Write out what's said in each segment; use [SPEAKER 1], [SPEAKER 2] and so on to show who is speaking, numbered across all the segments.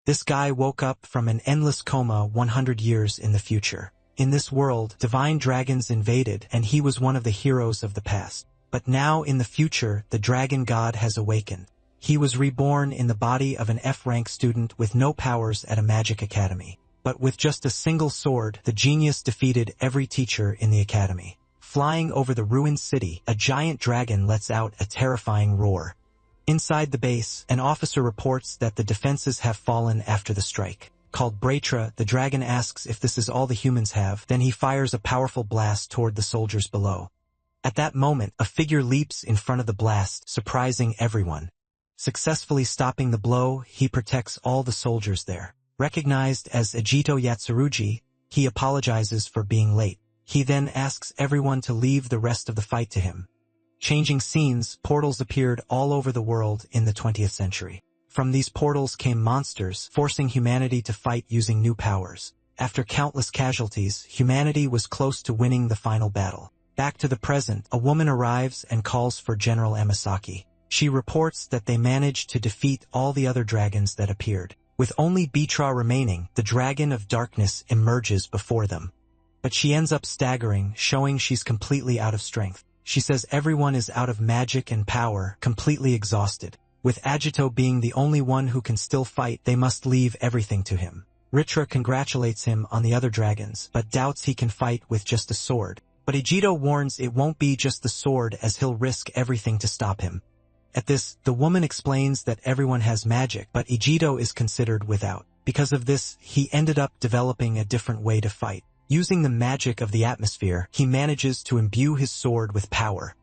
[SPEAKER 1] This guy woke up from an endless coma 100 years in the future. In this world, divine dragons invaded, and he was one of the heroes of the past. But now in the future, the dragon god has awakened. He was reborn in the body of an F-rank student with no powers at a magic academy. But with just a single sword, the genius defeated every teacher in the academy. Flying over the ruined city, a giant dragon lets out a terrifying roar. Inside the base, an officer reports that the defenses have fallen after the strike. Called Bratra, the dragon asks if this is all the humans have, then he fires a powerful blast toward the soldiers below. At that moment, a figure leaps in front of the blast, surprising everyone. Successfully stopping the blow, he protects all the soldiers there. Recognized as Ejito Yatsurugi, he apologizes for being late. He then asks everyone to leave the rest of the fight to him. Changing scenes, portals appeared all over the world in the 20th century. From these portals came monsters, forcing humanity to fight using new powers. After countless casualties, humanity was close to winning the final battle. Back to the present, a woman arrives and calls for General Amasaki. She reports that they managed to defeat all the other dragons that appeared. With only Bitra remaining, the dragon of darkness emerges before them. But she ends up staggering, showing she's completely out of strength. She says everyone is out of magic and power, completely exhausted. With Agito being the only one who can still fight, they must leave everything to him. Ritra congratulates him on the other dragons, but doubts he can fight with just a sword. But Ejito warns it won't be just the sword, as he'll risk everything to stop him. At this, the woman explains that everyone has magic, but Ejito is considered without. Because of this, he ended up developing a different way to fight. Using the magic of the atmosphere, he manages to imbue his sword with power.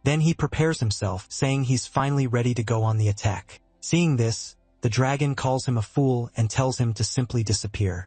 [SPEAKER 1] Then he prepares himself, saying he's finally ready to go on the attack. Seeing this, the dragon calls him a fool and tells him to simply disappear.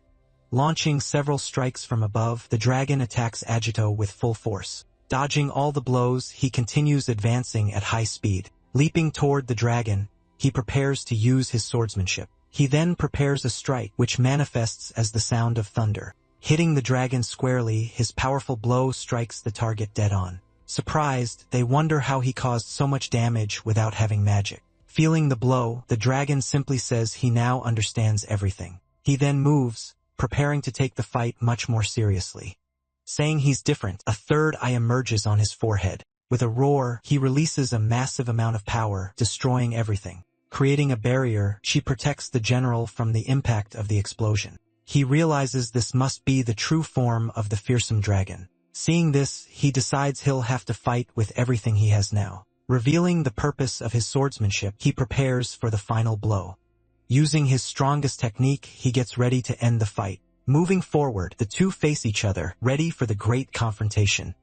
[SPEAKER 1] Launching several strikes from above, the dragon attacks Agito with full force. Dodging all the blows, he continues advancing at high speed. Leaping toward the dragon, he prepares to use his swordsmanship. He then prepares a strike, which manifests as the sound of thunder. Hitting the dragon squarely, his powerful blow strikes the target dead on. Surprised, they wonder how he caused so much damage without having magic. Feeling the blow, the dragon simply says he now understands everything. He then moves, preparing to take the fight much more seriously. Saying he's different, a third eye emerges on his forehead. With a roar, he releases a massive amount of power, destroying everything. Creating a barrier, she protects the general from the impact of the explosion. He realizes this must be the true form of the fearsome dragon. Seeing this, he decides he'll have to fight with everything he has now. Revealing the purpose of his swordsmanship, he prepares for the final blow. Using his strongest technique, he gets ready to end the fight. Moving forward, the two face each other, ready for the great confrontation.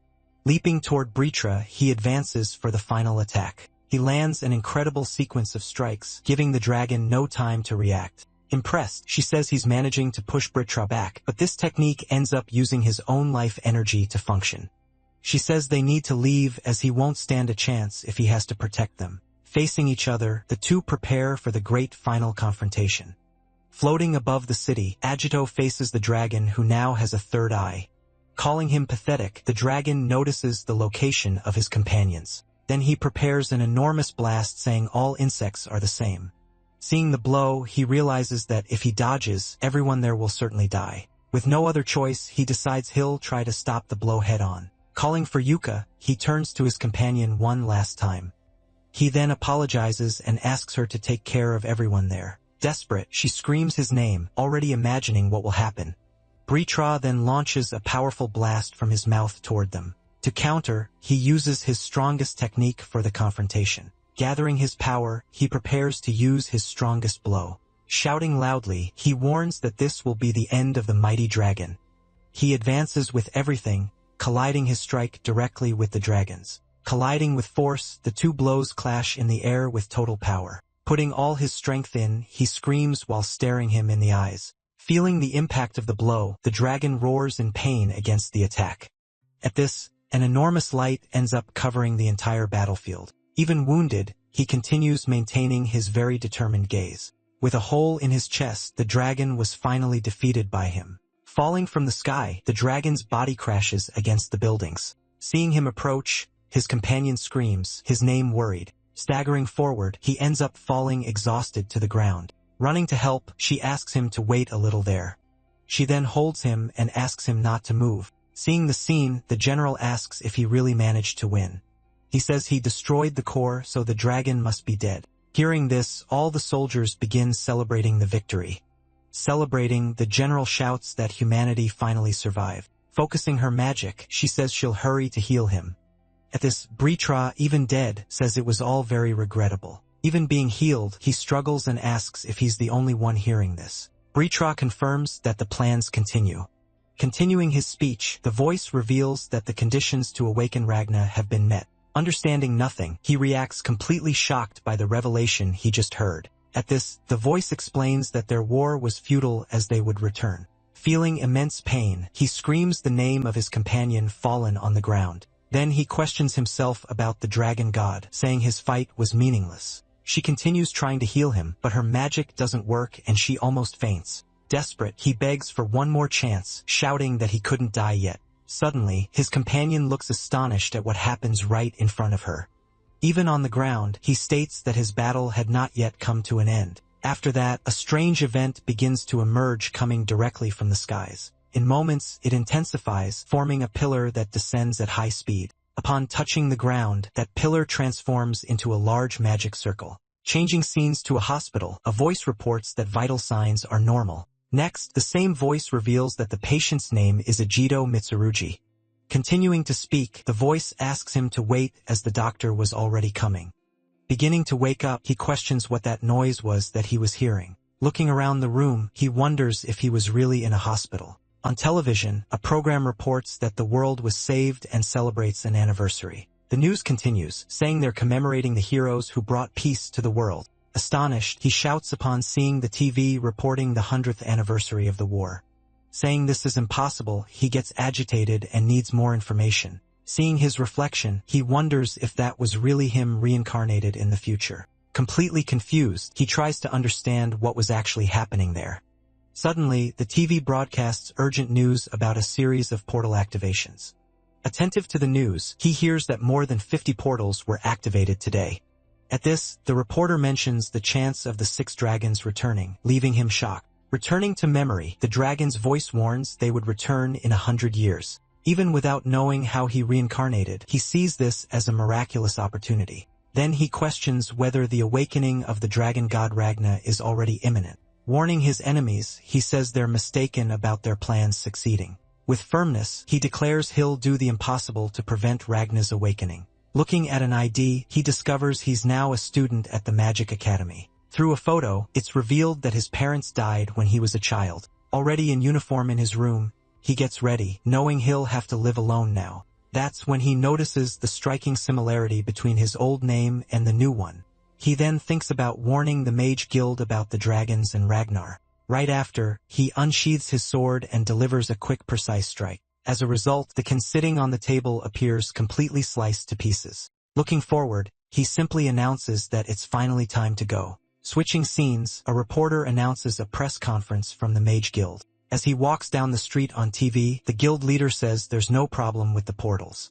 [SPEAKER 1] Leaping toward Britra, he advances for the final attack. He lands an incredible sequence of strikes, giving the dragon no time to react. Impressed, she says he's managing to push Britra back, but this technique ends up using his own life energy to function. She says they need to leave as he won't stand a chance if he has to protect them. Facing each other, the two prepare for the great final confrontation. Floating above the city, Agito faces the dragon, who now has a third eye. Calling him pathetic, the dragon notices the location of his companions. Then he prepares an enormous blast, saying all insects are the same. Seeing the blow, he realizes that if he dodges, everyone there will certainly die. With no other choice, he decides he'll try to stop the blow head-on. Calling for Yuka, he turns to his companion one last time. He then apologizes and asks her to take care of everyone there. Desperate, she screams his name, already imagining what will happen. Britra then launches a powerful blast from his mouth toward them. To counter, he uses his strongest technique for the confrontation. Gathering his power, he prepares to use his strongest blow. Shouting loudly, he warns that this will be the end of the mighty dragon. He advances with everything, colliding his strike directly with the dragon's. Colliding with force, the two blows clash in the air with total power. Putting all his strength in, he screams while staring him in the eyes. Feeling the impact of the blow, the dragon roars in pain against the attack. At this, an enormous light ends up covering the entire battlefield. Even wounded, he continues maintaining his very determined gaze. With a hole in his chest, the dragon was finally defeated by him. Falling from the sky, the dragon's body crashes against the buildings. Seeing him approach, his companion screams, his name worried. Staggering forward, he ends up falling exhausted to the ground. Running to help, she asks him to wait a little there. She then holds him and asks him not to move. Seeing the scene, the general asks if he really managed to win. He says he destroyed the core, so the dragon must be dead. Hearing this, all the soldiers begin celebrating the victory. Celebrating, the general shouts that humanity finally survived. Focusing her magic, she says she'll hurry to heal him. At this, Britra, even dead, says it was all very regrettable. Even being healed, he struggles and asks if he's the only one hearing this. Britra confirms that the plans continue. Continuing his speech, the voice reveals that the conditions to awaken Ragna have been met. Understanding nothing, he reacts completely shocked by the revelation he just heard. At this, the voice explains that their war was futile as they would return. Feeling immense pain, he screams the name of his companion fallen on the ground. Then he questions himself about the dragon god, saying his fight was meaningless. She continues trying to heal him, but her magic doesn't work and she almost faints. Desperate, he begs for one more chance, shouting that he couldn't die yet. Suddenly, his companion looks astonished at what happens right in front of her. Even on the ground, he states that his battle had not yet come to an end. After that, a strange event begins to emerge coming directly from the skies. In moments, it intensifies, forming a pillar that descends at high speed. Upon touching the ground, that pillar transforms into a large magic circle. Changing scenes to a hospital, a voice reports that vital signs are normal. Next, the same voice reveals that the patient's name is Ejido Mitsurugi. Continuing to speak, the voice asks him to wait as the doctor was already coming. Beginning to wake up, he questions what that noise was that he was hearing. Looking around the room, he wonders if he was really in a hospital. On television, a program reports that the world was saved and celebrates an anniversary. The news continues, saying they're commemorating the heroes who brought peace to the world. Astonished, he shouts upon seeing the TV reporting the 100th anniversary of the war. Saying this is impossible, he gets agitated and needs more information. Seeing his reflection, he wonders if that was really him reincarnated in the future. Completely confused, he tries to understand what was actually happening there. Suddenly, the TV broadcasts urgent news about a series of portal activations. Attentive to the news, he hears that more than 50 portals were activated today. At this, the reporter mentions the chance of the 6 dragons returning, leaving him shocked. Returning to memory, the dragon's voice warns they would return in 100 years. Even without knowing how he reincarnated, he sees this as a miraculous opportunity. Then he questions whether the awakening of the dragon god Ragna is already imminent. Warning his enemies, he says they're mistaken about their plans succeeding. With firmness, he declares he'll do the impossible to prevent Ragna's awakening. Looking at an ID, he discovers he's now a student at the Magic Academy. Through a photo, it's revealed that his parents died when he was a child. Already in uniform in his room, he gets ready, knowing he'll have to live alone now. That's when he notices the striking similarity between his old name and the new one. He then thinks about warning the Mage Guild about the dragons and Ragnar. Right after, he unsheathes his sword and delivers a quick, precise strike. As a result, the can sitting on the table appears completely sliced to pieces. Looking forward, he simply announces that it's finally time to go. Switching scenes, a reporter announces a press conference from the Mage Guild. As he walks down the street on TV, the guild leader says there's no problem with the portals.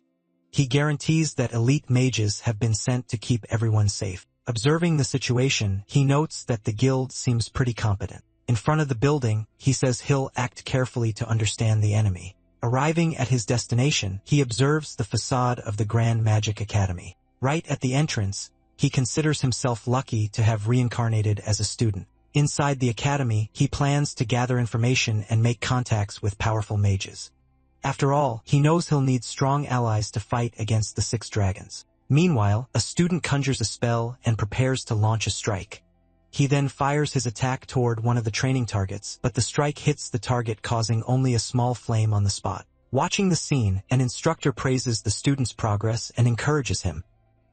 [SPEAKER 1] He guarantees that elite mages have been sent to keep everyone safe. Observing the situation, he notes that the guild seems pretty competent. In front of the building, he says he'll act carefully to understand the enemy. Arriving at his destination, he observes the facade of the Grand Magic Academy. Right at the entrance, he considers himself lucky to have reincarnated as a student. Inside the academy, he plans to gather information and make contacts with powerful mages. After all, he knows he'll need strong allies to fight against the 6 dragons. Meanwhile, a student conjures a spell and prepares to launch a strike. He then fires his attack toward one of the training targets, but the strike hits the target, causing only a small flame on the spot. Watching the scene, an instructor praises the student's progress and encourages him.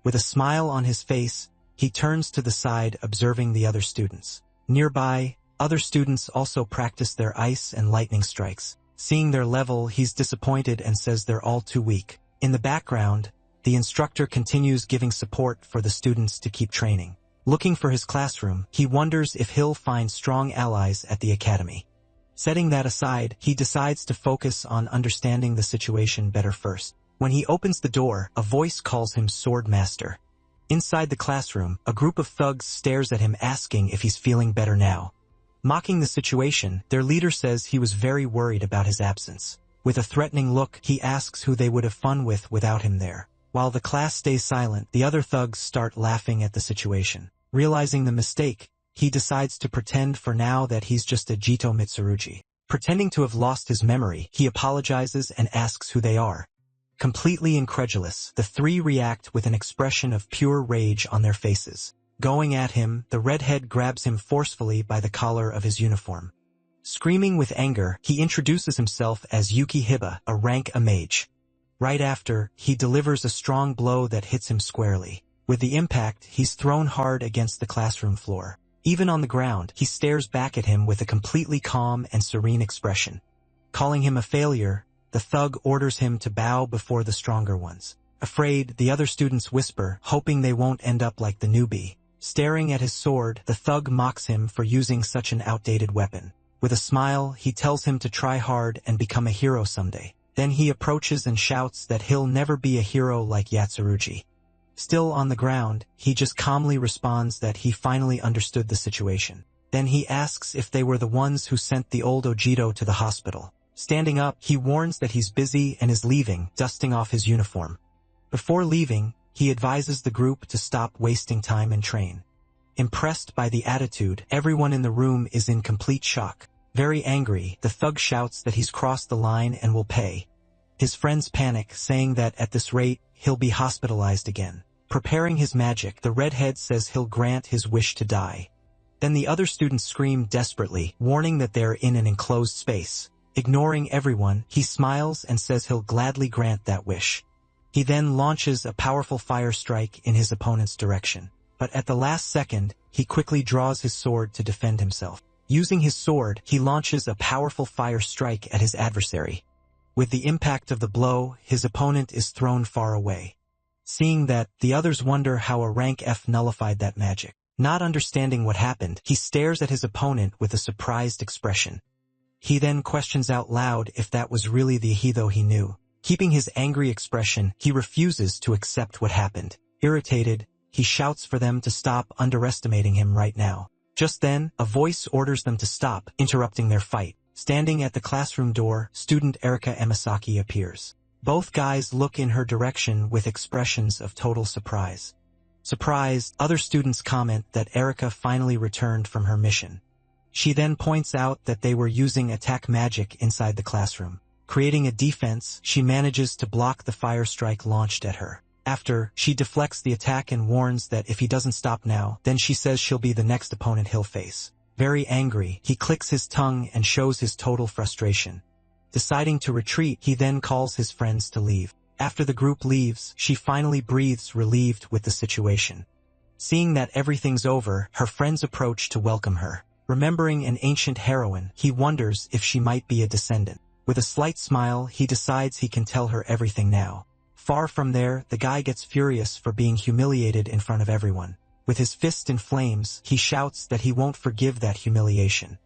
[SPEAKER 1] With a smile on his face, he turns to the side, observing the other students. Nearby, other students also practice their ice and lightning strikes. Seeing their level, he's disappointed and says they're all too weak. In the background, the instructor continues giving support for the students to keep training. Looking for his classroom, he wonders if he'll find strong allies at the academy. Setting that aside, he decides to focus on understanding the situation better first. When he opens the door, a voice calls him Sword Master. Inside the classroom, a group of thugs stares at him asking if he's feeling better now. Mocking the situation, their leader says he was very worried about his absence. With a threatening look, he asks who they would have fun with without him there. While the class stays silent, the other thugs start laughing at the situation. Realizing the mistake, he decides to pretend for now that he's just a Jito Mitsurugi. Pretending to have lost his memory, he apologizes and asks who they are. Completely incredulous, the three react with an expression of pure rage on their faces. Going at him, the redhead grabs him forcefully by the collar of his uniform. Screaming with anger, he introduces himself as Yuki Hiba, a rank mage. Right after, he delivers a strong blow that hits him squarely. With the impact, he's thrown hard against the classroom floor. Even on the ground, he stares back at him with a completely calm and serene expression. Calling him a failure, the thug orders him to bow before the stronger ones. Afraid, the other students whisper, hoping they won't end up like the newbie. Staring at his sword, the thug mocks him for using such an outdated weapon. With a smile, he tells him to try hard and become a hero someday. Then he approaches and shouts that he'll never be a hero like Yatsurugi. Still on the ground, he just calmly responds that he finally understood the situation. Then he asks if they were the ones who sent the old Ojito to the hospital. Standing up, he warns that he's busy and is leaving, dusting off his uniform. Before leaving, he advises the group to stop wasting time and train. Impressed by the attitude, everyone in the room is in complete shock. Very angry, the thug shouts that he's crossed the line and will pay. His friends panic, saying that at this rate, he'll be hospitalized again. Preparing his magic, the redhead says he'll grant his wish to die. Then the other students scream desperately, warning that they're in an enclosed space. Ignoring everyone, he smiles and says he'll gladly grant that wish. He then launches a powerful fire strike in his opponent's direction. But at the last second, he quickly draws his sword to defend himself. Using his sword, he launches a powerful fire strike at his adversary. With the impact of the blow, his opponent is thrown far away. Seeing that, the others wonder how a rank F nullified that magic. Not understanding what happened, he stares at his opponent with a surprised expression. He then questions out loud if that was really the Yahello he knew. Keeping his angry expression, he refuses to accept what happened. Irritated, he shouts for them to stop underestimating him right now. Just then, a voice orders them to stop, interrupting their fight. Standing at the classroom door, student Erika Emisaki appears. Both guys look in her direction with expressions of total surprise. Surprised, other students comment that Erika finally returned from her mission. She then points out that they were using attack magic inside the classroom. Creating a defense, she manages to block the fire strike launched at her. After, she deflects the attack and warns that if he doesn't stop now, then she says she'll be the next opponent he'll face. Very angry, he clicks his tongue and shows his total frustration. Deciding to retreat, he then calls his friends to leave. After the group leaves, she finally breathes relieved with the situation. Seeing that everything's over, her friends approach to welcome her. Remembering an ancient heroine, he wonders if she might be a descendant. With a slight smile, he decides he can tell her everything now. Far from there, the guy gets furious for being humiliated in front of everyone. With his fist in flames, he shouts that he won't forgive that humiliation.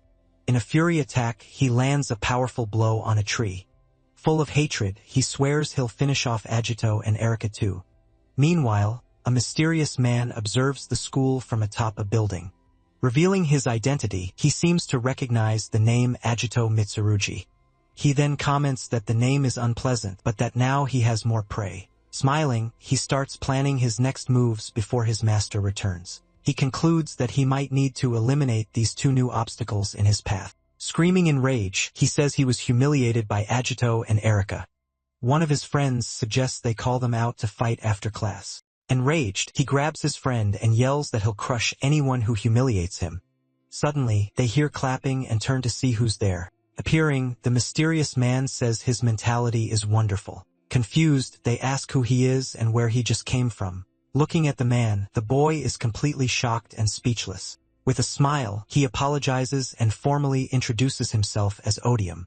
[SPEAKER 1] In a fury attack, he lands a powerful blow on a tree. Full of hatred, he swears he'll finish off Agito and Erika too. Meanwhile, a mysterious man observes the school from atop a building. Revealing his identity, he seems to recognize the name Agito Mitsurugi. He then comments that the name is unpleasant, but that now he has more prey. Smiling, he starts planning his next moves before his master returns. He concludes that he might need to eliminate these two new obstacles in his path. Screaming in rage, he says he was humiliated by Agito and Erika. One of his friends suggests they call them out to fight after class. Enraged, he grabs his friend and yells that he'll crush anyone who humiliates him. Suddenly, they hear clapping and turn to see who's there. Appearing, the mysterious man says his mentality is wonderful. Confused, they ask who he is and where he just came from. Looking at the man, the boy is completely shocked and speechless. With a smile, he apologizes and formally introduces himself as Odium.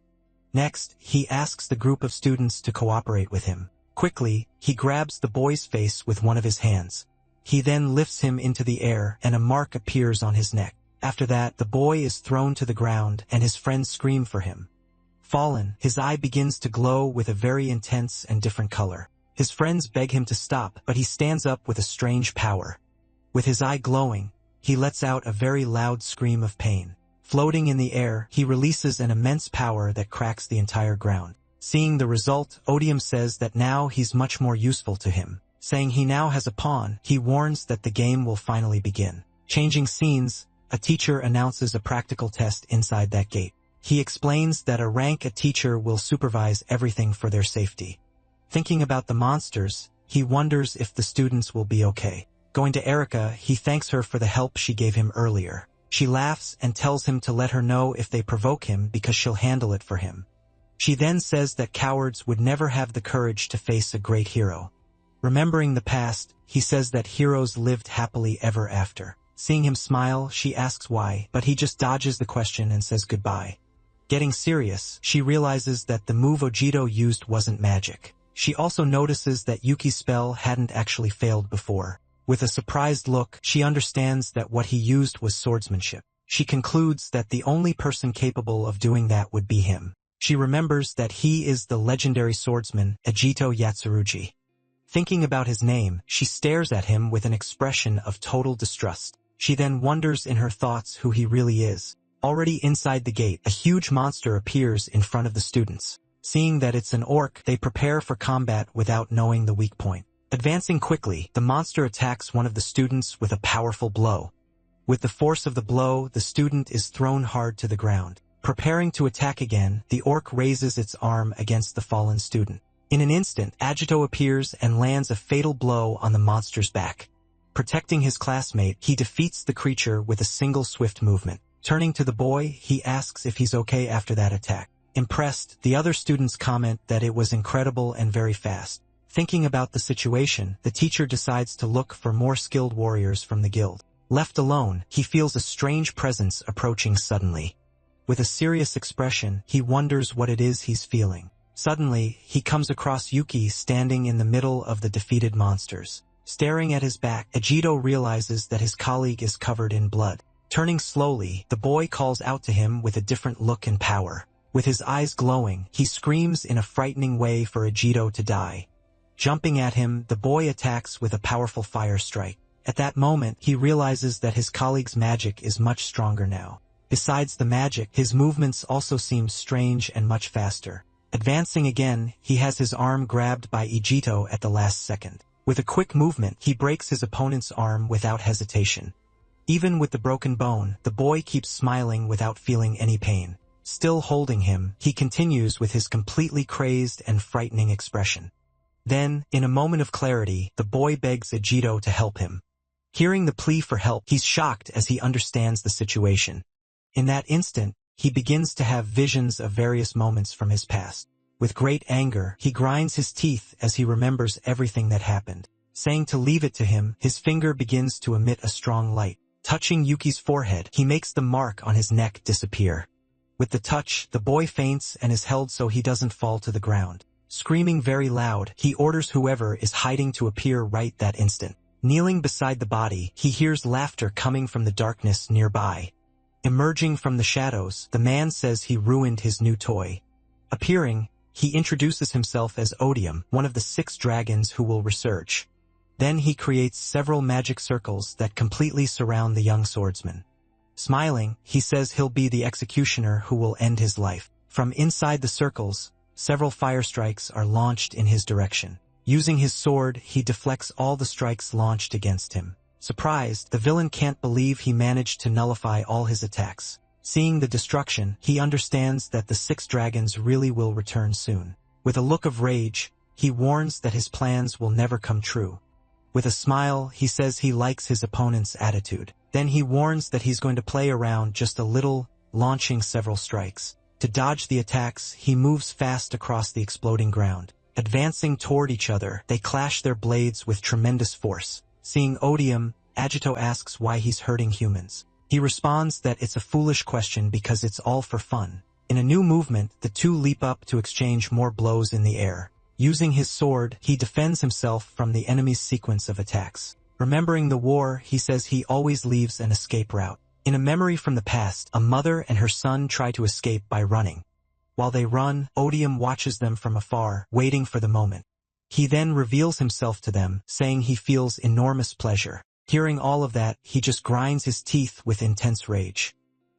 [SPEAKER 1] Next, he asks the group of students to cooperate with him. Quickly, he grabs the boy's face with one of his hands. He then lifts him into the air and a mark appears on his neck. After that, the boy is thrown to the ground and his friends scream for him. Fallen, his eye begins to glow with a very intense and different color. His friends beg him to stop, but he stands up with a strange power. With his eye glowing, he lets out a very loud scream of pain. Floating in the air, he releases an immense power that cracks the entire ground. Seeing the result, Odium says that now he's much more useful to him. Saying he now has a pawn, he warns that the game will finally begin. Changing scenes, a teacher announces a practical test inside that gate. He explains that a teacher will supervise everything for their safety. Thinking about the monsters, he wonders if the students will be okay. Going to Erica, he thanks her for the help she gave him earlier. She laughs and tells him to let her know if they provoke him because she'll handle it for him. She then says that cowards would never have the courage to face a great hero. Remembering the past, he says that heroes lived happily ever after. Seeing him smile, she asks why, but he just dodges the question and says goodbye. Getting serious, she realizes that the move Ojito used wasn't magic. She also notices that Yuki's spell hadn't actually failed before. With a surprised look, she understands that what he used was swordsmanship. She concludes that the only person capable of doing that would be him. She remembers that he is the legendary swordsman, Ejito Yatsurugi. Thinking about his name, she stares at him with an expression of total distrust. She then wonders in her thoughts who he really is. Already inside the gate, a huge monster appears in front of the students. Seeing that it's an orc, they prepare for combat without knowing the weak point. Advancing quickly, the monster attacks one of the students with a powerful blow. With the force of the blow, the student is thrown hard to the ground. Preparing to attack again, the orc raises its arm against the fallen student. In an instant, Agito appears and lands a fatal blow on the monster's back. Protecting his classmate, he defeats the creature with a single swift movement. Turning to the boy, he asks if he's okay after that attack. Impressed, the other students comment that it was incredible and very fast. Thinking about the situation, the teacher decides to look for more skilled warriors from the guild. Left alone, he feels a strange presence approaching suddenly. With a serious expression, he wonders what it is he's feeling. Suddenly, he comes across Yuki standing in the middle of the defeated monsters. Staring at his back, Ejito realizes that his colleague is covered in blood. Turning slowly, the boy calls out to him with a different look and power. With his eyes glowing, he screams in a frightening way for Ejito to die. Jumping at him, the boy attacks with a powerful fire strike. At that moment, he realizes that his colleague's magic is much stronger now. Besides the magic, his movements also seem strange and much faster. Advancing again, he has his arm grabbed by Ejito at the last second. With a quick movement, he breaks his opponent's arm without hesitation. Even with the broken bone, the boy keeps smiling without feeling any pain. Still holding him, he continues with his completely crazed and frightening expression. Then, in a moment of clarity, the boy begs Ejito to help him. Hearing the plea for help, he's shocked as he understands the situation. In that instant, he begins to have visions of various moments from his past. With great anger, he grinds his teeth as he remembers everything that happened. Saying to leave it to him, his finger begins to emit a strong light. Touching Yuki's forehead, he makes the mark on his neck disappear. With the touch, the boy faints and is held so he doesn't fall to the ground. Screaming very loud, he orders whoever is hiding to appear right that instant. Kneeling beside the body, he hears laughter coming from the darkness nearby. Emerging from the shadows, the man says he ruined his new toy. Appearing, he introduces himself as Odium, one of the 6 dragons who will research. Then he creates several magic circles that completely surround the young swordsman. Smiling, he says he'll be the executioner who will end his life. From inside the circles, several fire strikes are launched in his direction. Using his sword, he deflects all the strikes launched against him. Surprised, the villain can't believe he managed to nullify all his attacks. Seeing the destruction, he understands that the 6 dragons really will return soon. With a look of rage, he warns that his plans will never come true. With a smile, he says he likes his opponent's attitude. Then he warns that he's going to play around just a little, launching several strikes. To dodge the attacks, he moves fast across the exploding ground. Advancing toward each other, they clash their blades with tremendous force. Seeing Odium, Agito asks why he's hurting humans. He responds that it's a foolish question because it's all for fun. In a new movement, the two leap up to exchange more blows in the air. Using his sword, he defends himself from the enemy's sequence of attacks. Remembering the war, he says he always leaves an escape route. In a memory from the past, a mother and her son try to escape by running. While they run, Odium watches them from afar, waiting for the moment. He then reveals himself to them, saying he feels enormous pleasure. Hearing all of that, he just grinds his teeth with intense rage.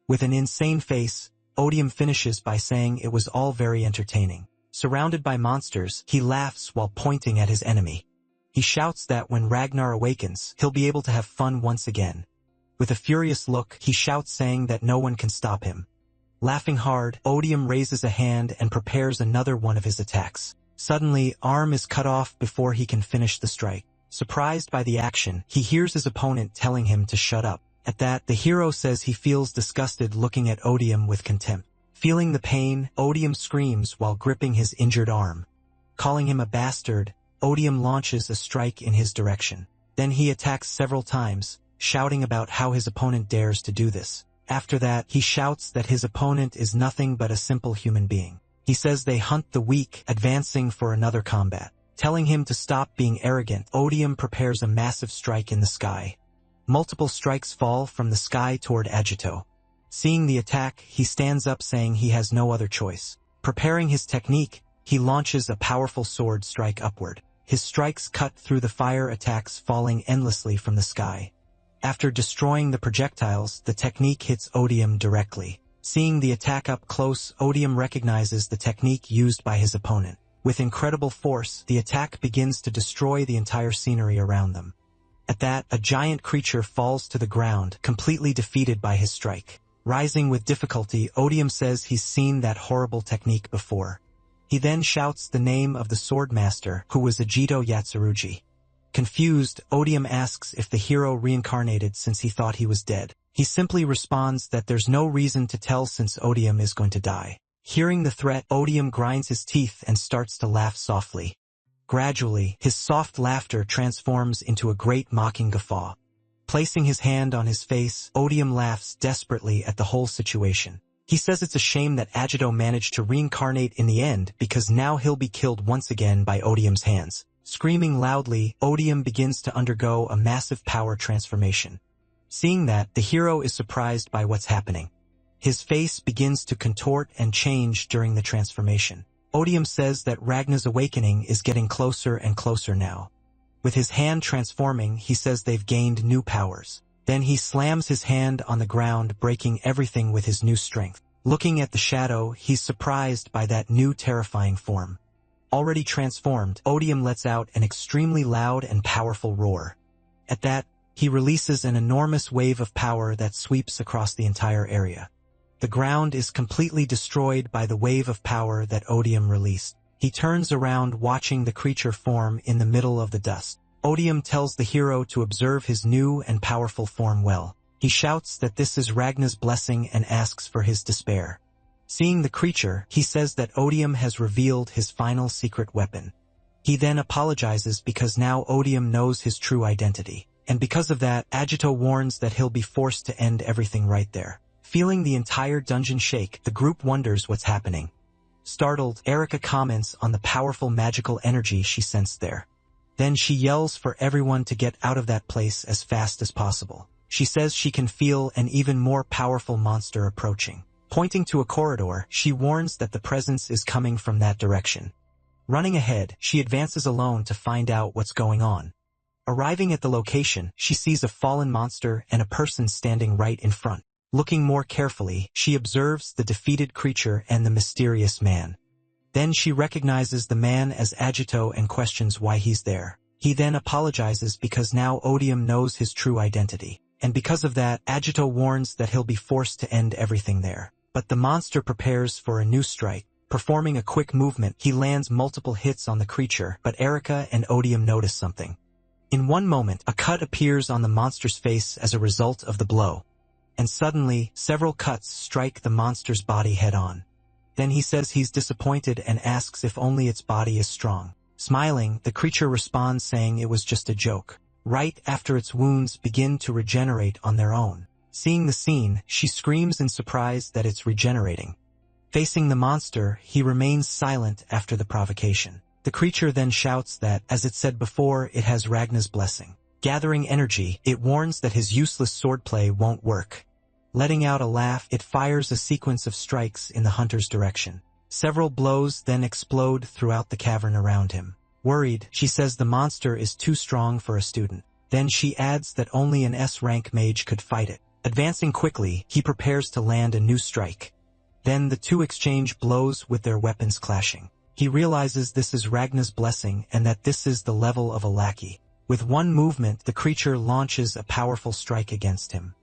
[SPEAKER 1] With an insane face, Odium finishes by saying it was all very entertaining. Surrounded by monsters, he laughs while pointing at his enemy. He shouts that when Ragnar awakens, he'll be able to have fun once again. With a furious look, he shouts saying that no one can stop him. Laughing hard, Odium raises a hand and prepares another one of his attacks. Suddenly, arm is cut off before he can finish the strike. Surprised by the action, he hears his opponent telling him to shut up. At that, the hero says he feels disgusted looking at Odium with contempt. Feeling the pain, Odium screams while gripping his injured arm. Calling him a bastard, Odium launches a strike in his direction. Then he attacks several times, shouting about how his opponent dares to do this. After that, he shouts that his opponent is nothing but a simple human being. He says they hunt the weak, advancing for another combat. Telling him to stop being arrogant, Odium prepares a massive strike in the sky. Multiple strikes fall from the sky toward Agito. Seeing the attack, he stands up saying he has no other choice. Preparing his technique, he launches a powerful sword strike upward. His strikes cut through the fire attacks falling endlessly from the sky. After destroying the projectiles, the technique hits Odium directly. Seeing the attack up close, Odium recognizes the technique used by his opponent. With incredible force, the attack begins to destroy the entire scenery around them. At that, a giant creature falls to the ground, completely defeated by his strike. Rising with difficulty, Odium says he's seen that horrible technique before. He then shouts the name of the swordmaster, who was Agito Yatsurugi. Confused, Odium asks if the hero reincarnated since he thought he was dead. He simply responds that there's no reason to tell since Odium is going to die. Hearing the threat, Odium grinds his teeth and starts to laugh softly. Gradually, his soft laughter transforms into a great mocking guffaw. Placing his hand on his face, Odium laughs desperately at the whole situation. He says it's a shame that Agito managed to reincarnate in the end because now he'll be killed once again by Odium's hands. Screaming loudly, Odium begins to undergo a massive power transformation. Seeing that, the hero is surprised by what's happening. His face begins to contort and change during the transformation. Odium says that Ragnar's awakening is getting closer and closer now. With his hand transforming, he says they've gained new powers. Then he slams his hand on the ground, breaking everything with his new strength. Looking at the shadow, he's surprised by that new terrifying form. Already transformed, Odium lets out an extremely loud and powerful roar. At that, he releases an enormous wave of power that sweeps across the entire area. The ground is completely destroyed by the wave of power that Odium released. He turns around watching the creature form in the middle of the dust. Odium tells the hero to observe his new and powerful form well. He shouts that this is Ragnar's blessing and asks for his despair. Seeing the creature, he says that Odium has revealed his final secret weapon. He then apologizes because now Odium knows his true identity. And because of that, Agito warns that he'll be forced to end everything right there. Feeling the entire dungeon shake, the group wonders what's happening. Startled, Erica comments on the powerful magical energy she sensed there. Then she yells for everyone to get out of that place as fast as possible. She says she can feel an even more powerful monster approaching. Pointing to a corridor, she warns that the presence is coming from that direction. Running ahead, she advances alone to find out what's going on. Arriving at the location, she sees a fallen monster and a person standing right in front. Looking more carefully, she observes the defeated creature and the mysterious man. Then she recognizes the man as Agito and questions why he's there. He then apologizes because now Odium knows his true identity. And because of that, Agito warns that he'll be forced to end everything there. But the monster prepares for a new strike. Performing a quick movement, he lands multiple hits on the creature, but Erica and Odium notice something. In one moment, a cut appears on the monster's face as a result of the blow. And suddenly, several cuts strike the monster's body head-on. Then he says he's disappointed and asks if only its body is strong. Smiling, the creature responds saying it was just a joke. Right after its wounds begin to regenerate on their own. Seeing the scene, she screams in surprise that it's regenerating. Facing the monster, he remains silent after the provocation. The creature then shouts that, as it said before, it has Ragnar's blessing. Gathering energy, it warns that his useless swordplay won't work. Letting out a laugh, it fires a sequence of strikes in the hunter's direction. Several blows then explode throughout the cavern around him. Worried, she says the monster is too strong for a student. Then she adds that only an S-rank mage could fight it. Advancing quickly, he prepares to land a new strike. Then the two exchange blows with their weapons clashing. He realizes this is Ragna's blessing and that this is the level of a lackey. With one movement, the creature launches a powerful strike against him.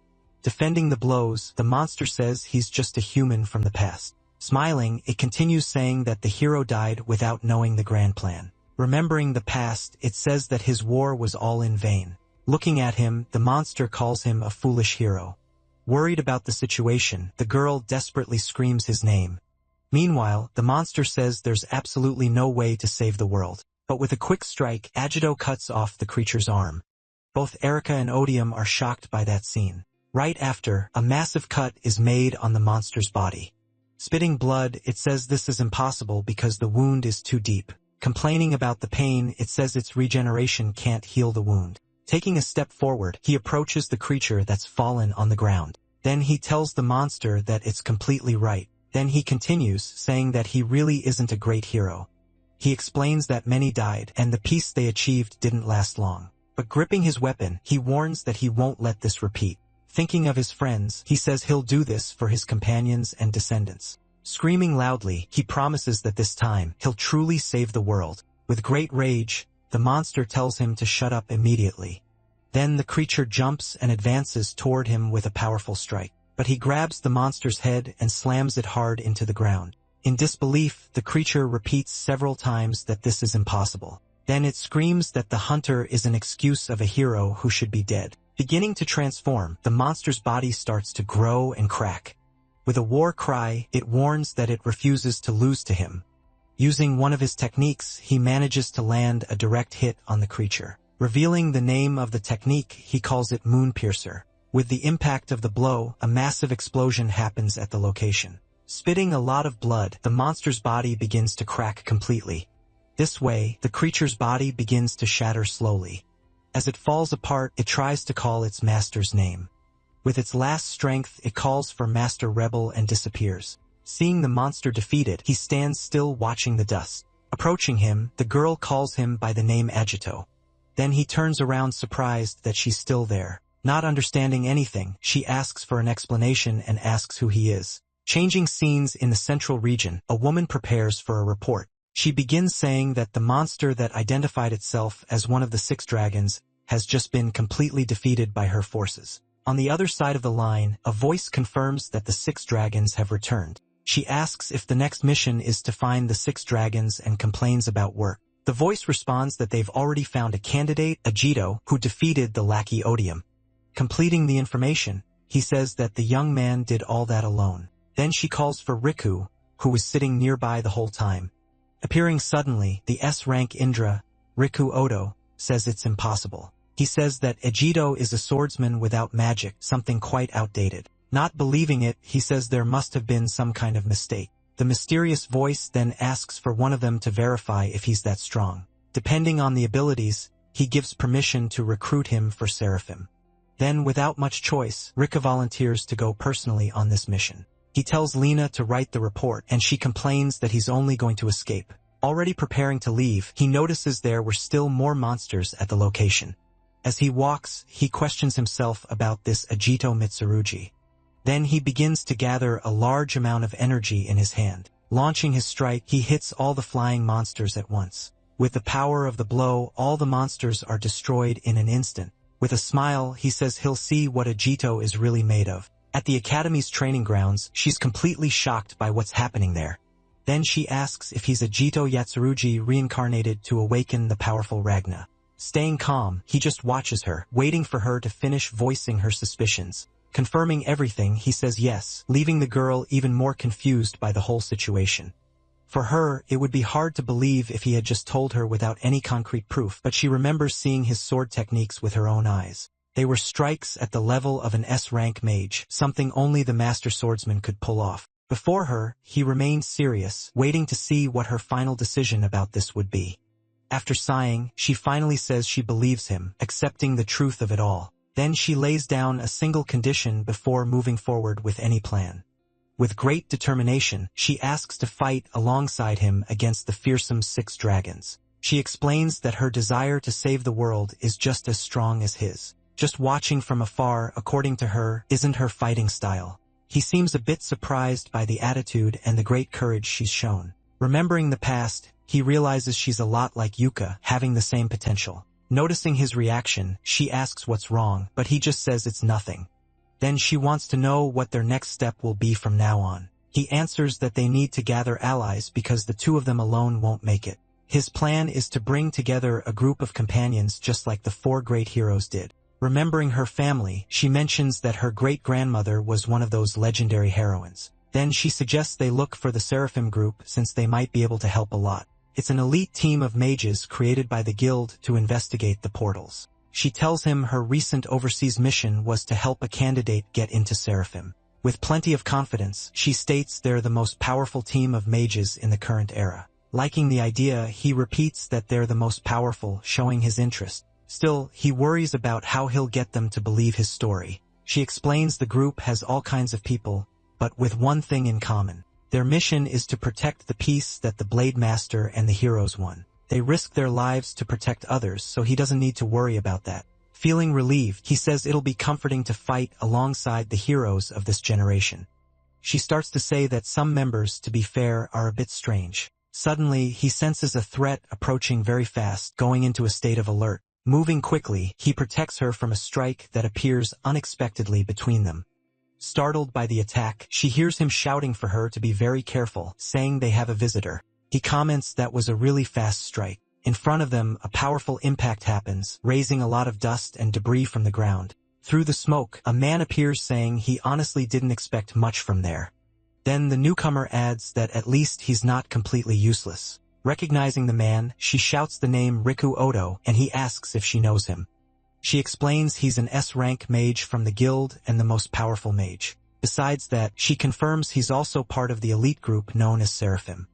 [SPEAKER 1] Defending the blows, the monster says he's just a human from the past. Smiling, it continues saying that the hero died without knowing the grand plan. Remembering the past, it says that his war was all in vain. Looking at him, the monster calls him a foolish hero. Worried about the situation, the girl desperately screams his name. Meanwhile, the monster says there's absolutely no way to save the world. But with a quick strike, Agito cuts off the creature's arm. Both Erica and Odium are shocked by that scene. Right after, a massive cut is made on the monster's body. Spitting blood, it says this is impossible because the wound is too deep. Complaining about the pain, it says its regeneration can't heal the wound. Taking a step forward, he approaches the creature that's fallen on the ground. Then he tells the monster that it's completely right. Then he continues, saying that he really isn't a great hero. He explains that many died, and the peace they achieved didn't last long. But gripping his weapon, he warns that he won't let this repeat. Thinking of his friends, he says he'll do this for his companions and descendants. Screaming loudly, he promises that this time, he'll truly save the world. With great rage, the monster tells him to shut up immediately. Then the creature jumps and advances toward him with a powerful strike. But he grabs the monster's head and slams it hard into the ground. In disbelief, the creature repeats several times that this is impossible. Then it screams that the hunter is an excuse of a hero who should be dead. Beginning to transform, the monster's body starts to grow and crack. With a war cry, it warns that it refuses to lose to him. Using one of his techniques, he manages to land a direct hit on the creature. Revealing the name of the technique, he calls it Moon Piercer. With the impact of the blow, a massive explosion happens at the location. Spitting a lot of blood, the monster's body begins to crack completely. This way, the creature's body begins to shatter slowly. As it falls apart, it tries to call its master's name. With its last strength, it calls for Master Rebel and disappears. Seeing the monster defeated, he stands still watching the dust. Approaching him, the girl calls him by the name Agito. Then he turns around surprised that she's still there. Not understanding anything, she asks for an explanation and asks who he is. Changing scenes in the central region, a woman prepares for a report. She begins saying that the monster that identified itself as one of the 6 dragons has just been completely defeated by her forces. On the other side of the line, a voice confirms that the 6 dragons have returned. She asks if the next mission is to find the 6 dragons and complains about work. The voice responds that they've already found a candidate, Agito, who defeated the lackey Odium. Completing the information, he says that the young man did all that alone. Then she calls for Riku, who was sitting nearby the whole time. Appearing suddenly, the S-rank Indra, Riku Odo, says it's impossible. He says that Agito is a swordsman without magic, something quite outdated. Not believing it, he says there must have been some kind of mistake. The mysterious voice then asks for one of them to verify if he's that strong. Depending on the abilities, he gives permission to recruit him for Seraphim. Then, without much choice, Rika volunteers to go personally on this mission. He tells Lena to write the report, and she complains that he's only going to escape. Already preparing to leave, he notices there were still more monsters at the location. As he walks, he questions himself about this Agito Mitsurugi. Then he begins to gather a large amount of energy in his hand. Launching his strike, he hits all the flying monsters at once. With the power of the blow, all the monsters are destroyed in an instant. With a smile, he says he'll see what Agito is really made of. At the Academy's training grounds, she's completely shocked by what's happening there. Then she asks if he's Agito Yatsurugi reincarnated to awaken the powerful Ragna. Staying calm, he just watches her, waiting for her to finish voicing her suspicions. Confirming everything, he says yes, leaving the girl even more confused by the whole situation. For her, it would be hard to believe if he had just told her without any concrete proof, but she remembers seeing his sword techniques with her own eyes. They were strikes at the level of an S-rank mage, something only the master swordsman could pull off. Before her, he remained serious, waiting to see what her final decision about this would be. After sighing, she finally says she believes him, accepting the truth of it all. Then she lays down a single condition before moving forward with any plan. With great determination, she asks to fight alongside him against the fearsome 6 dragons. She explains that her desire to save the world is just as strong as his. Just watching from afar, according to her, isn't her fighting style. He seems a bit surprised by the attitude and the great courage she's shown. Remembering the past, he realizes she's a lot like Yuka, having the same potential. Noticing his reaction, she asks what's wrong, but he just says it's nothing. Then she wants to know what their next step will be from now on. He answers that they need to gather allies because the two of them alone won't make it. His plan is to bring together a group of companions just like the four great heroes did. Remembering her family, she mentions that her great-grandmother was one of those legendary heroines. Then she suggests they look for the Seraphim group since they might be able to help a lot. It's an elite team of mages created by the guild to investigate the portals. She tells him her recent overseas mission was to help a candidate get into Seraphim. With plenty of confidence, she states they're the most powerful team of mages in the current era. Liking the idea, he repeats that they're the most powerful, showing his interest. Still, he worries about how he'll get them to believe his story. She explains the group has all kinds of people, but with one thing in common. Their mission is to protect the peace that the Blade Master and the heroes won. They risk their lives to protect others, so he doesn't need to worry about that. Feeling relieved, he says it'll be comforting to fight alongside the heroes of this generation. She starts to say that some members, to be fair, are a bit strange. Suddenly, he senses a threat approaching very fast, going into a state of alert. Moving quickly, he protects her from a strike that appears unexpectedly between them. Startled by the attack, she hears him shouting for her to be very careful, saying they have a visitor. He comments that was a really fast strike. In front of them, a powerful impact happens, raising a lot of dust and debris from the ground. Through the smoke, a man appears saying he honestly didn't expect much from there. Then the newcomer adds that at least he's not completely useless. Recognizing the man, she shouts the name Riku Odo, and he asks if she knows him. She explains he's an S-rank mage from the guild and the most powerful mage. Besides that, she confirms he's also part of the elite group known as Seraphim.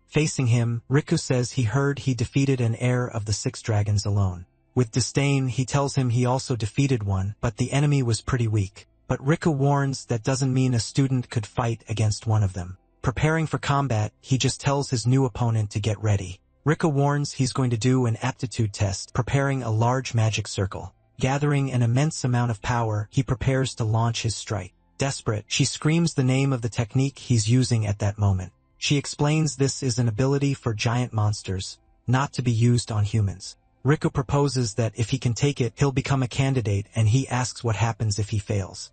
[SPEAKER 1] Facing him, Riku says he heard he defeated an heir of the 6 dragons alone. With disdain, he tells him he also defeated one, but the enemy was pretty weak. But Riku warns that doesn't mean a student could fight against one of them. Preparing for combat, he just tells his new opponent to get ready. Riku warns he's going to do an aptitude test, preparing a large magic circle. Gathering an immense amount of power, he prepares to launch his strike. Desperate, she screams the name of the technique he's using at that moment. She explains this is an ability for giant monsters, not to be used on humans. Riku proposes that if he can take it, he'll become a candidate, and he asks what happens if he fails.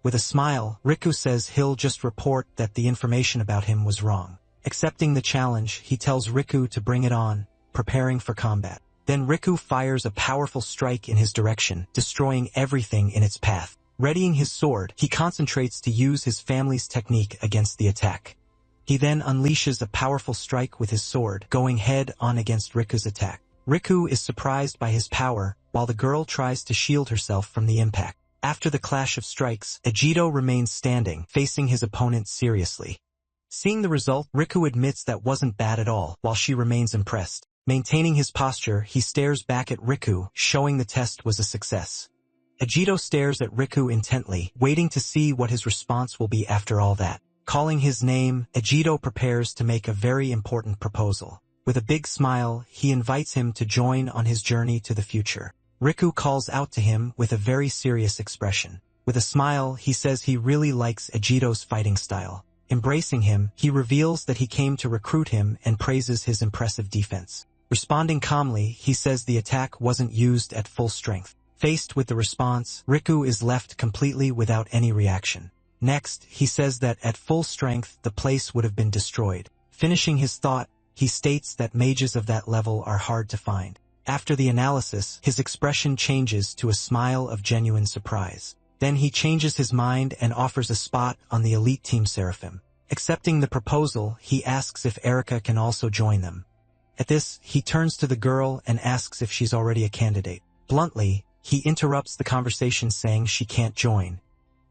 [SPEAKER 1] With a smile, Riku says he'll just report that the information about him was wrong. Accepting the challenge, he tells Riku to bring it on, preparing for combat. Then Riku fires a powerful strike in his direction, destroying everything in its path. Readying his sword, he concentrates to use his family's technique against the attack. He then unleashes a powerful strike with his sword, going head-on against Riku's attack. Riku is surprised by his power, while the girl tries to shield herself from the impact. After the clash of strikes, Ejido remains standing, facing his opponent seriously. Seeing the result, Riku admits that wasn't bad at all, while she remains impressed. Maintaining his posture, he stares back at Riku, showing the test was a success. Ejido stares at Riku intently, waiting to see what his response will be after all that. Calling his name, Ejido prepares to make a very important proposal. With a big smile, he invites him to join on his journey to the future. Riku calls out to him with a very serious expression. With a smile, he says he really likes Ejido's fighting style. Embracing him, he reveals that he came to recruit him and praises his impressive defense. Responding calmly, he says the attack wasn't used at full strength. Faced with the response, Riku is left completely without any reaction. Next, he says that at full strength, the place would have been destroyed. Finishing his thought, he states that mages of that level are hard to find. After the analysis, his expression changes to a smile of genuine surprise. Then he changes his mind and offers a spot on the elite team Seraphim. Accepting the proposal, he asks if Erika can also join them. At this, he turns to the girl and asks if she's already a candidate. Bluntly, he interrupts the conversation saying she can't join.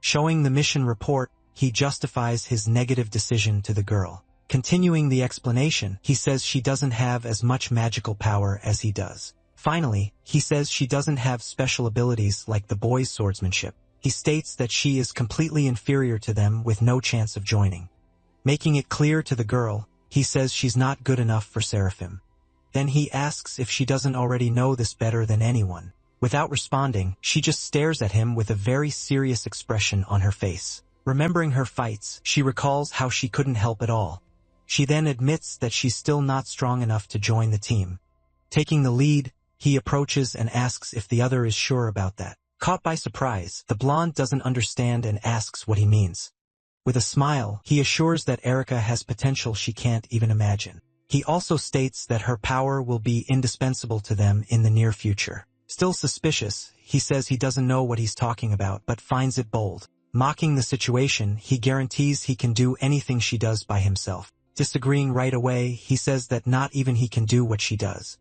[SPEAKER 1] Showing the mission report, he justifies his negative decision to the girl. Continuing the explanation, he says she doesn't have as much magical power as he does. Finally, he says she doesn't have special abilities like the boys' swordsmanship. He states that she is completely inferior to them with no chance of joining. Making it clear to the girl, he says she's not good enough for Seraphim. Then he asks if she doesn't already know this better than anyone. Without responding, she just stares at him with a very serious expression on her face. Remembering her fights, she recalls how she couldn't help at all. She then admits that she's still not strong enough to join the team. Taking the lead, he approaches and asks if the other is sure about that. Caught by surprise, the blonde doesn't understand and asks what he means. With a smile, he assures that Erika has potential she can't even imagine. He also states that her power will be indispensable to them in the near future. Still suspicious, he says he doesn't know what he's talking about but finds it bold. Mocking the situation, he guarantees he can do anything she does by himself. Disagreeing right away, he says that not even he can do what she does.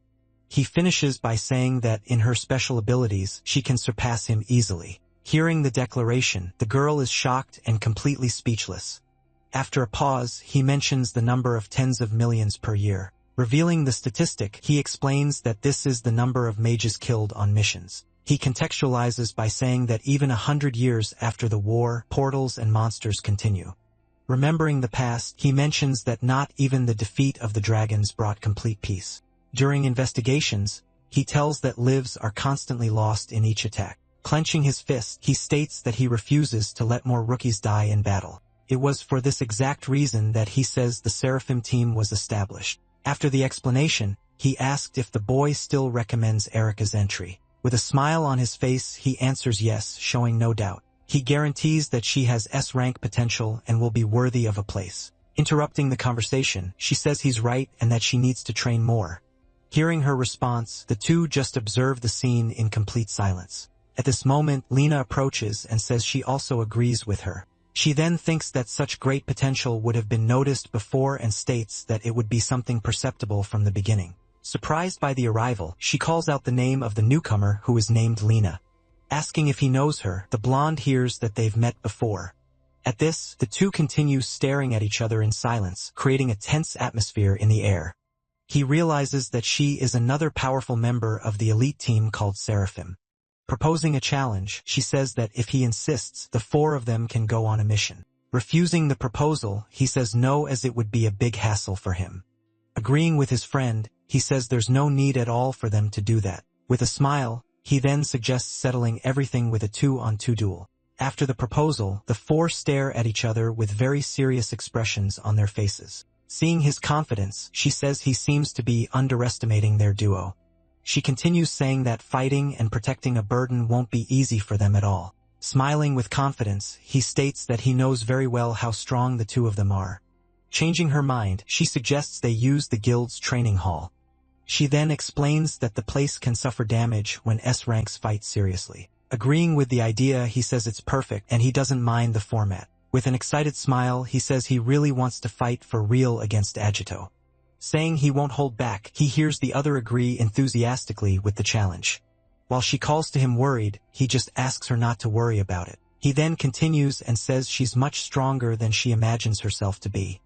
[SPEAKER 1] He finishes by saying that in her special abilities, she can surpass him easily. Hearing the declaration, the girl is shocked and completely speechless. After a pause, he mentions the number of tens of millions per year. Revealing the statistic, he explains that this is the number of mages killed on missions. He contextualizes by saying that even 100 years after the war, portals and monsters continue. Remembering the past, he mentions that not even the defeat of the dragons brought complete peace. During investigations, he tells that lives are constantly lost in each attack. Clenching his fist, he states that he refuses to let more rookies die in battle. It was for this exact reason that he says the Seraphim team was established. After the explanation, he asked if the boy still recommends Erika's entry. With a smile on his face, he answers yes, showing no doubt. He guarantees that she has S-rank potential and will be worthy of a place. Interrupting the conversation, she says he's right and that she needs to train more. Hearing her response, the two just observe the scene in complete silence. At this moment, Lena approaches and says she also agrees with her. She then thinks that such great potential would have been noticed before and states that it would be something perceptible from the beginning. Surprised by the arrival, she calls out the name of the newcomer who is named Lena. Asking if he knows her, the blonde hears that they've met before. At this, the two continue staring at each other in silence, creating a tense atmosphere in the air. He realizes that she is another powerful member of the elite team called Seraphim. Proposing a challenge, she says that if he insists, the four of them can go on a mission. Refusing the proposal, he says no as it would be a big hassle for him. Agreeing with his friend, he says there's no need at all for them to do that. With a smile, he then suggests settling everything with a 2-on-2 duel. After the proposal, the four stare at each other with very serious expressions on their faces. Seeing his confidence, she says he seems to be underestimating their duo. She continues saying that fighting and protecting a burden won't be easy for them at all. Smiling with confidence, he states that he knows very well how strong the two of them are. Changing her mind, she suggests they use the guild's training hall. She then explains that the place can suffer damage when S-ranks fight seriously. Agreeing with the idea, he says it's perfect and he doesn't mind the format. With an excited smile, he says he really wants to fight for real against Agito. Saying he won't hold back, he hears the other agree enthusiastically with the challenge. While she calls to him worried, he just asks her not to worry about it. He then continues and says she's much stronger than she imagines herself to be.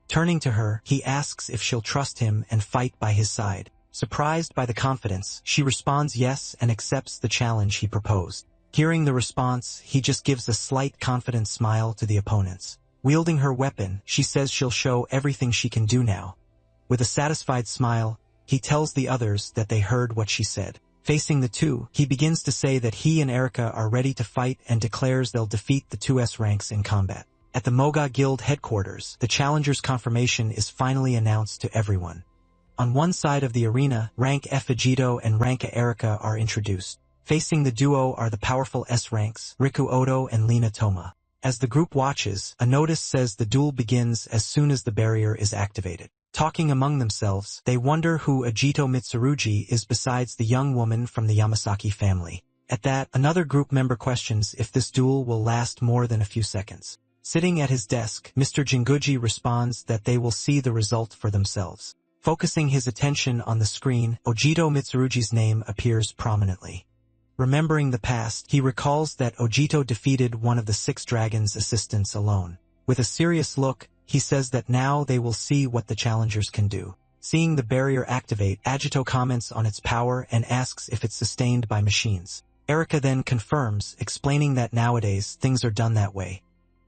[SPEAKER 1] Turning to her, he asks if she'll trust him and fight by his side. Surprised by the confidence, she responds yes and accepts the challenge he proposed. Hearing the response, he just gives a slight confident smile to the opponents. Wielding her weapon, she says she'll show everything she can do now. With a satisfied smile, he tells the others that they heard what she said. Facing the two, he begins to say that he and Erika are ready to fight and declares they'll defeat the two S-ranks in combat. At the Moga Guild headquarters, the challenger's confirmation is finally announced to everyone. On one side of the arena, rank F Agito and rank A Erika are introduced. Facing the duo are the powerful S-ranks, Riku Odo and Lena Toma. As the group watches, a notice says the duel begins as soon as the barrier is activated. Talking among themselves, they wonder who Agito Mitsurugi is besides the young woman from the Yamasaki family. At that, another group member questions if this duel will last more than a few seconds. Sitting at his desk, Mr. Jinguji responds that they will see the result for themselves. Focusing his attention on the screen, Ojito Mitsurugi's name appears prominently. Remembering the past, he recalls that Ojito defeated one of the 6 dragons' assistants alone. With a serious look, he says that now they will see what the challengers can do. Seeing the barrier activate, Agito comments on its power and asks if it's sustained by machines. Erika then confirms, explaining that nowadays things are done that way.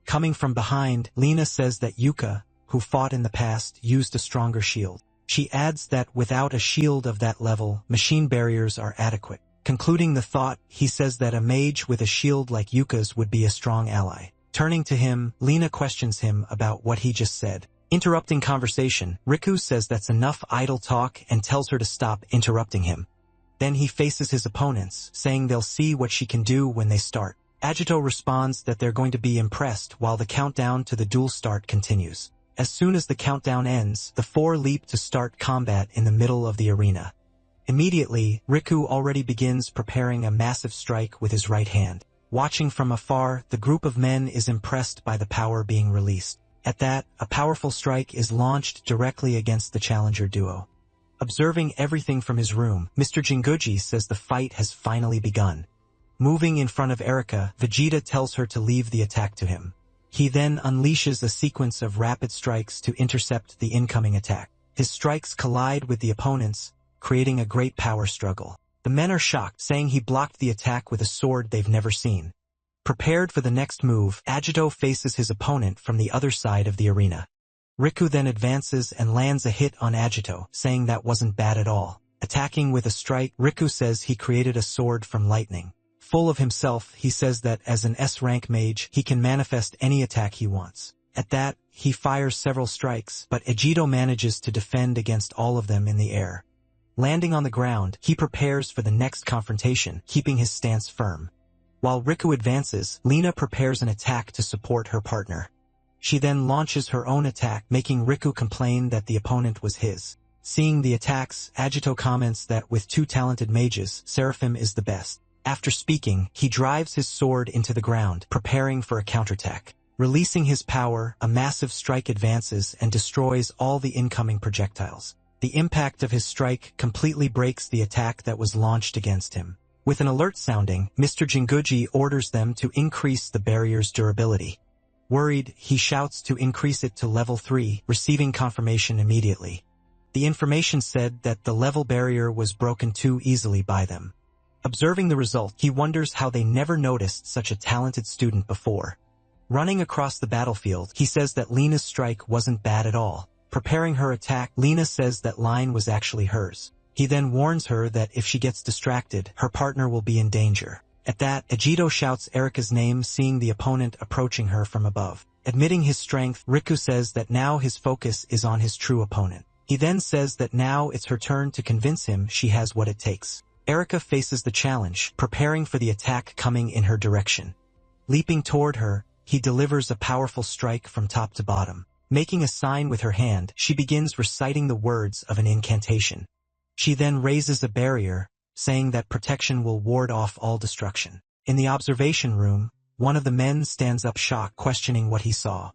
[SPEAKER 1] Coming from behind, Lena says that Yuka, who fought in the past, used a stronger shield. She adds that without a shield of that level, machine barriers are adequate. Concluding the thought, he says that a mage with a shield like Yuka's would be a strong ally. Turning to him, Lina questions him about what he just said. Interrupting conversation, Riku says that's enough idle talk and tells her to stop interrupting him. Then he faces his opponents, saying they'll see what she can do when they start. Agito responds that they're going to be impressed while the countdown to the duel start continues. As soon as the countdown ends, the four leap to start combat in the middle of the arena. Immediately, Riku already begins preparing a massive strike with his right hand. Watching from afar, the group of men is impressed by the power being released. At that, a powerful strike is launched directly against the challenger duo. Observing everything from his room, Mr. Jinguji says the fight has finally begun. Moving in front of Erika, Vegeta tells her to leave the attack to him. He then unleashes a sequence of rapid strikes to intercept the incoming attack. His strikes collide with the opponents, creating a great power struggle. The men are shocked, saying he blocked the attack with a sword they've never seen. Prepared for the next move, Agito faces his opponent from the other side of the arena. Riku then advances and lands a hit on Agito, saying that wasn't bad at all. Attacking with a strike, Riku says he created a sword from lightning. Full of himself, he says that as an S-rank mage, he can manifest any attack he wants. At that, he fires several strikes, but Agito manages to defend against all of them in the air. Landing on the ground, he prepares for the next confrontation, keeping his stance firm. While Riku advances, Lina prepares an attack to support her partner. She then launches her own attack, making Riku complain that the opponent was his. Seeing the attacks, Agito comments that with two talented mages, Seraphim is the best. After speaking, he drives his sword into the ground, preparing for a counterattack. Releasing his power, a massive strike advances and destroys all the incoming projectiles. The impact of his strike completely breaks the attack that was launched against him. With an alert sounding, Mr. Jinguji orders them to increase the barrier's durability. Worried, he shouts to increase it to level 3, receiving confirmation immediately. The information said that the level barrier was broken too easily by them. Observing the result, he wonders how they never noticed such a talented student before. Running across the battlefield, he says that Lina's strike wasn't bad at all. Preparing her attack, Lina says that line was actually hers. He then warns her that if she gets distracted, her partner will be in danger. At that, Agito shouts Erika's name, seeing the opponent approaching her from above. Admitting his strength, Riku says that now his focus is on his true opponent. He then says that now it's her turn to convince him she has what it takes. Erika faces the challenge, preparing for the attack coming in her direction. Leaping toward her, he delivers a powerful strike from top to bottom. Making a sign with her hand, she begins reciting the words of an incantation. She then raises a barrier, saying that protection will ward off all destruction. In the observation room, one of the men stands up shocked, questioning what he saw.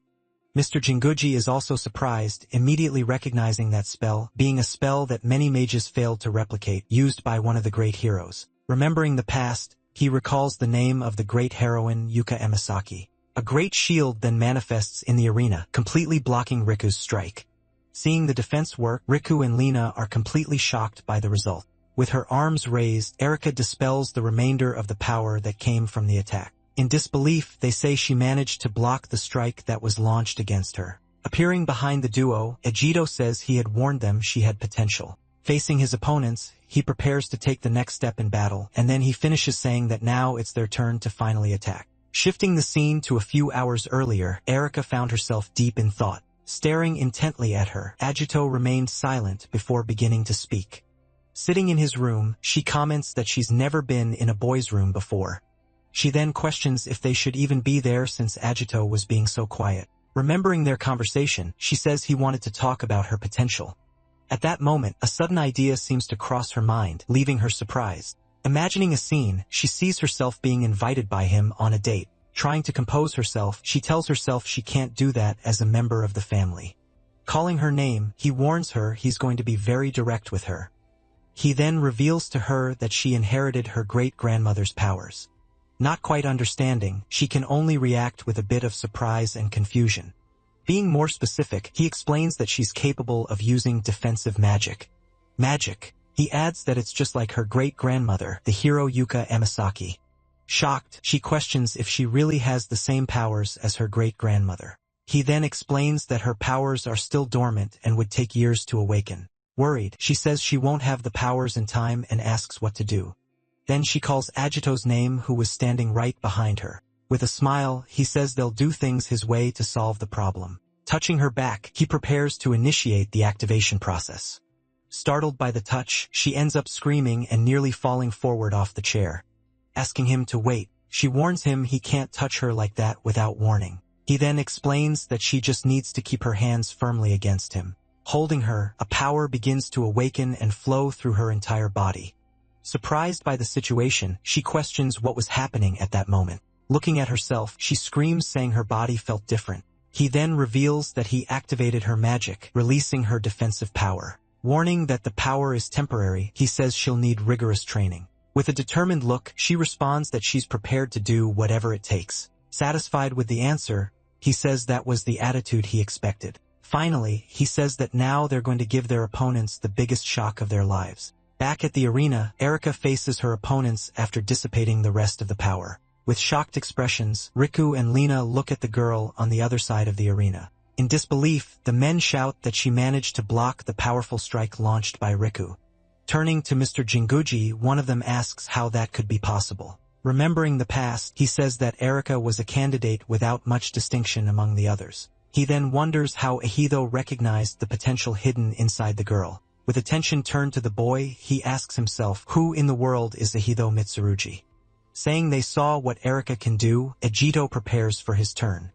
[SPEAKER 1] Mr. Jinguji is also surprised, immediately recognizing that spell, being a spell that many mages failed to replicate, used by one of the great heroes. Remembering the past, he recalls the name of the great heroine Yuka Emisaki. A great shield then manifests in the arena, completely blocking Riku's strike. Seeing the defense work, Riku and Lina are completely shocked by the result. With her arms raised, Erika dispels the remainder of the power that came from the attack. In disbelief, they say she managed to block the strike that was launched against her. Appearing behind the duo, Agito says he had warned them she had potential. Facing his opponents, he prepares to take the next step in battle, and then he finishes saying that now it's their turn to finally attack. Shifting the scene to a few hours earlier, Erika found herself deep in thought. Staring intently at her, Agito remained silent before beginning to speak. Sitting in his room, she comments that she's never been in a boy's room before. She then questions if they should even be there since Agito was being so quiet. Remembering their conversation, she says he wanted to talk about her potential. At that moment, a sudden idea seems to cross her mind, leaving her surprised. Imagining a scene, she sees herself being invited by him on a date. Trying to compose herself, she tells herself she can't do that as a member of the family. Calling her name, he warns her he's going to be very direct with her. He then reveals to her that she inherited her great-grandmother's powers. Not quite understanding, she can only react with a bit of surprise and confusion. Being more specific, he explains that she's capable of using defensive magic. Magic. He adds that it's just like her great-grandmother, the hero Yuka Emisaki. Shocked, she questions if she really has the same powers as her great-grandmother. He then explains that her powers are still dormant and would take years to awaken. Worried, she says she won't have the powers in time and asks what to do. Then she calls Agito's name, who was standing right behind her. With a smile, he says they'll do things his way to solve the problem. Touching her back, he prepares to initiate the activation process. Startled by the touch, she ends up screaming and nearly falling forward off the chair. Asking him to wait, she warns him he can't touch her like that without warning. He then explains that she just needs to keep her hands firmly against him. Holding her, a power begins to awaken and flow through her entire body. Surprised by the situation, she questions what was happening at that moment. Looking at herself, she screams, saying her body felt different. He then reveals that he activated her magic, releasing her defensive power. Warning that the power is temporary, he says she'll need rigorous training. With a determined look, she responds that she's prepared to do whatever it takes. Satisfied with the answer, he says that was the attitude he expected. Finally, he says that now they're going to give their opponents the biggest shock of their lives. Back at the arena, Erika faces her opponents after dissipating the rest of the power. With shocked expressions, Riku and Lena look at the girl on the other side of the arena. In disbelief, the men shout that she managed to block the powerful strike launched by Riku. Turning to Mr. Jinguji, one of them asks how that could be possible. Remembering the past, he says that Erika was a candidate without much distinction among the others. He then wonders how Ahido recognized the potential hidden inside the girl. With attention turned to the boy, he asks himself, who in the world is Ahido Mitsurugi? Saying they saw what Erika can do, Agito prepares for his turn.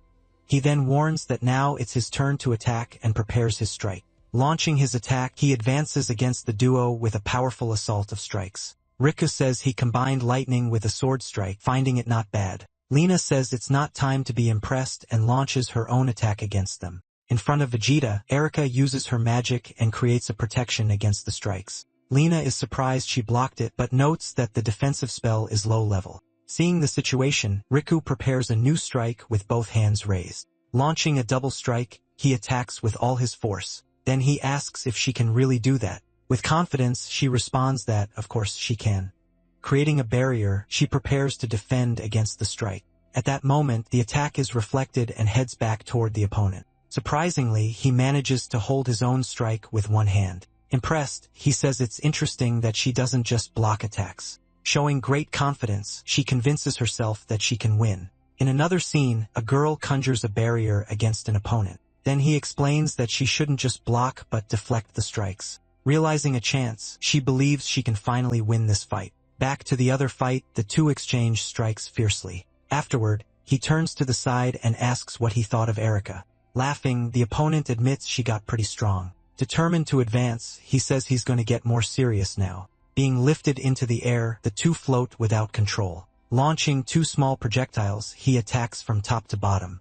[SPEAKER 1] He then warns that now it's his turn to attack and prepares his strike. Launching his attack, he advances against the duo with a powerful assault of strikes. Riku says he combined lightning with a sword strike, finding it not bad. Lena says it's not time to be impressed and launches her own attack against them. In front of Vegeta, Erika uses her magic and creates a protection against the strikes. Lena is surprised she blocked it but notes that the defensive spell is low level. Seeing the situation, Riku prepares a new strike with both hands raised. Launching a double strike, he attacks with all his force. Then he asks if she can really do that. With confidence, she responds that, of course, she can. Creating a barrier, she prepares to defend against the strike. At that moment, the attack is reflected and heads back toward the opponent. Surprisingly, he manages to hold his own strike with one hand. Impressed, he says it's interesting that she doesn't just block attacks. Showing great confidence, she convinces herself that she can win. In another scene, a girl conjures a barrier against an opponent. Then he explains that she shouldn't just block but deflect the strikes. Realizing a chance, she believes she can finally win this fight. Back to the other fight, the two exchange strikes fiercely. Afterward, he turns to the side and asks what he thought of Erika. Laughing, the opponent admits she got pretty strong. Determined to advance, he says he's going to get more serious now. Being lifted into the air, the two float without control. Launching two small projectiles, he attacks from top to bottom.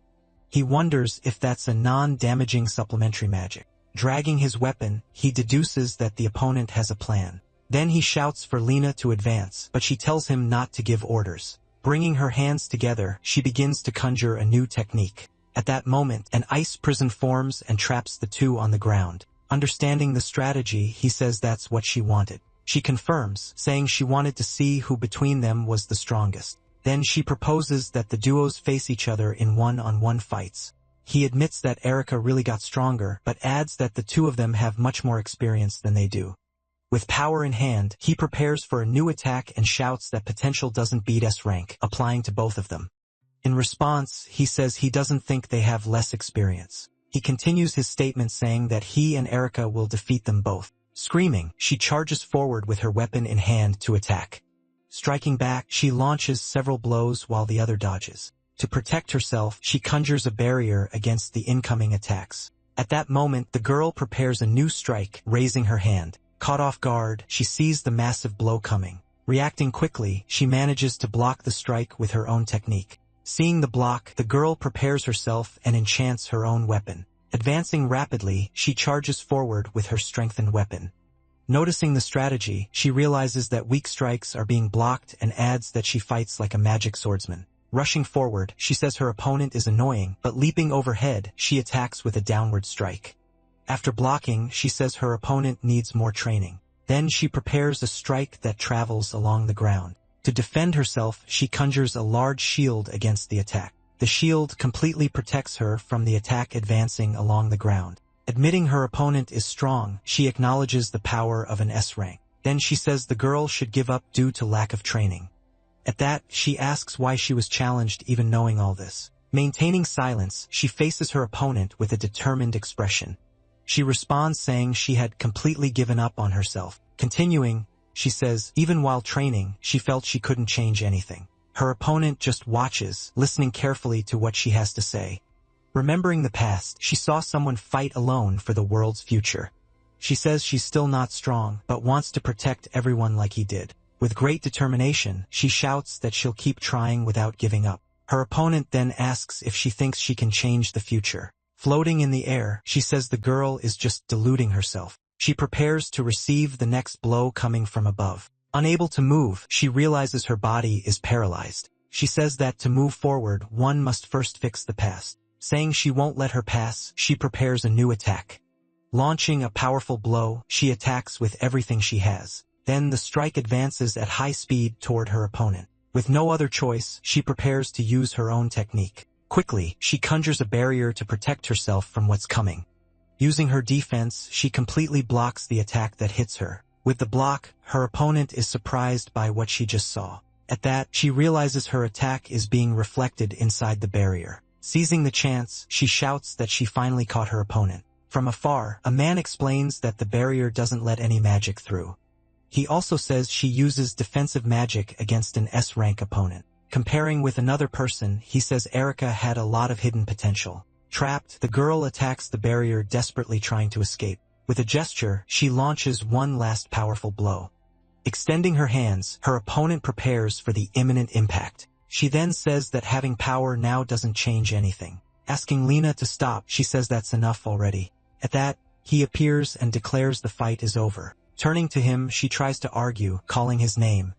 [SPEAKER 1] He wonders if that's a non-damaging supplementary magic. Dragging his weapon, he deduces that the opponent has a plan. Then he shouts for Lena to advance, but she tells him not to give orders. Bringing her hands together, she begins to conjure a new technique. At that moment, an ice prison forms and traps the two on the ground. Understanding the strategy, he says that's what she wanted. She confirms, saying she wanted to see who between them was the strongest. Then she proposes that the duos face each other in one-on-one fights. He admits that Erika really got stronger, but adds that the two of them have much more experience than they do. With power in hand, he prepares for a new attack and shouts that potential doesn't beat S rank, applying to both of them. In response, he says he doesn't think they have less experience. He continues his statement saying that he and Erika will defeat them both. Screaming, she charges forward with her weapon in hand to attack. Striking back, she launches several blows while the other dodges. To protect herself, she conjures a barrier against the incoming attacks. At that moment, the girl prepares a new strike, raising her hand. Caught off guard, she sees the massive blow coming. Reacting quickly, she manages to block the strike with her own technique. Seeing the block, the girl prepares herself and enchants her own weapon. Advancing rapidly, she charges forward with her strengthened weapon. Noticing the strategy, she realizes that weak strikes are being blocked and adds that she fights like a magic swordsman. Rushing forward, she says her opponent is annoying, but leaping overhead, she attacks with a downward strike. After blocking, she says her opponent needs more training. Then she prepares a strike that travels along the ground. To defend herself, she conjures a large shield against the attack. The shield completely protects her from the attack advancing along the ground. Admitting her opponent is strong, she acknowledges the power of an S rank. Then she says the girl should give up due to lack of training. At that, she asks why she was challenged even knowing all this. Maintaining silence, she faces her opponent with a determined expression. She responds saying she had completely given up on herself. Continuing, she says, even while training, she felt she couldn't change anything. Her opponent just watches, listening carefully to what she has to say. Remembering the past, she saw someone fight alone for the world's future. She says she's still not strong, but wants to protect everyone like he did. With great determination, she shouts that she'll keep trying without giving up. Her opponent then asks if she thinks she can change the future. Floating in the air, she says the girl is just deluding herself. She prepares to receive the next blow coming from above. Unable to move, she realizes her body is paralyzed. She says that to move forward, one must first fix the past. Saying she won't let her pass, she prepares a new attack. Launching a powerful blow, she attacks with everything she has. Then the strike advances at high speed toward her opponent. With no other choice, she prepares to use her own technique. Quickly, she conjures a barrier to protect herself from what's coming. Using her defense, she completely blocks the attack that hits her. With the block, her opponent is surprised by what she just saw. At that, she realizes her attack is being reflected inside the barrier. Seizing the chance, she shouts that she finally caught her opponent. From afar, a man explains that the barrier doesn't let any magic through. He also says she uses defensive magic against an S-rank opponent. Comparing with another person, he says Erica had a lot of hidden potential. Trapped, the girl attacks the barrier, desperately trying to escape. With a gesture, she launches one last powerful blow. Extending her hands, her opponent prepares for the imminent impact. She then says that having power now doesn't change anything. Asking Lena to stop, she says that's enough already. At that, he appears and declares the fight is over. Turning to him, she tries to argue, calling his name.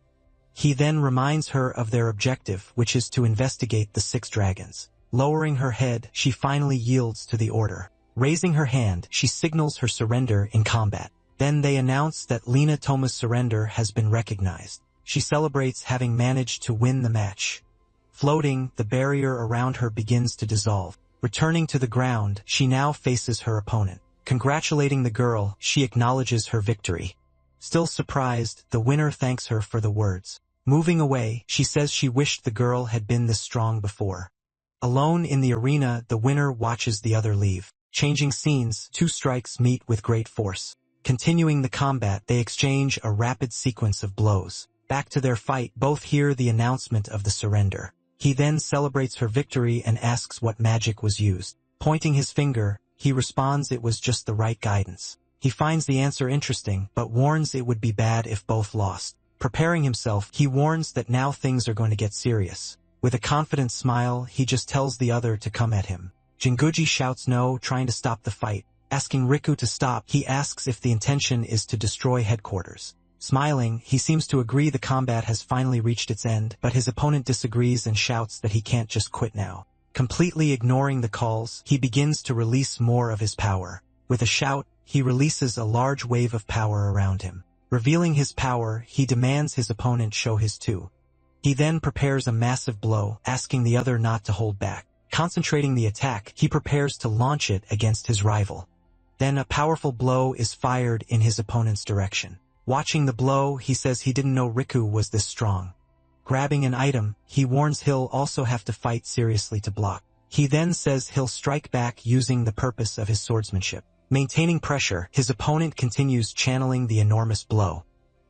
[SPEAKER 1] He then reminds her of their objective, which is to investigate the 6 dragons. Lowering her head, she finally yields to the order. Raising her hand, she signals her surrender in combat. Then they announce that Lena Toma's surrender has been recognized. She celebrates having managed to win the match. Floating, the barrier around her begins to dissolve. Returning to the ground, she now faces her opponent. Congratulating the girl, she acknowledges her victory. Still surprised, the winner thanks her for the words. Moving away, she says she wished the girl had been this strong before. Alone in the arena, the winner watches the other leave. Changing scenes, 2 strikes meet with great force. Continuing the combat, they exchange a rapid sequence of blows. Back to their fight, both hear the announcement of the surrender. He then celebrates her victory and asks what magic was used. Pointing his finger, he responds it was just the right guidance. He finds the answer interesting, but warns it would be bad if both lost. Preparing himself, he warns that now things are going to get serious. With a confident smile, he just tells the other to come at him. Jinguji shouts no, trying to stop the fight. Asking Riku to stop, he asks if the intention is to destroy headquarters. Smiling, he seems to agree the combat has finally reached its end, but his opponent disagrees and shouts that he can't just quit now. Completely ignoring the calls, he begins to release more of his power. With a shout, he releases a large wave of power around him. Revealing his power, he demands his opponent show his too. He then prepares a massive blow, asking the other not to hold back. Concentrating the attack, he prepares to launch it against his rival. Then a powerful blow is fired in his opponent's direction. Watching the blow, he says he didn't know Riku was this strong. Grabbing an item, he warns he'll also have to fight seriously to block. He then says he'll strike back using the purpose of his swordsmanship. Maintaining pressure, his opponent continues channeling the enormous blow.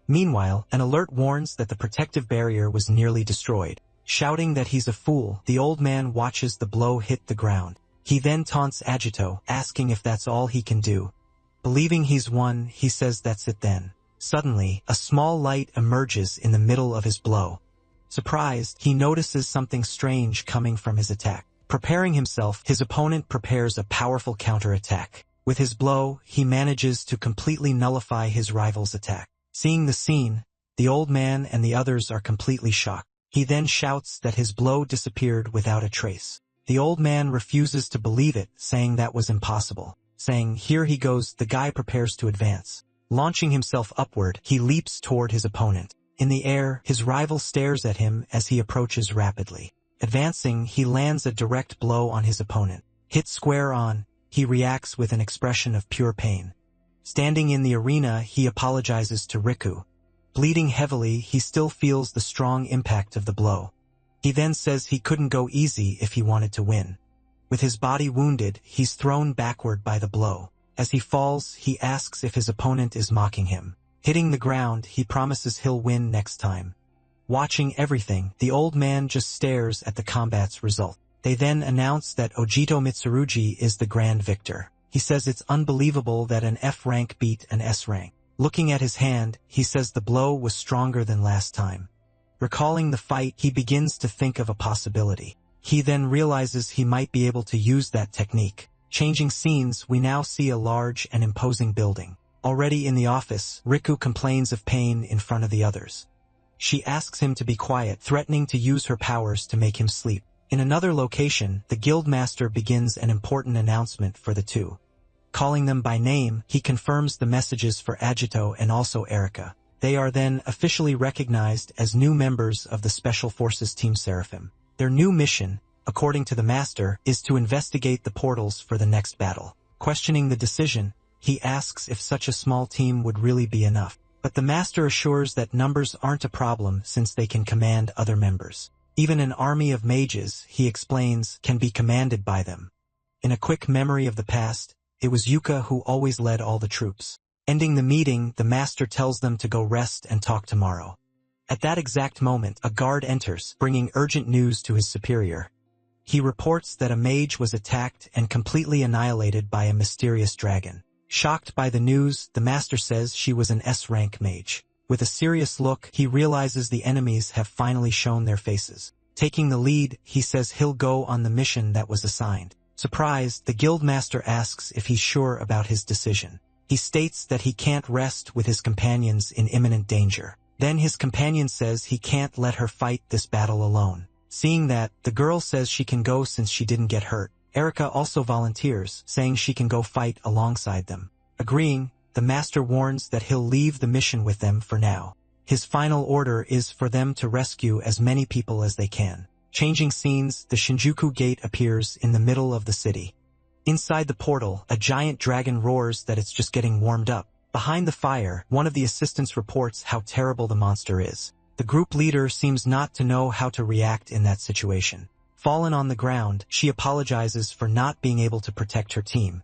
[SPEAKER 1] Meanwhile, an alert warns that the protective barrier was nearly destroyed. Shouting that he's a fool, the old man watches the blow hit the ground. He then taunts Agito, asking if that's all he can do. Believing he's won, he says that's it then. Suddenly, a small light emerges in the middle of his blow. Surprised, he notices something strange coming from his attack. Preparing himself, his opponent prepares a powerful counterattack. With his blow, he manages to completely nullify his rival's attack. Seeing the scene, the old man and the others are completely shocked. He then shouts that his blow disappeared without a trace. The old man refuses to believe it, saying that was impossible. Saying, here he goes, the guy prepares to advance. Launching himself upward, he leaps toward his opponent. In the air, his rival stares at him as he approaches rapidly. Advancing, he lands a direct blow on his opponent. Hit square on, he reacts with an expression of pure pain. Standing in the arena, he apologizes to Riku. Bleeding heavily, he still feels the strong impact of the blow. He then says he couldn't go easy if he wanted to win. With his body wounded, he's thrown backward by the blow. As he falls, he asks if his opponent is mocking him. Hitting the ground, he promises he'll win next time. Watching everything, the old man just stares at the combat's result. They then announce that Ojito Mitsurugi is the grand victor. He says it's unbelievable that an F rank beat an S rank. Looking at his hand, he says the blow was stronger than last time. Recalling the fight, he begins to think of a possibility. He then realizes he might be able to use that technique. Changing scenes, we now see a large and imposing building. Already in the office, Riku complains of pain in front of the others. She asks him to be quiet, threatening to use her powers to make him sleep. In another location, the guildmaster begins an important announcement for the two. Calling them by name, he confirms the messages for Agito and also Erika. They are then officially recognized as new members of the Special Forces Team Seraphim. Their new mission, according to the master, is to investigate the portals for the next battle. Questioning the decision, he asks if such a small team would really be enough. But the master assures that numbers aren't a problem since they can command other members. Even an army of mages, he explains, can be commanded by them. In a quick memory of the past, it was Yuka who always led all the troops. Ending the meeting, the master tells them to go rest and talk tomorrow. At that exact moment, a guard enters, bringing urgent news to his superior. He reports that a mage was attacked and completely annihilated by a mysterious dragon. Shocked by the news, the master says she was an S-rank mage. With a serious look, he realizes the enemies have finally shown their faces. Taking the lead, he says he'll go on the mission that was assigned. Surprised, the guildmaster asks if he's sure about his decision. He states that he can't rest with his companions in imminent danger. Then his companion says he can't let her fight this battle alone. Seeing that, the girl says she can go since she didn't get hurt. Erika also volunteers, saying she can go fight alongside them. Agreeing, the master warns that he'll leave the mission with them for now. His final order is for them to rescue as many people as they can. Changing scenes, the Shinjuku Gate appears in the middle of the city. Inside the portal, a giant dragon roars that it's just getting warmed up. Behind the fire, one of the assistants reports how terrible the monster is. The group leader seems not to know how to react in that situation. Fallen on the ground, she apologizes for not being able to protect her team.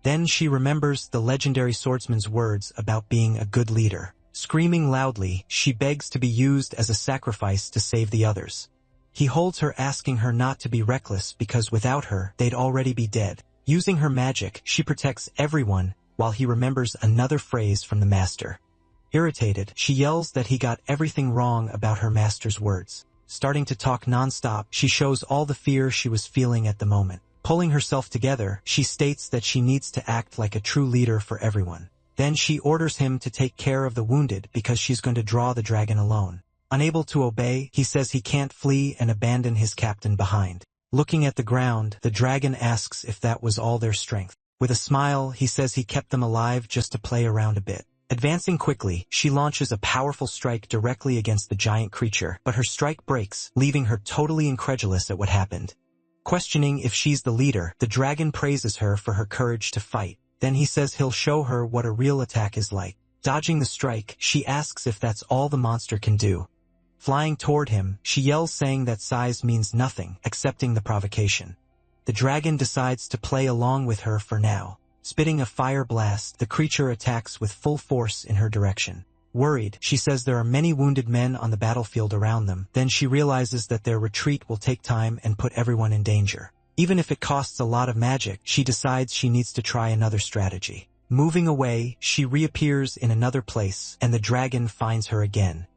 [SPEAKER 1] Then she remembers the legendary swordsman's words about being a good leader. Screaming loudly, she begs to be used as a sacrifice to save the others. He holds her, asking her not to be reckless because without her, they'd already be dead. Using her magic, she protects everyone, while he remembers another phrase from the master. Irritated, she yells that he got everything wrong about her master's words. Starting to talk non-stop, she shows all the fear she was feeling at the moment. Pulling herself together, she states that she needs to act like a true leader for everyone. Then she orders him to take care of the wounded because she's going to draw the dragon alone. Unable to obey, he says he can't flee and abandon his captain behind. Looking at the ground, the dragon asks if that was all their strength. With a smile, he says he kept them alive just to play around a bit. Advancing quickly, she launches a powerful strike directly against the giant creature, but her strike breaks, leaving her totally incredulous at what happened. Questioning if she's the leader, the dragon praises her for her courage to fight. Then he says he'll show her what a real attack is like. Dodging the strike, she asks if that's all the monster can do. Flying toward him, she yells saying that size means nothing, accepting the provocation. The dragon decides to play along with her for now. Spitting a fire blast, the creature attacks with full force in her direction. Worried, she says there are many wounded men on the battlefield around them. Then she realizes that their retreat will take time and put everyone in danger. Even if it costs a lot of magic, she decides she needs to try another strategy. Moving away, she reappears in another place, and the dragon finds her again.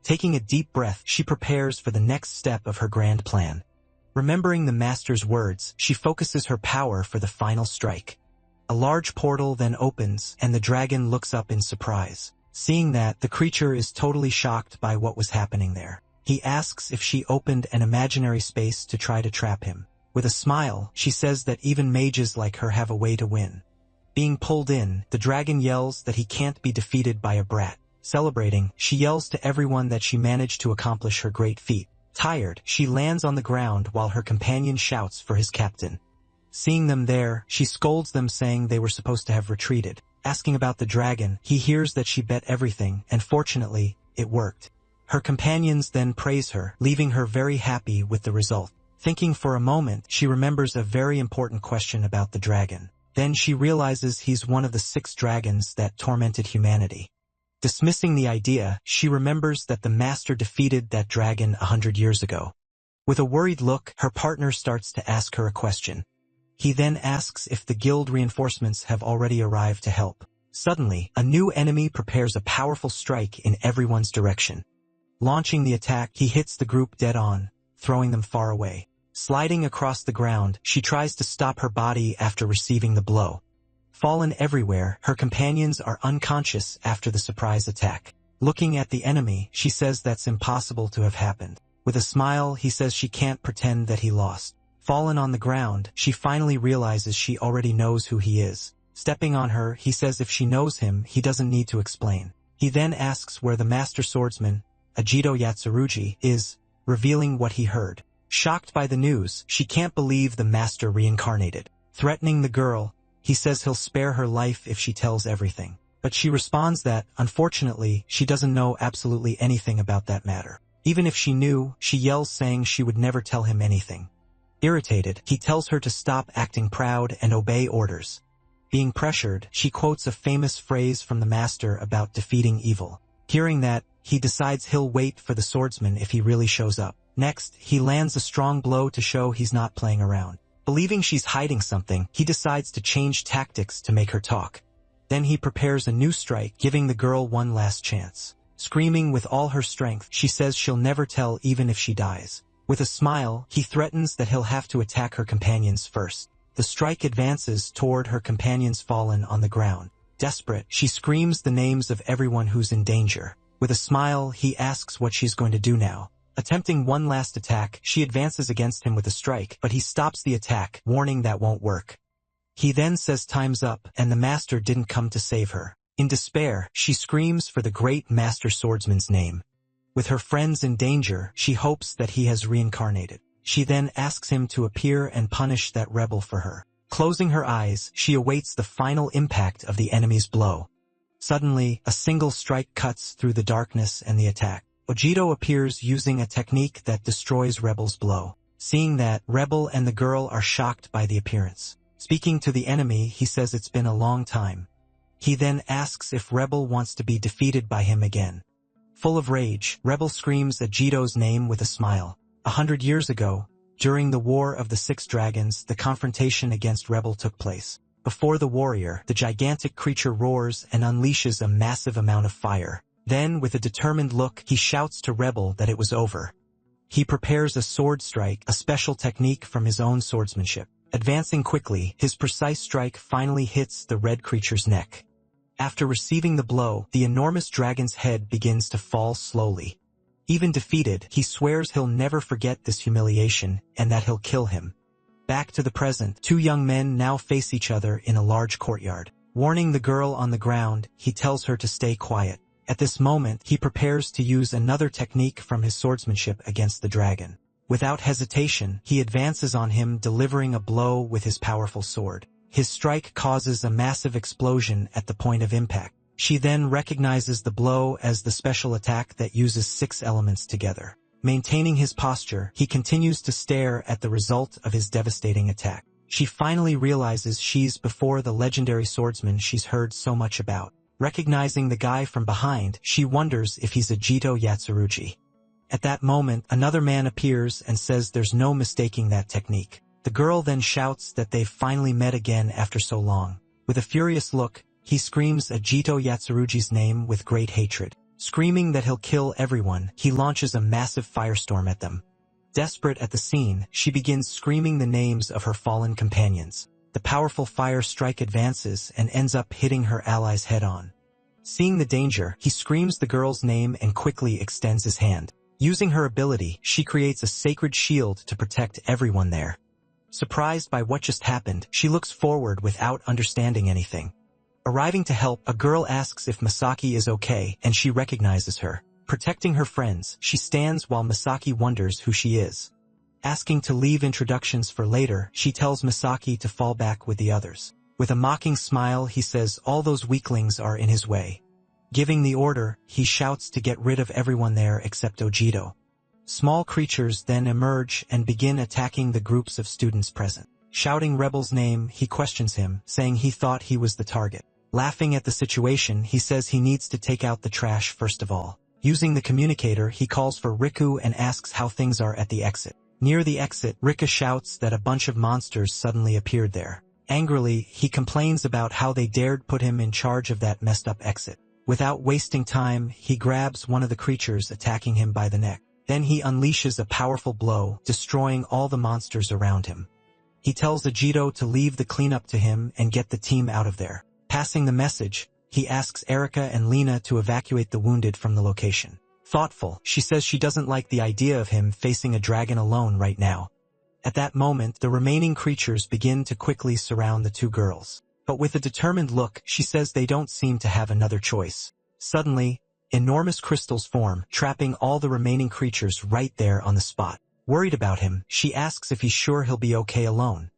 [SPEAKER 1] Taking a deep breath, she prepares for the next step of her grand plan. Remembering the master's words, she focuses her power for the final strike. A large portal then opens, and the dragon looks up in surprise. Seeing that, the creature is totally shocked by what was happening there. He asks if she opened an imaginary space to try to trap him. With a smile, she says that even mages like her have a way to win. Being pulled in, the dragon yells that he can't be defeated by a brat. Celebrating, she yells to everyone that she managed to accomplish her great feat. Tired, she lands on the ground while her companion shouts for his captain. Seeing them there, she scolds them saying they were supposed to have retreated. Asking about the dragon, he hears that she bet everything, and fortunately, it worked. Her companions then praise her, leaving her very happy with the result. Thinking for a moment, she remembers a very important question about the dragon. Then she realizes he's one of the 6 dragons that tormented humanity. Dismissing the idea, she remembers that the master defeated that dragon 100 years ago. With a worried look, her partner starts to ask her a question. He then asks if the guild reinforcements have already arrived to help. Suddenly, a new enemy prepares a powerful strike in everyone's direction. Launching the attack, he hits the group dead on, throwing them far away. Sliding across the ground, she tries to stop her body after receiving the blow. Fallen everywhere, her companions are unconscious after the surprise attack. Looking at the enemy, she says that's impossible to have happened. With a smile, he says she can't pretend that he lost. Fallen on the ground, she finally realizes she already knows who he is. Stepping on her, he says if she knows him, he doesn't need to explain. He then asks where the master swordsman, Ajito Yatsurugi, is, revealing what he heard. Shocked by the news, she can't believe the master reincarnated. Threatening the girl, he says he'll spare her life if she tells everything. But she responds that, unfortunately, she doesn't know absolutely anything about that matter. Even if she knew, she yells saying she would never tell him anything. Irritated, he tells her to stop acting proud and obey orders. Being pressured, she quotes a famous phrase from the master about defeating evil. Hearing that, he decides he'll wait for the swordsman if he really shows up. Next, he lands a strong blow to show he's not playing around. Believing she's hiding something, he decides to change tactics to make her talk. Then he prepares a new strike, giving the girl one last chance. Screaming with all her strength, she says she'll never tell even if she dies. With a smile, he threatens that he'll have to attack her companions first. The strike advances toward her companions fallen on the ground. Desperate, she screams the names of everyone who's in danger. With a smile, he asks what she's going to do now. Attempting one last attack, she advances against him with a strike, but he stops the attack, warning that won't work. He then says time's up, and the master didn't come to save her. In despair, she screams for the great master swordsman's name. With her friends in danger, she hopes that he has reincarnated. She then asks him to appear and punish that rebel for her. Closing her eyes, she awaits the final impact of the enemy's blow. Suddenly, a single strike cuts through the darkness and the attack. Ojito appears using a technique that destroys Rebel's blow. Seeing that, Rebel and the girl are shocked by the appearance. Speaking to the enemy, he says it's been a long time. He then asks if Rebel wants to be defeated by him again. Full of rage, Rebel screams Ajito's name with a smile. 100 years ago, during the War of the 6 Dragons, the confrontation against Rebel took place. Before the warrior, the gigantic creature roars and unleashes a massive amount of fire. Then, with a determined look, he shouts to Rebel that it was over. He prepares a sword strike, a special technique from his own swordsmanship. Advancing quickly, his precise strike finally hits the red creature's neck. After receiving the blow, the enormous dragon's head begins to fall slowly. Even defeated, he swears he'll never forget this humiliation and that he'll kill him. Back to the present, 2 young men now face each other in a large courtyard. Warning the girl on the ground, he tells her to stay quiet. At this moment, he prepares to use another technique from his swordsmanship against the dragon. Without hesitation, he advances on him, delivering a blow with his powerful sword. His strike causes a massive explosion at the point of impact. She then recognizes the blow as the special attack that uses 6 elements together. Maintaining his posture, he continues to stare at the result of his devastating attack. She finally realizes she's before the legendary swordsman she's heard so much about. Recognizing the guy from behind, she wonders if he's Ajito Yatsurugi. At that moment, another man appears and says there's no mistaking that technique. The girl then shouts that they've finally met again after so long. With a furious look, he screams Ajito Yatsurugi's name with great hatred. Screaming that he'll kill everyone, he launches a massive firestorm at them. Desperate at the scene, she begins screaming the names of her fallen companions. The powerful fire strike advances and ends up hitting her allies head-on. Seeing the danger, he screams the girl's name and quickly extends his hand. Using her ability, she creates a sacred shield to protect everyone there. Surprised by what just happened, she looks forward without understanding anything. Arriving to help, a girl asks if Misaki is okay, and she recognizes her. Protecting her friends, she stands while Misaki wonders who she is. Asking to leave introductions for later, she tells Misaki to fall back with the others. With a mocking smile, he says all those weaklings are in his way. Giving the order, he shouts to get rid of everyone there except Ojito. Small creatures then emerge and begin attacking the groups of students present. Shouting Rebel's name, he questions him, saying he thought he was the target. Laughing at the situation, he says he needs to take out the trash first of all. Using the communicator, he calls for Riku and asks how things are at the exit. Near the exit, Rika shouts that a bunch of monsters suddenly appeared there. Angrily, he complains about how they dared put him in charge of that messed up exit. Without wasting time, he grabs one of the creatures attacking him by the neck. Then he unleashes a powerful blow, destroying all the monsters around him. He tells Ajito to leave the cleanup to him and get the team out of there. Passing the message, he asks Erika and Lena to evacuate the wounded from the location. Thoughtful, she says she doesn't like the idea of him facing a dragon alone right now. At that moment, the remaining creatures begin to quickly surround the two girls. But with a determined look, she says they don't seem to have another choice. Suddenly, enormous crystals form, trapping all the remaining creatures right there on the spot. Worried about him, she asks if he's sure he'll be okay alone.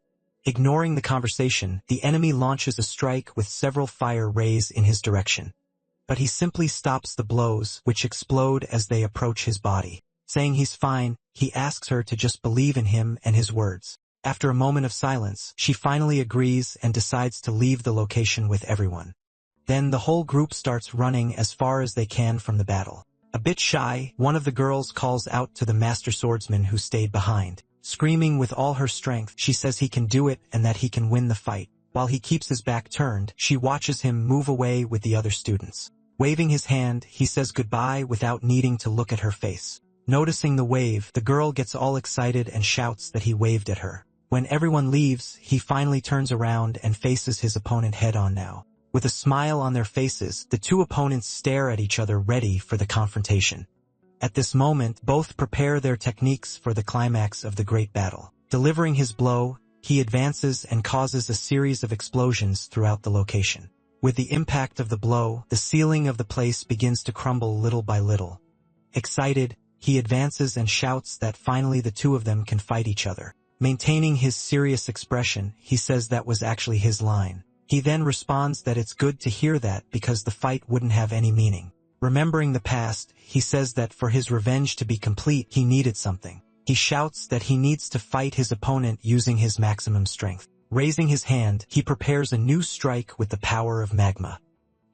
[SPEAKER 1] Ignoring the conversation, the enemy launches a strike with several fire rays in his direction. But he simply stops the blows, which explode as they approach his body. Saying he's fine, he asks her to just believe in him and his words. After a moment of silence, she finally agrees and decides to leave the location with everyone. Then the whole group starts running as far as they can from the battle. A bit shy, one of the girls calls out to the master swordsman who stayed behind. Screaming with all her strength, she says he can do it and that he can win the fight. While he keeps his back turned, she watches him move away with the other students. Waving his hand, he says goodbye without needing to look at her face. Noticing the wave, the girl gets all excited and shouts that he waved at her. When everyone leaves, he finally turns around and faces his opponent head-on now. With a smile on their faces, the two opponents stare at each other ready for the confrontation. At this moment, both prepare their techniques for the climax of the great battle. Delivering his blow, he advances and causes a series of explosions throughout the location. With the impact of the blow, the ceiling of the place begins to crumble little by little. Excited, he advances and shouts that finally the two of them can fight each other. Maintaining his serious expression, he says that was actually his line. He then responds that it's good to hear that because the fight wouldn't have any meaning. Remembering the past, he says that for his revenge to be complete, he needed something. He shouts that he needs to fight his opponent using his maximum strength. Raising his hand, he prepares a new strike with the power of magma.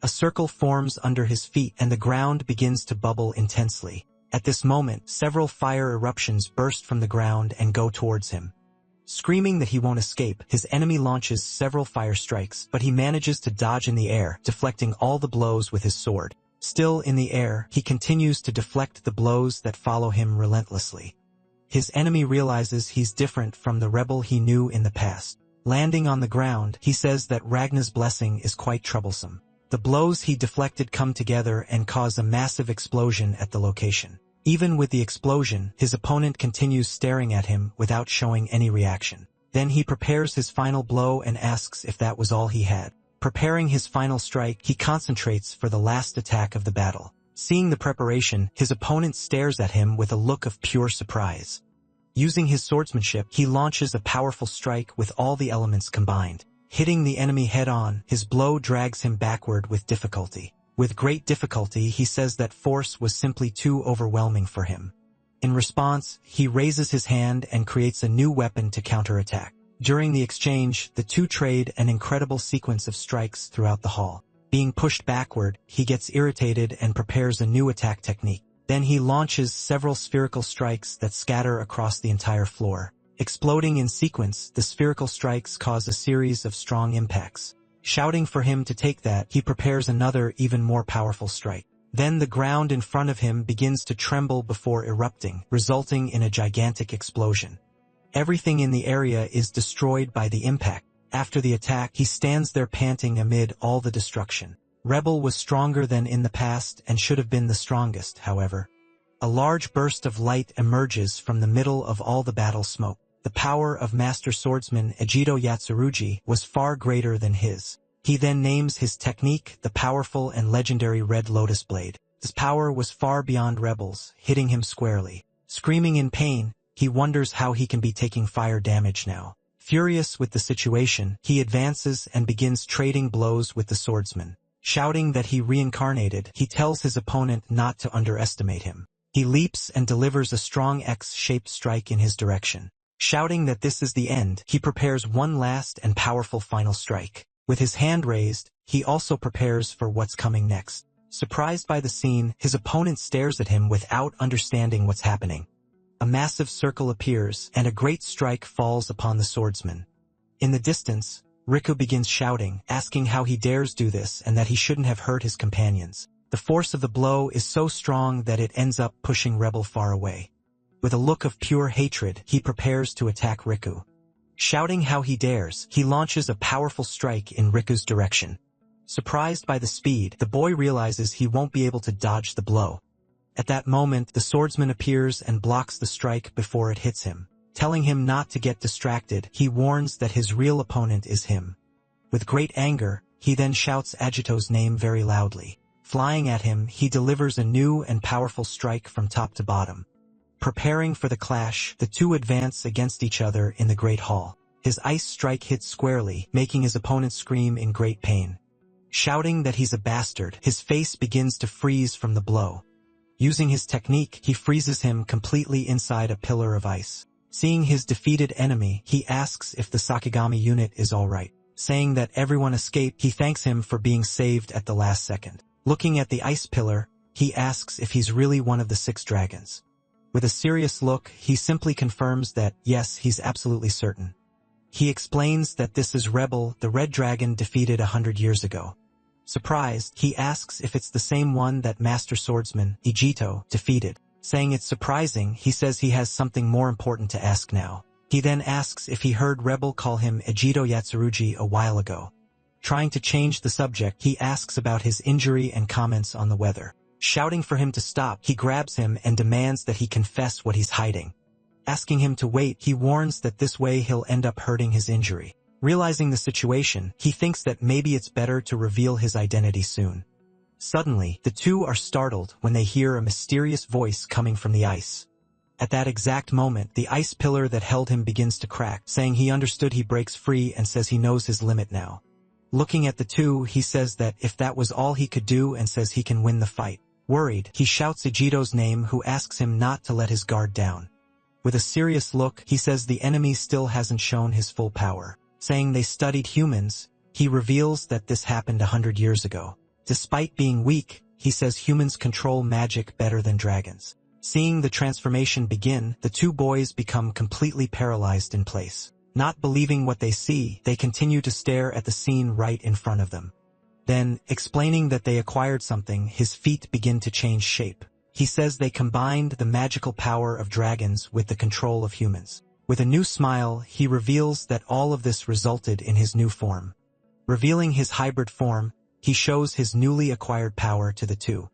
[SPEAKER 1] A circle forms under his feet and the ground begins to bubble intensely. At this moment, several fire eruptions burst from the ground and go towards him. Screaming that he won't escape, his enemy launches several fire strikes, but he manages to dodge in the air, deflecting all the blows with his sword. Still in the air, he continues to deflect the blows that follow him relentlessly. His enemy realizes he's different from the rebel he knew in the past. Landing on the ground, he says that Ragna's blessing is quite troublesome. The blows he deflected come together and cause a massive explosion at the location. Even with the explosion, his opponent continues staring at him without showing any reaction. Then he prepares his final blow and asks if that was all he had. Preparing his final strike, he concentrates for the last attack of the battle. Seeing the preparation, his opponent stares at him with a look of pure surprise. Using his swordsmanship, he launches a powerful strike with all the elements combined. Hitting the enemy head-on, his blow drags him backward with difficulty. With great difficulty, he says that force was simply too overwhelming for him. In response, he raises his hand and creates a new weapon to counterattack. During the exchange, the two trade an incredible sequence of strikes throughout the hall. Being pushed backward, he gets irritated and prepares a new attack technique. Then he launches several spherical strikes that scatter across the entire floor. Exploding in sequence, the spherical strikes cause a series of strong impacts. Shouting for him to take that, he prepares another even more powerful strike. Then the ground in front of him begins to tremble before erupting, resulting in a gigantic explosion. Everything in the area is destroyed by the impact. After the attack, he stands there panting amid all the destruction. Rebel was stronger than in the past and should have been the strongest, however. A large burst of light emerges from the middle of all the battle smoke. The power of Master Swordsman Ejiro Yatsurugi was far greater than his. He then names his technique the powerful and legendary Red Lotus Blade. His power was far beyond Rebel's, hitting him squarely. Screaming in pain, He wonders how he can be taking fire damage now. Furious with the situation, he advances and begins trading blows with the swordsman. Shouting that he reincarnated, he tells his opponent not to underestimate him. He leaps and delivers a strong X-shaped strike in his direction. Shouting that this is the end, he prepares one last and powerful final strike. With his hand raised, he also prepares for what's coming next. Surprised by the scene, his opponent stares at him without understanding what's happening. A massive circle appears, and a great strike falls upon the swordsman. In the distance, Riku begins shouting, asking how he dares do this and that he shouldn't have hurt his companions. The force of the blow is so strong that it ends up pushing Rebel far away. With a look of pure hatred, he prepares to attack Riku. Shouting how he dares, he launches a powerful strike in Riku's direction. Surprised by the speed, the boy realizes he won't be able to dodge the blow. At that moment, the swordsman appears and blocks the strike before it hits him. Telling him not to get distracted, he warns that his real opponent is him. With great anger, he then shouts Agito's name very loudly. Flying at him, he delivers a new and powerful strike from top to bottom. Preparing for the clash, the two advance against each other in the Great Hall. His ice strike hits squarely, making his opponent scream in great pain. Shouting that he's a bastard, his face begins to freeze from the blow. Using his technique, he freezes him completely inside a pillar of ice. Seeing his defeated enemy, he asks if the Sakigami unit is alright. Saying that everyone escaped, he thanks him for being saved at the last second. Looking at the ice pillar, he asks if he's really one of the 6 dragons. With a serious look, he simply confirms that, yes, he's absolutely certain. He explains that this is Rebel, the red dragon defeated 100 years ago. Surprised, he asks if it's the same one that Master Swordsman, Ijito, defeated. Saying it's surprising, he says he has something more important to ask now. He then asks if he heard Rebel call him Ejito Yatsurugi a while ago. Trying to change the subject, he asks about his injury and comments on the weather. Shouting for him to stop, he grabs him and demands that he confess what he's hiding. Asking him to wait, he warns that this way he'll end up hurting his injury. Realizing the situation, he thinks that maybe it's better to reveal his identity soon. Suddenly, the two are startled when they hear a mysterious voice coming from the ice. At that exact moment, the ice pillar that held him begins to crack, saying he understood. He breaks free and says he knows his limit now. Looking at the two, he says that if that was all he could do and says he can win the fight. Worried, he shouts Ejito's name, who asks him not to let his guard down. With a serious look, he says the enemy still hasn't shown his full power. Saying they studied humans, he reveals that this happened 100 years ago. Despite being weak, he says humans control magic better than dragons. Seeing the transformation begin, the two boys become completely paralyzed in place. Not believing what they see, they continue to stare at the scene right in front of them. Then, explaining that they acquired something, his feet begin to change shape. He says they combined the magical power of dragons with the control of humans. With a new smile, he reveals that all of this resulted in his new form. Revealing his hybrid form, he shows his newly acquired power to the two.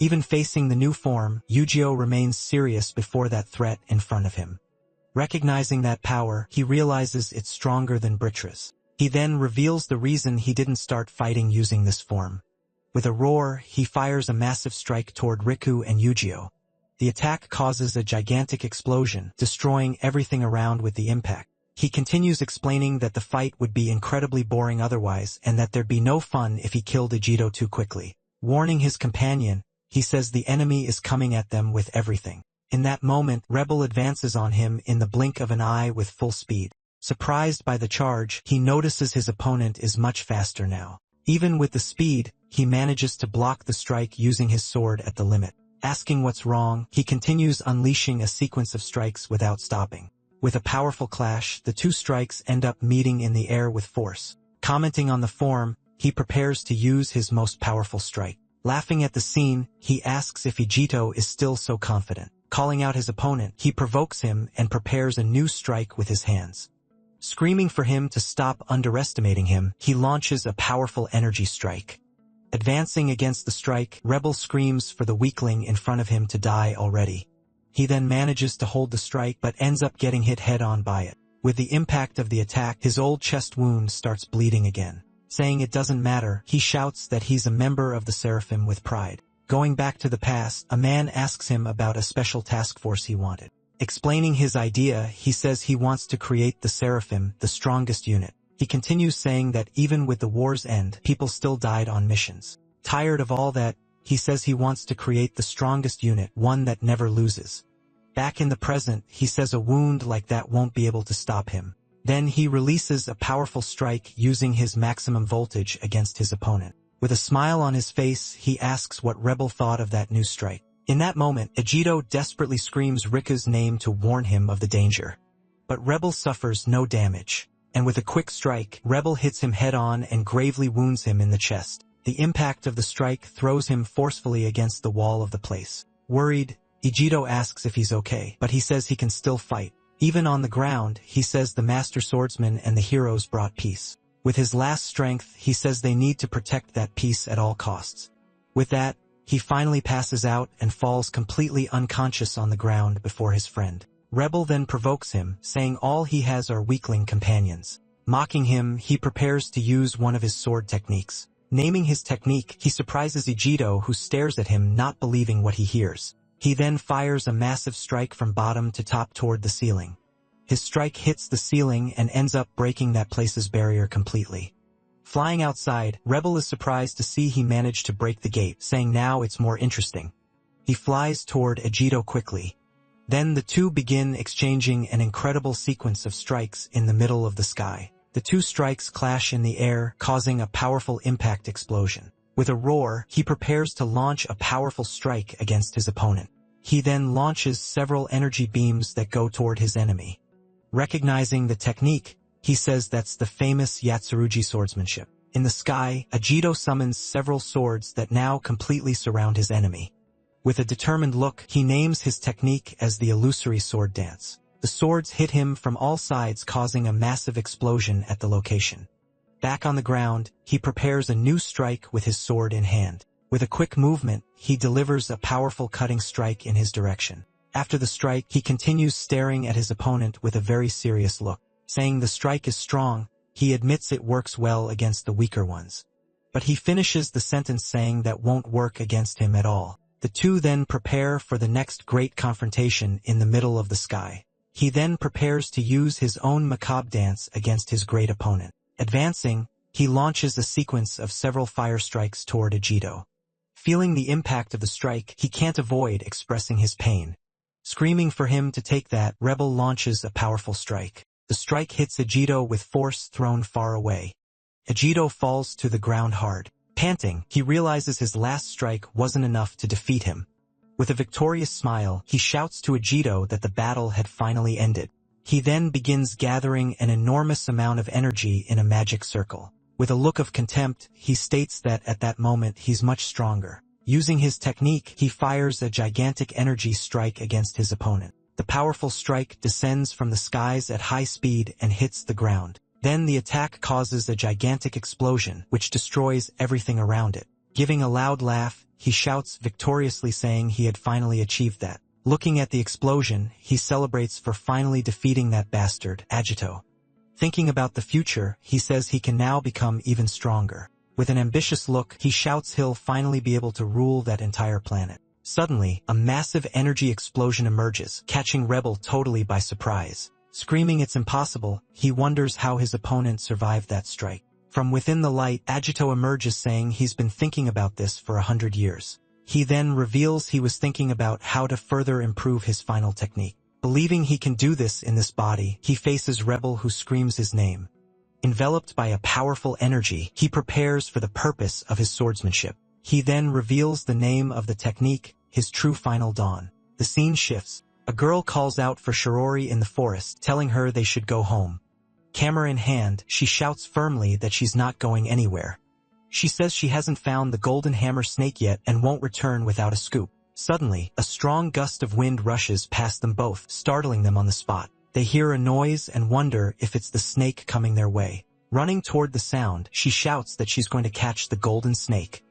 [SPEAKER 1] Even facing the new form, Yujiro remains serious before that threat in front of him. Recognizing that power, he realizes it's stronger than Britra's. He then reveals the reason he didn't start fighting using this form. With a roar, he fires a massive strike toward Riku and Yujiro. The attack causes a gigantic explosion, destroying everything around with the impact. He continues explaining that the fight would be incredibly boring otherwise and that there'd be no fun if he killed Ejito too quickly. Warning his companion, he says the enemy is coming at them with everything. In that moment, Rebel advances on him in the blink of an eye with full speed. Surprised by the charge, he notices his opponent is much faster now. Even with the speed, he manages to block the strike using his sword at the limit. Asking what's wrong, he continues unleashing a sequence of strikes without stopping. With a powerful clash, the two strikes end up meeting in the air with force. Commenting on the form, he prepares to use his most powerful strike. Laughing at the scene, he asks if Ejito is still so confident. Calling out his opponent, he provokes him and prepares a new strike with his hands. Screaming for him to stop underestimating him, he launches a powerful energy strike. Advancing against the strike, Rebel screams for the weakling in front of him to die already. He then manages to hold the strike but ends up getting hit head-on by it. With the impact of the attack, his old chest wound starts bleeding again. Saying it doesn't matter, he shouts that he's a member of the Seraphim with pride. Going back to the past, a man asks him about a special task force he wanted. Explaining his idea, he says he wants to create the Seraphim, the strongest unit. He continues saying that even with the war's end, people still died on missions. Tired of all that, he says he wants to create the strongest unit, one that never loses. Back in the present, he says a wound like that won't be able to stop him. Then he releases a powerful strike using his maximum voltage against his opponent. With a smile on his face, he asks what Rebel thought of that new strike. In that moment, Ejido desperately screams Rika's name to warn him of the danger. But Rebel suffers no damage. And with a quick strike, Rebel hits him head-on and gravely wounds him in the chest. The impact of the strike throws him forcefully against the wall of the place. Worried, Ejido asks if he's okay, but he says he can still fight. Even on the ground, he says the master swordsman and the heroes brought peace. With his last strength, he says they need to protect that peace at all costs. With that, he finally passes out and falls completely unconscious on the ground before his friend. Rebel then provokes him, saying all he has are weakling companions. Mocking him, he prepares to use one of his sword techniques. Naming his technique, he surprises Ejido, who stares at him not believing what he hears. He then fires a massive strike from bottom to top toward the ceiling. His strike hits the ceiling and ends up breaking that place's barrier completely. Flying outside, Rebel is surprised to see he managed to break the gate, saying now it's more interesting. He flies toward Ejido quickly. Then the two begin exchanging an incredible sequence of strikes in the middle of the sky. The two strikes clash in the air, causing a powerful impact explosion. With a roar, he prepares to launch a powerful strike against his opponent. He then launches several energy beams that go toward his enemy. Recognizing the technique, he says that's the famous Yatsurugi swordsmanship. In the sky, Ejido summons several swords that now completely surround his enemy. With a determined look, he names his technique as the illusory sword dance. The swords hit him from all sides, causing a massive explosion at the location. Back on the ground, he prepares a new strike with his sword in hand. With a quick movement, he delivers a powerful cutting strike in his direction. After the strike, he continues staring at his opponent with a very serious look. Saying the strike is strong, he admits it works well against the weaker ones. But he finishes the sentence saying that won't work against him at all. The two then prepare for the next great confrontation in the middle of the sky. He then prepares to use his own macabre dance against his great opponent. Advancing, he launches a sequence of several fire strikes toward Ejido. Feeling the impact of the strike, he can't avoid expressing his pain. Screaming for him to take that, Rebel launches a powerful strike. The strike hits Ejido with force thrown far away. Ejido falls to the ground hard. Panting, he realizes his last strike wasn't enough to defeat him. With a victorious smile, he shouts to Ejido that the battle had finally ended. He then begins gathering an enormous amount of energy in a magic circle. With a look of contempt, he states that at that moment he's much stronger. Using his technique, he fires a gigantic energy strike against his opponent. The powerful strike descends from the skies at high speed and hits the ground. Then the attack causes a gigantic explosion, which destroys everything around it. Giving a loud laugh, he shouts victoriously, saying he had finally achieved that. Looking at the explosion, he celebrates for finally defeating that bastard, Agito. Thinking about the future, he says he can now become even stronger. With an ambitious look, he shouts he'll finally be able to rule that entire planet. Suddenly, a massive energy explosion emerges, catching Rebel totally by surprise. Screaming it's impossible, he wonders how his opponent survived that strike. From within the light, Agito emerges, saying he's been thinking about this for 100 years. He then reveals he was thinking about how to further improve his final technique. Believing he can do this in this body, he faces Rebel, who screams his name. Enveloped by a powerful energy, he prepares for the purpose of his swordsmanship. He then reveals the name of the technique, his true final dawn. The scene shifts. A girl calls out for Shirori in the forest, telling her they should go home. Camera in hand, she shouts firmly that she's not going anywhere. She says she hasn't found the golden hammer snake yet and won't return without a scoop. Suddenly, a strong gust of wind rushes past them both, startling them on the spot. They hear a noise and wonder if it's the snake coming their way. Running toward the sound, she shouts that she's going to catch the golden snake.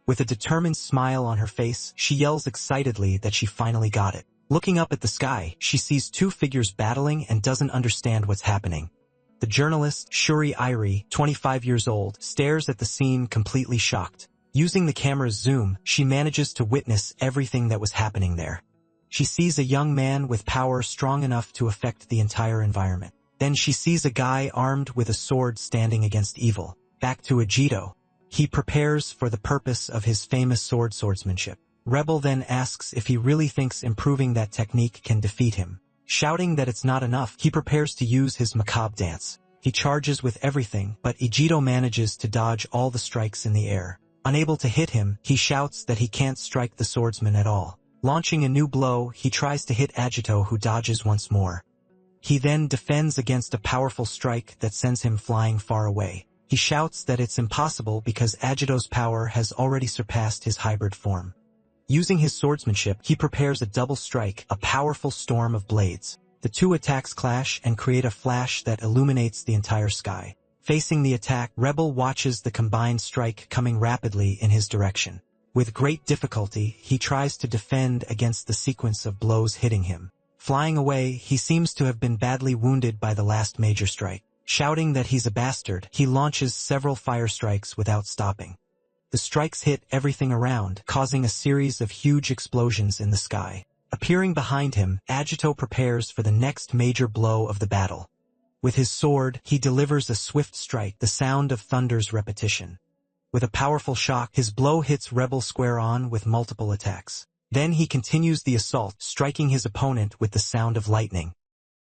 [SPEAKER 1] With a determined smile on her face, she yells excitedly that she finally got it. Looking up at the sky, she sees two figures battling and doesn't understand what's happening. The journalist, Shuri Irie, 25 years old, stares at the scene completely shocked. Using the camera's zoom, she manages to witness everything that was happening there. She sees a young man with power strong enough to affect the entire environment. Then she sees a guy armed with a sword standing against evil. Back to Ajito. He prepares for the purpose of his famous swordsmanship. Rebel then asks if he really thinks improving that technique can defeat him. Shouting that it's not enough, he prepares to use his macabre dance. He charges with everything, but Ajito manages to dodge all the strikes in the air. Unable to hit him, he shouts that he can't strike the swordsman at all. Launching a new blow, he tries to hit Ajito, who dodges once more. He then defends against a powerful strike that sends him flying far away. He shouts that it's impossible because Ajito's power has already surpassed his hybrid form. Using his swordsmanship, he prepares a double strike, a powerful storm of blades. The two attacks clash and create a flash that illuminates the entire sky. Facing the attack, Rebel watches the combined strike coming rapidly in his direction. With great difficulty, he tries to defend against the sequence of blows hitting him. Flying away, he seems to have been badly wounded by the last major strike. Shouting that he's a bastard, he launches several fire strikes without stopping. The strikes hit everything around, causing a series of huge explosions in the sky. Appearing behind him, Ajito prepares for the next major blow of the battle. With his sword, he delivers a swift strike, the sound of thunder's repetition. With a powerful shock, his blow hits Rebel square on with multiple attacks. Then he continues the assault, striking his opponent with the sound of lightning.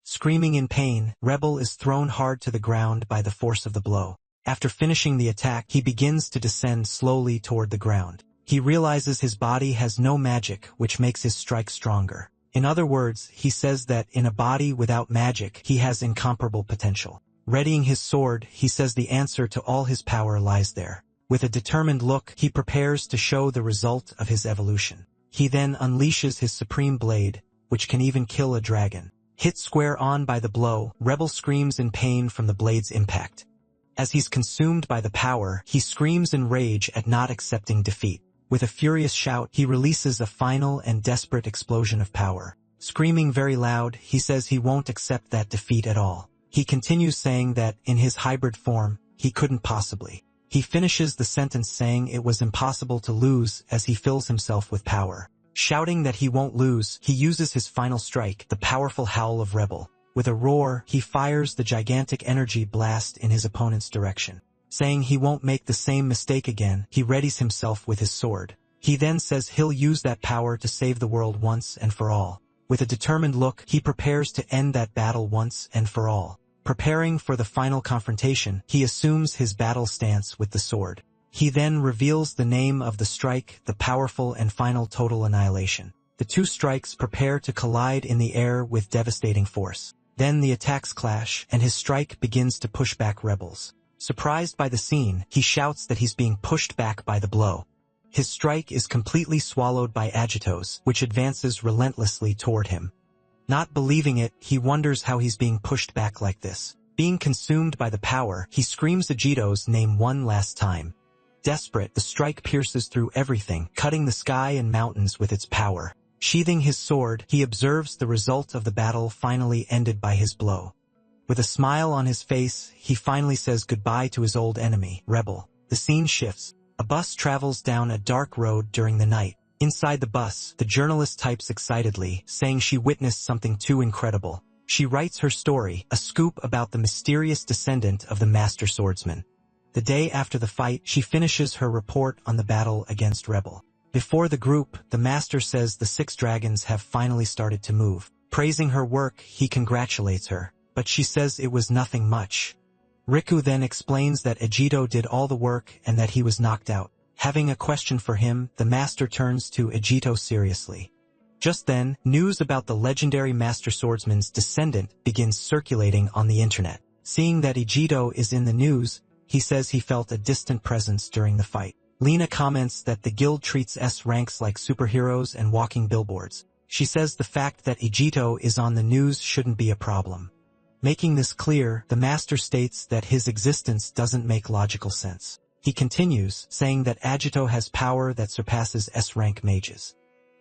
[SPEAKER 1] Screaming in pain, Rebel is thrown hard to the ground by the force of the blow. After finishing the attack, he begins to descend slowly toward the ground. He realizes his body has no magic, which makes his strike stronger. In other words, he says that in a body without magic, he has incomparable potential. Readying his sword, he says the answer to all his power lies there. With a determined look, he prepares to show the result of his evolution. He then unleashes his supreme blade, which can even kill a dragon. Hit square on by the blow, Rebel screams in pain from the blade's impact. As he's consumed by the power, he screams in rage at not accepting defeat. With a furious shout, he releases a final and desperate explosion of power. Screaming very loud, he says he won't accept that defeat at all. He continues saying that, in his hybrid form, he couldn't possibly. He finishes the sentence saying it was impossible to lose as he fills himself with power. Shouting that he won't lose, he uses his final strike, the powerful howl of Rebel. With a roar, he fires the gigantic energy blast in his opponent's direction. Saying he won't make the same mistake again, he readies himself with his sword. He then says he'll use that power to save the world once and for all. With a determined look, he prepares to end that battle once and for all. Preparing for the final confrontation, he assumes his battle stance with the sword. He then reveals the name of the strike, the powerful and final total annihilation. The two strikes prepare to collide in the air with devastating force. Then the attacks clash, and his strike begins to push back Rebels. Surprised by the scene, he shouts that he's being pushed back by the blow. His strike is completely swallowed by Ajito's, which advances relentlessly toward him. Not believing it, he wonders how he's being pushed back like this. Being consumed by the power, he screams Ajito's name one last time. Desperate, the strike pierces through everything, cutting the sky and mountains with its power. Sheathing his sword, he observes the result of the battle finally ended by his blow. With a smile on his face, he finally says goodbye to his old enemy, Rebel. The scene shifts. A bus travels down a dark road during the night. Inside the bus, the journalist types excitedly, saying she witnessed something too incredible. She writes her story, a scoop about the mysterious descendant of the Master Swordsman. The day after the fight, she finishes her report on the battle against Rebel. Before the group, the Master says the 6 dragons have finally started to move. Praising her work, he congratulates her, but she says it was nothing much. Riku then explains that Ajito did all the work and that he was knocked out. Having a question for him, the Master turns to Ajito seriously. Just then, news about the legendary Master Swordsman's descendant begins circulating on the internet. Seeing that Ajito is in the news, he says he felt a distant presence during the fight. Lena comments that the guild treats S ranks like superheroes and walking billboards. She says the fact that Ajito is on the news shouldn't be a problem. Making this clear, the Master states that his existence doesn't make logical sense. He continues, saying that Ajito has power that surpasses S-rank mages.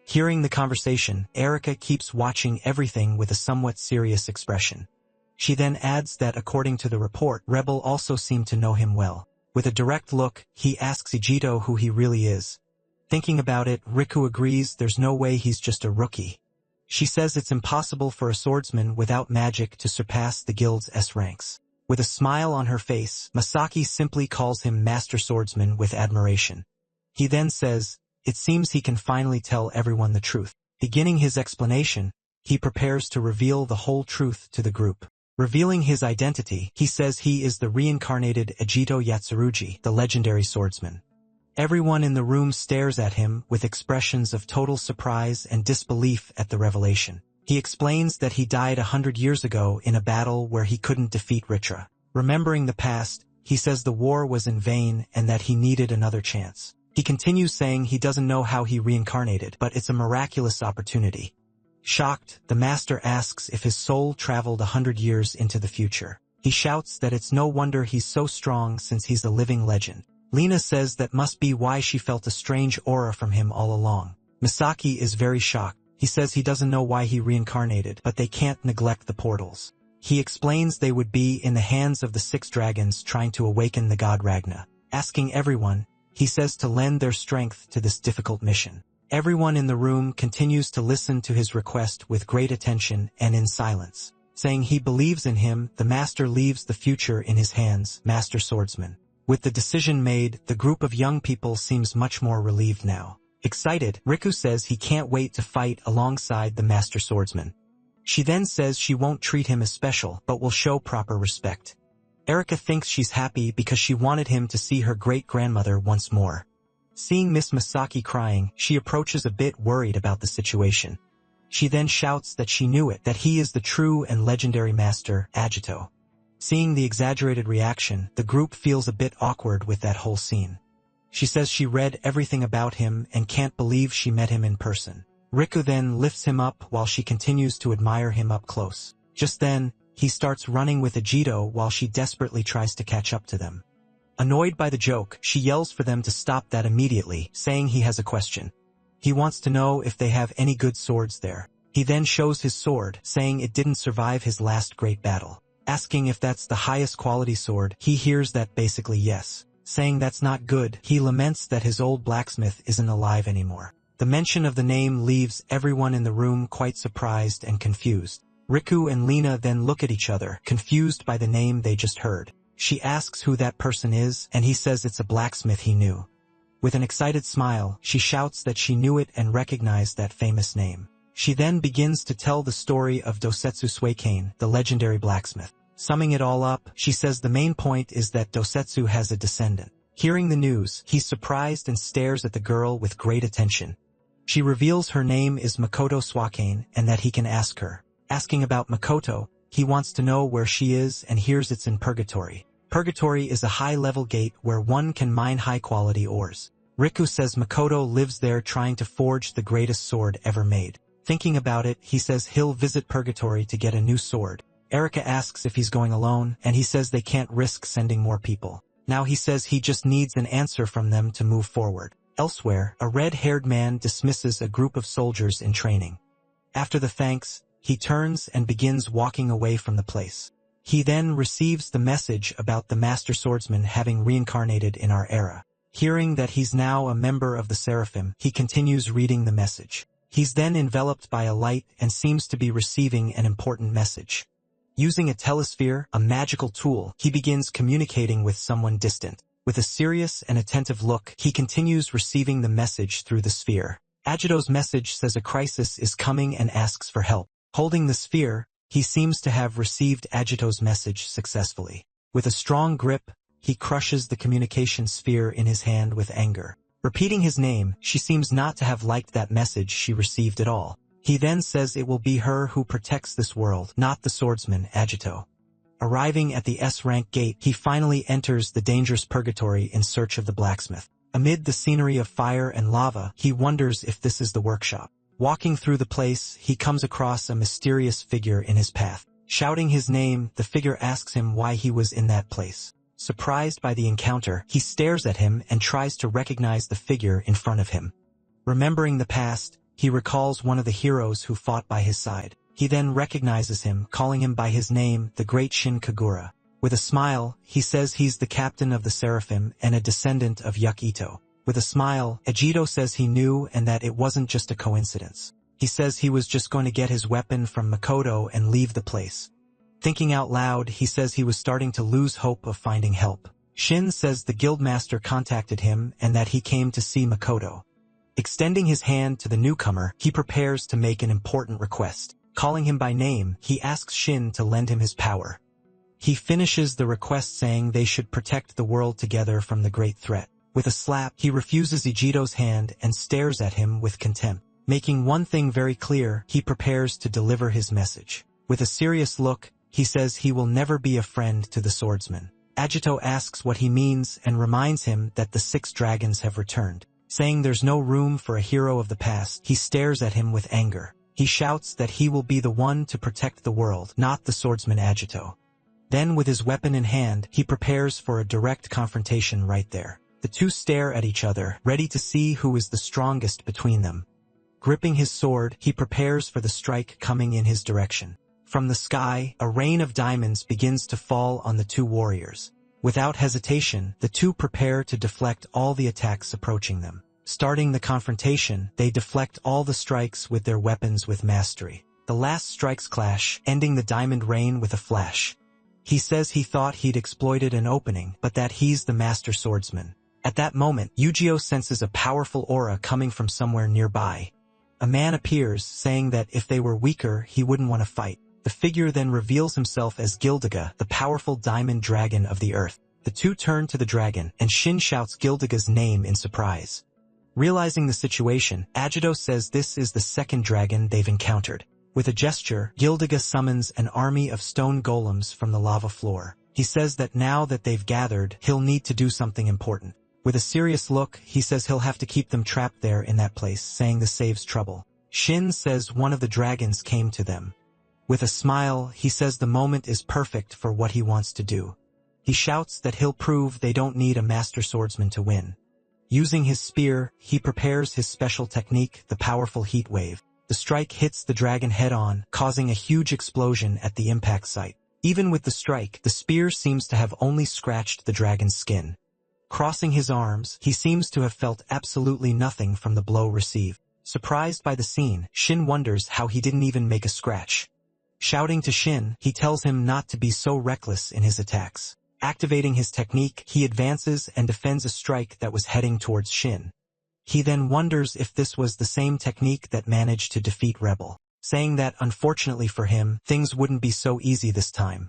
[SPEAKER 1] Hearing the conversation, Erika keeps watching everything with a somewhat serious expression. She then adds that according to the report, Rebel also seemed to know him well. With a direct look, he asks Ajito who he really is. Thinking about it, Riku agrees there's no way he's just a rookie. She says it's impossible for a swordsman without magic to surpass the guild's S ranks. With a smile on her face, Masaki simply calls him Master Swordsman with admiration. He then says, it seems he can finally tell everyone the truth. Beginning his explanation, he prepares to reveal the whole truth to the group. Revealing his identity, he says he is the reincarnated Ejito Yatsurugi, the legendary swordsman. Everyone in the room stares at him with expressions of total surprise and disbelief at the revelation. He explains that he died 100 years ago in a battle where he couldn't defeat Ritra. Remembering the past, he says the war was in vain and that he needed another chance. He continues saying he doesn't know how he reincarnated, but it's a miraculous opportunity. Shocked, the master asks if his soul traveled 100 years into the future. He shouts that it's no wonder he's so strong since he's a living legend. Lena says that must be why she felt a strange aura from him all along. Misaki is very shocked. He says he doesn't know why he reincarnated, but they can't neglect the portals. He explains they would be in the hands of the 6 dragons trying to awaken the god Ragna. Asking everyone, he says to lend their strength to this difficult mission. Everyone in the room continues to listen to his request with great attention and in silence. Saying he believes in him, the master leaves the future in his hands, Master Swordsman. With the decision made, the group of young people seems much more relieved now. Excited, Riku says he can't wait to fight alongside the Master Swordsman. She then says she won't treat him as special, but will show proper respect. Erika thinks she's happy because she wanted him to see her great-grandmother once more. Seeing Miss Misaki crying, she approaches a bit worried about the situation. She then shouts that she knew it, that he is the true and legendary master, Agito. Seeing the exaggerated reaction, the group feels a bit awkward with that whole scene. She says she read everything about him and can't believe she met him in person. Riku then lifts him up while she continues to admire him up close. Just then, he starts running with Ejito while she desperately tries to catch up to them. Annoyed by the joke, she yells for them to stop that immediately, saying he has a question. He wants to know if they have any good swords there. He then shows his sword, saying it didn't survive his last great battle. Asking if that's the highest quality sword, he hears that basically yes. Saying that's not good, he laments that his old blacksmith isn't alive anymore. The mention of the name leaves everyone in the room quite surprised and confused. Riku and Lena then look at each other, confused by the name they just heard. She asks who that person is, and he says it's a blacksmith he knew. With an excited smile, she shouts that she knew it and recognized that famous name. She then begins to tell the story of Dosetsu Suikane, the legendary blacksmith. Summing it all up, she says the main point is that Dosetsu has a descendant. Hearing the news, he's surprised and stares at the girl with great attention. She reveals her name is Makoto Suikane and that he can ask her. Asking about Makoto, he wants to know where she is and hears it's in Purgatory. Purgatory is a high-level gate where one can mine high-quality ores. Riku says Makoto lives there trying to forge the greatest sword ever made. Thinking about it, he says he'll visit Purgatory to get a new sword. Erika asks if he's going alone, and he says they can't risk sending more people. Now he says he just needs an answer from them to move forward. Elsewhere, a red-haired man dismisses a group of soldiers in training. After the thanks, he turns and begins walking away from the place. He then receives the message about the Master Swordsman having reincarnated in our era. Hearing that he's now a member of the Seraphim, he continues reading the message. He's then enveloped by a light and seems to be receiving an important message. Using a telesphere, a magical tool, he begins communicating with someone distant. With a serious and attentive look, he continues receiving the message through the sphere. Agito's message says a crisis is coming and asks for help. Holding the sphere, he seems to have received Agito's message successfully. With a strong grip, he crushes the communication sphere in his hand with anger. Repeating his name, she seems not to have liked that message she received at all. He then says it will be her who protects this world, not the swordsman, Agito. Arriving at the S-rank gate, he finally enters the dangerous Purgatory in search of the blacksmith. Amid the scenery of fire and lava, he wonders if this is the workshop. Walking through the place, he comes across a mysterious figure in his path. Shouting his name, the figure asks him why he was in that place. Surprised by the encounter, he stares at him and tries to recognize the figure in front of him. Remembering the past, he recalls one of the heroes who fought by his side. He then recognizes him, calling him by his name, the great Shin Kagura. With a smile, he says he's the captain of the Seraphim and a descendant of Ito. With a smile, Ejito says he knew and that it wasn't just a coincidence. He says he was just going to get his weapon from Makoto and leave the place. Thinking out loud, he says he was starting to lose hope of finding help. Shin says the guildmaster contacted him and that he came to see Makoto. Extending his hand to the newcomer, he prepares to make an important request. Calling him by name, he asks Shin to lend him his power. He finishes the request saying they should protect the world together from the great threat. With a slap, he refuses Ijito's hand and stares at him with contempt. Making one thing very clear, he prepares to deliver his message. With a serious look, he says he will never be a friend to the swordsman. Ajito asks what he means and reminds him that the 6 dragons have returned. Saying there's no room for a hero of the past, he stares at him with anger. He shouts that he will be the one to protect the world, not the swordsman Ajito. Then with his weapon in hand, he prepares for a direct confrontation right there. The two stare at each other, ready to see who is the strongest between them. Gripping his sword, he prepares for the strike coming in his direction. From the sky, a rain of diamonds begins to fall on the two warriors. Without hesitation, the two prepare to deflect all the attacks approaching them. Starting the confrontation, they deflect all the strikes with their weapons with mastery. The last strikes clash, ending the diamond rain with a flash. He says he thought he'd exploited an opening, but that he's the master swordsman. At that moment, Yu-Gi-Oh senses a powerful aura coming from somewhere nearby. A man appears, saying that if they were weaker, he wouldn't want to fight. The figure then reveals himself as Gildiga, the powerful diamond dragon of the earth. The two turn to the dragon, and Shin shouts Gildiga's name in surprise. Realizing the situation, Ajito says this is the second dragon they've encountered. With a gesture, Gildiga summons an army of stone golems from the lava floor. He says that now that they've gathered, he'll need to do something important. With a serious look, he says he'll have to keep them trapped there in that place, saying this saves trouble. Shin says one of the dragons came to them. With a smile, he says the moment is perfect for what he wants to do. He shouts that he'll prove they don't need a master swordsman to win. Using his spear, he prepares his special technique, the powerful heat wave. The strike hits the dragon head-on, causing a huge explosion at the impact site. Even with the strike, the spear seems to have only scratched the dragon's skin. Crossing his arms, he seems to have felt absolutely nothing from the blow received. Surprised by the scene, Shin wonders how he didn't even make a scratch. Shouting to Shin, he tells him not to be so reckless in his attacks. Activating his technique, he advances and defends a strike that was heading towards Shin. He then wonders if this was the same technique that managed to defeat Rebel, saying that, unfortunately for him, things wouldn't be so easy this time.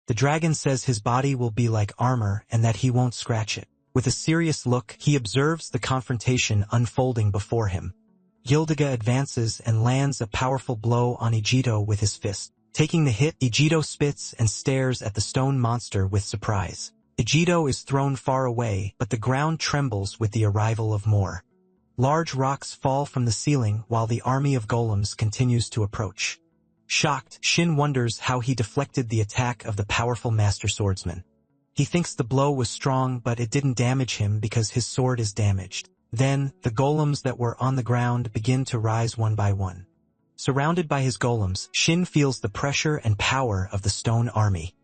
[SPEAKER 1] The dragon says his body will be like armor and that he won't scratch it. With a serious look, he observes the confrontation unfolding before him. Gildiga advances and lands a powerful blow on Ijito with his fist. Taking the hit, Ijito spits and stares at the stone monster with surprise. Ijito is thrown far away, but the ground trembles with the arrival of more. Large rocks fall from the ceiling while the army of golems continues to approach. Shocked, Shin wonders how he deflected the attack of the powerful master swordsman. He thinks the blow was strong, but it didn't damage him because his sword is damaged. Then, the golems that were on the ground begin to rise one by one. Surrounded by his golems, Shin feels the pressure and power of the stone army.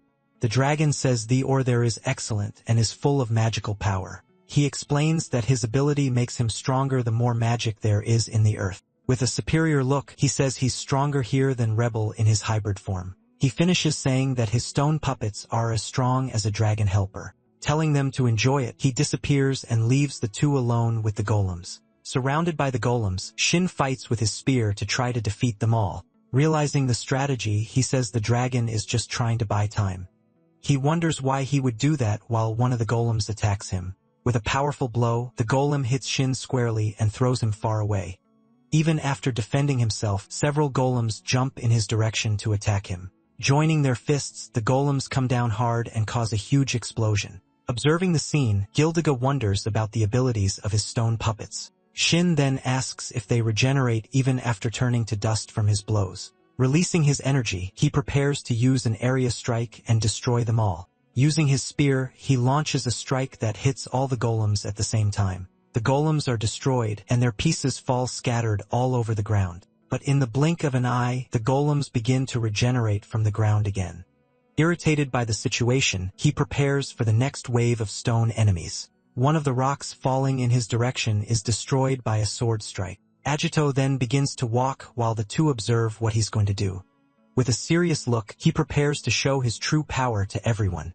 [SPEAKER 1] The dragon says the ore there is excellent and is full of magical power. He explains that his ability makes him stronger the more magic there is in the earth. With a superior look, he says he's stronger here than Rebel in his hybrid form. He finishes saying that his stone puppets are as strong as a dragon helper. Telling them to enjoy it, he disappears and leaves the two alone with the golems. Surrounded by the golems, Shin fights with his spear to try to defeat them all. Realizing the strategy, he says the dragon is just trying to buy time. He wonders why he would do that while one of the golems attacks him. With a powerful blow, the golem hits Shin squarely and throws him far away. Even after defending himself, several golems jump in his direction to attack him. Joining their fists, the golems come down hard and cause a huge explosion. Observing the scene, Gildiga wonders about the abilities of his stone puppets. Shin then asks if they regenerate even after turning to dust from his blows. Releasing his energy, he prepares to use an area strike and destroy them all. Using his spear, he launches a strike that hits all the golems at the same time. The golems are destroyed, and their pieces fall scattered all over the ground. But in the blink of an eye, the golems begin to regenerate from the ground again. Irritated by the situation, he prepares for the next wave of stone enemies. One of the rocks falling in his direction is destroyed by a sword strike. Agito then begins to walk while the two observe what he's going to do. With a serious look, he prepares to show his true power to everyone.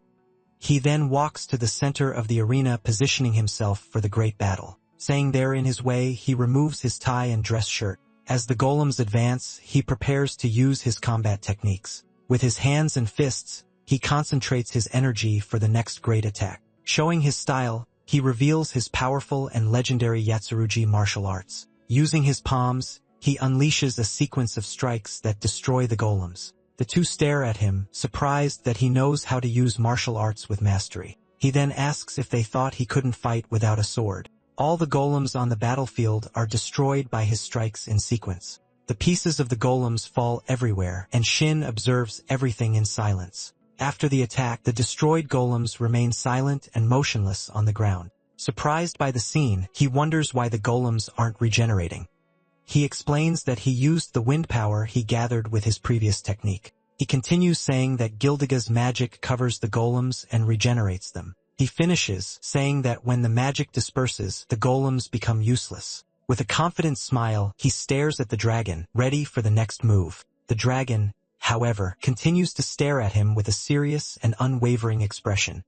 [SPEAKER 1] He then walks to the center of the arena, positioning himself for the great battle. Saying there in his way, he removes his tie and dress shirt. As the golems advance, he prepares to use his combat techniques. With his hands and fists, he concentrates his energy for the next great attack. Showing his style, he reveals his powerful and legendary Yatsurugi martial arts. Using his palms, he unleashes a sequence of strikes that destroy the golems. The two stare at him, surprised that he knows how to use martial arts with mastery. He then asks if they thought he couldn't fight without a sword. All the golems on the battlefield are destroyed by his strikes in sequence. The pieces of the golems fall everywhere, and Shin observes everything in silence. After the attack, the destroyed golems remain silent and motionless on the ground. Surprised by the scene, he wonders why the golems aren't regenerating. He explains that he used the wind power he gathered with his previous technique. He continues saying that Gildiga's magic covers the golems and regenerates them. He finishes, saying that when the magic disperses, the golems become useless. With a confident smile, he stares at the dragon, ready for the next move. The dragon, however, continues to stare at him with a serious and unwavering expression.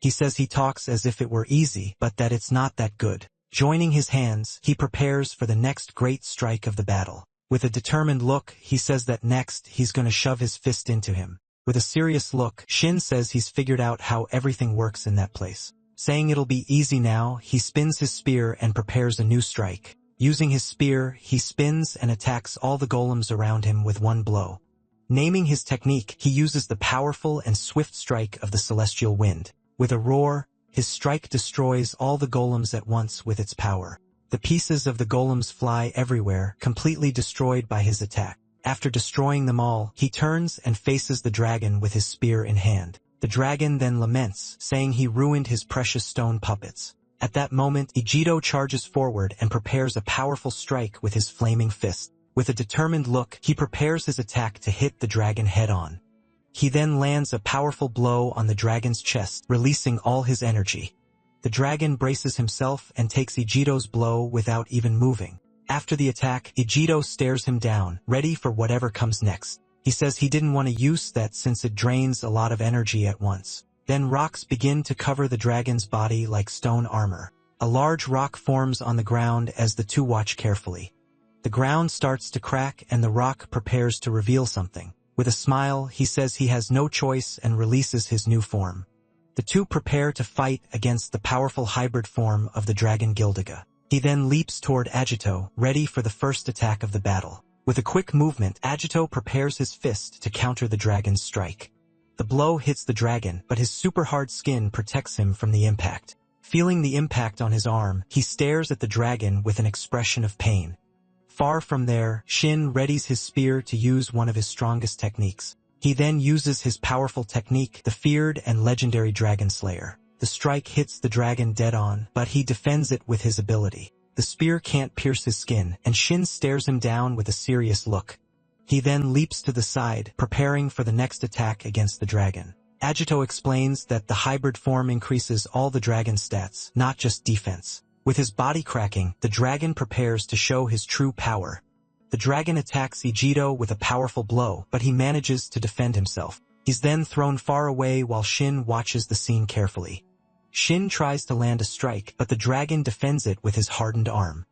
[SPEAKER 1] He says he talks as if it were easy, but that it's not that good. Joining his hands, he prepares for the next great strike of the battle. With a determined look, he says that next he's going to shove his fist into him. With a serious look, Shin says he's figured out how everything works in that place. Saying it'll be easy now, he spins his spear and prepares a new strike. Using his spear, he spins and attacks all the golems around him with one blow. Naming his technique, he uses the powerful and swift strike of the celestial wind. With a roar, his strike destroys all the golems at once with its power. The pieces of the golems fly everywhere, completely destroyed by his attack. After destroying them all, he turns and faces the dragon with his spear in hand. The dragon then laments, saying he ruined his precious stone puppets. At that moment, Ijito charges forward and prepares a powerful strike with his flaming fist. With a determined look, he prepares his attack to hit the dragon head-on. He then lands a powerful blow on the dragon's chest, releasing all his energy. The dragon braces himself and takes Ijito's blow without even moving. After the attack, Ijito stares him down, ready for whatever comes next. He says he didn't want to use that since it drains a lot of energy at once. Then rocks begin to cover the dragon's body like stone armor. A large rock forms on the ground as the two watch carefully. The ground starts to crack and the rock prepares to reveal something. With a smile, he says he has no choice and releases his new form. The two prepare to fight against the powerful hybrid form of the dragon Gildiga. He then leaps toward Agito, ready for the first attack of the battle. With a quick movement, Agito prepares his fist to counter the dragon's strike. The blow hits the dragon, but his super hard skin protects him from the impact. Feeling the impact on his arm, he stares at the dragon with an expression of pain. Far from there, Shin readies his spear to use one of his strongest techniques. He then uses his powerful technique, the feared and legendary Dragon Slayer. The strike hits the dragon dead on, but he defends it with his ability. The spear can't pierce his skin, and Shin stares him down with a serious look. He then leaps to the side, preparing for the next attack against the dragon. Agito explains that the hybrid form increases all the dragon's stats, not just defense. With his body cracking, the dragon prepares to show his true power. The dragon attacks Ijito with a powerful blow, but he manages to defend himself. He's then thrown far away while Shin watches the scene carefully. Shin tries to land a strike, but the dragon defends it with his hardened arm.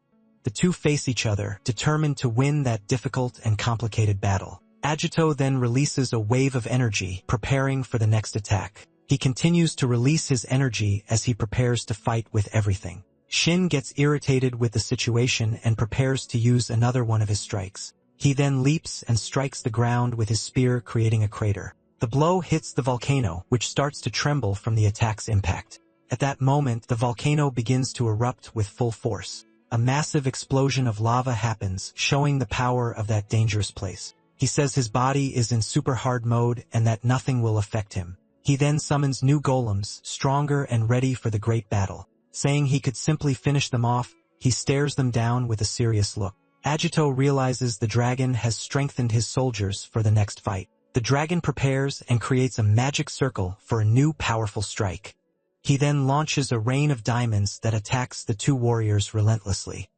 [SPEAKER 1] The two face each other, determined to win that difficult and complicated battle. Agito then releases a wave of energy, preparing for the next attack. He continues to release his energy as he prepares to fight with everything. Shin gets irritated with the situation and prepares to use another one of his strikes. He then leaps and strikes the ground with his spear, creating a crater. The blow hits the volcano, which starts to tremble from the attack's impact. At that moment, the volcano begins to erupt with full force. A massive explosion of lava happens, showing the power of that dangerous place. He says his body is in super hard mode and that nothing will affect him. He then summons new golems, stronger and ready for the great battle. Saying he could simply finish them off, he stares them down with a serious look. Agito realizes the dragon has strengthened his soldiers for the next fight. The dragon prepares and creates a magic circle for a new powerful strike. He then launches a rain of diamonds that attacks the two warriors relentlessly.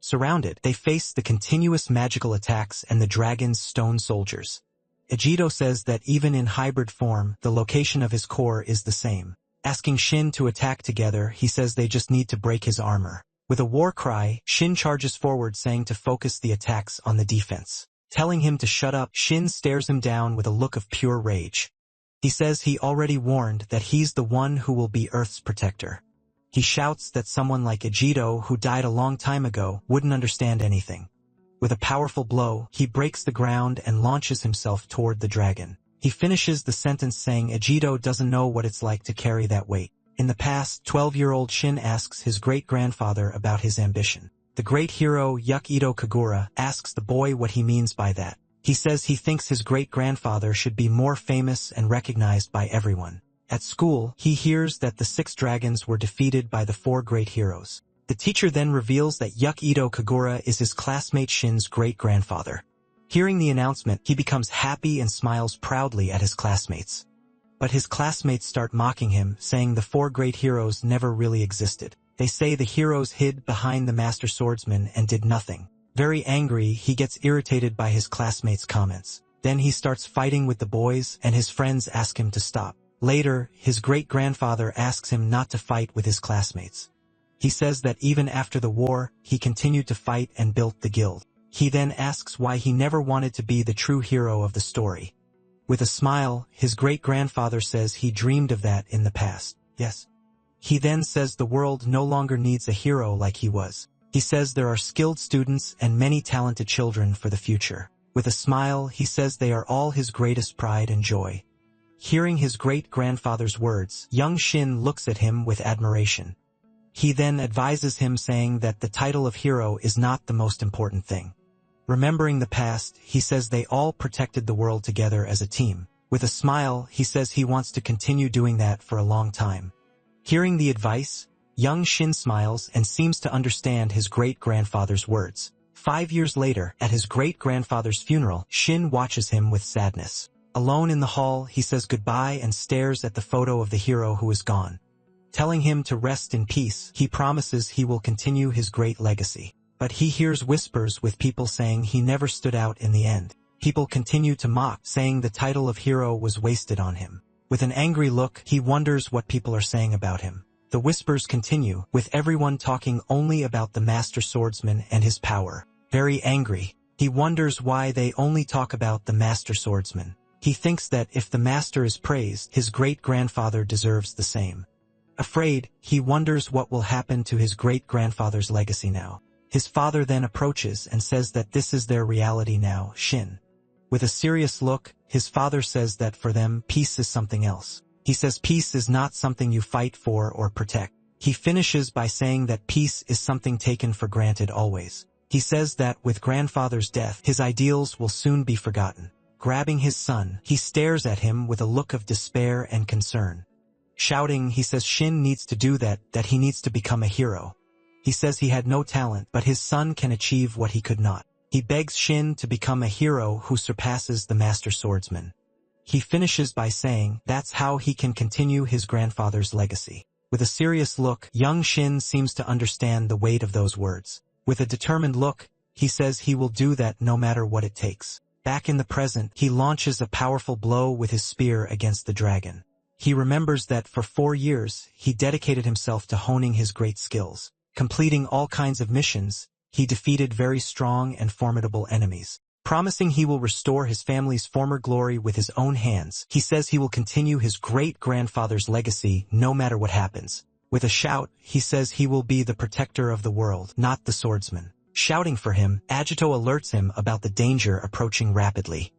[SPEAKER 1] Surrounded, they face the continuous magical attacks and the dragon's stone soldiers. Ejido says that even in hybrid form, the location of his core is the same. Asking Shin to attack together, he says they just need to break his armor. With a war cry, Shin charges forward saying to focus the attacks on the defense. Telling him to shut up, Shin stares him down with a look of pure rage. He says he already warned that he's the one who will be Earth's protector. He shouts that someone like Ejido, who died a long time ago, wouldn't understand anything. With a powerful blow, he breaks the ground and launches himself toward the dragon. He finishes the sentence saying Ejido doesn't know what it's like to carry that weight. In the past, 12-year-old Shin asks his great-grandfather about his ambition. The great hero Yahello Kagura asks the boy what he means by that. He says he thinks his great-grandfather should be more famous and recognized by everyone. At school, he hears that the 6 dragons were defeated by the 4 great heroes. The teacher then reveals that Yahello Kagura is his classmate Shin's great-grandfather. Hearing the announcement, he becomes happy and smiles proudly at his classmates. But his classmates start mocking him, saying the 4 great heroes never really existed. They say the heroes hid behind the master swordsman and did nothing. Very angry, he gets irritated by his classmates' comments. Then he starts fighting with the boys, and his friends ask him to stop. Later, his great-grandfather asks him not to fight with his classmates. He says that even after the war, he continued to fight and built the guild. He then asks why he never wanted to be the true hero of the story. With a smile, his great-grandfather says he dreamed of that in the past. Yes. He then says the world no longer needs a hero like he was. He says there are skilled students and many talented children for the future. With a smile, he says they are all his greatest pride and joy. Hearing his great-grandfather's words, young Shin looks at him with admiration. He then advises him saying that the title of hero is not the most important thing. Remembering the past, he says they all protected the world together as a team. With a smile, he says he wants to continue doing that for a long time. Hearing the advice, young Shin smiles and seems to understand his great-grandfather's words. 5 years later, at his great-grandfather's funeral, Shin watches him with sadness. Alone in the hall, he says goodbye and stares at the photo of the hero who is gone. Telling him to rest in peace, he promises he will continue his great legacy. But he hears whispers with people saying he never stood out in the end. People continue to mock, saying the title of hero was wasted on him. With an angry look, he wonders what people are saying about him. The whispers continue, with everyone talking only about the master swordsman and his power. Very angry, he wonders why they only talk about the master swordsman. He thinks that if the master is praised, his great-grandfather deserves the same. Afraid, he wonders what will happen to his great-grandfather's legacy now. His father then approaches and says that this is their reality now, Shin. With a serious look, his father says that for them, peace is something else. He says peace is not something you fight for or protect. He finishes by saying that peace is something taken for granted always. He says that with grandfather's death, his ideals will soon be forgotten. Grabbing his son, he stares at him with a look of despair and concern. Shouting, he says Shin needs to do that he needs to become a hero. He says he had no talent, but his son can achieve what he could not. He begs Shin to become a hero who surpasses the master swordsman. He finishes by saying that's how he can continue his grandfather's legacy. With a serious look, young Shin seems to understand the weight of those words. With a determined look, he says he will do that no matter what it takes. Back in the present, he launches a powerful blow with his spear against the dragon. He remembers that for 4 years, he dedicated himself to honing his great skills. Completing all kinds of missions, he defeated very strong and formidable enemies. Promising he will restore his family's former glory with his own hands, he says he will continue his great-grandfather's legacy no matter what happens. With a shout, he says he will be the protector of the world, not the swordsman. Shouting for him, Agito alerts him about the danger approaching rapidly.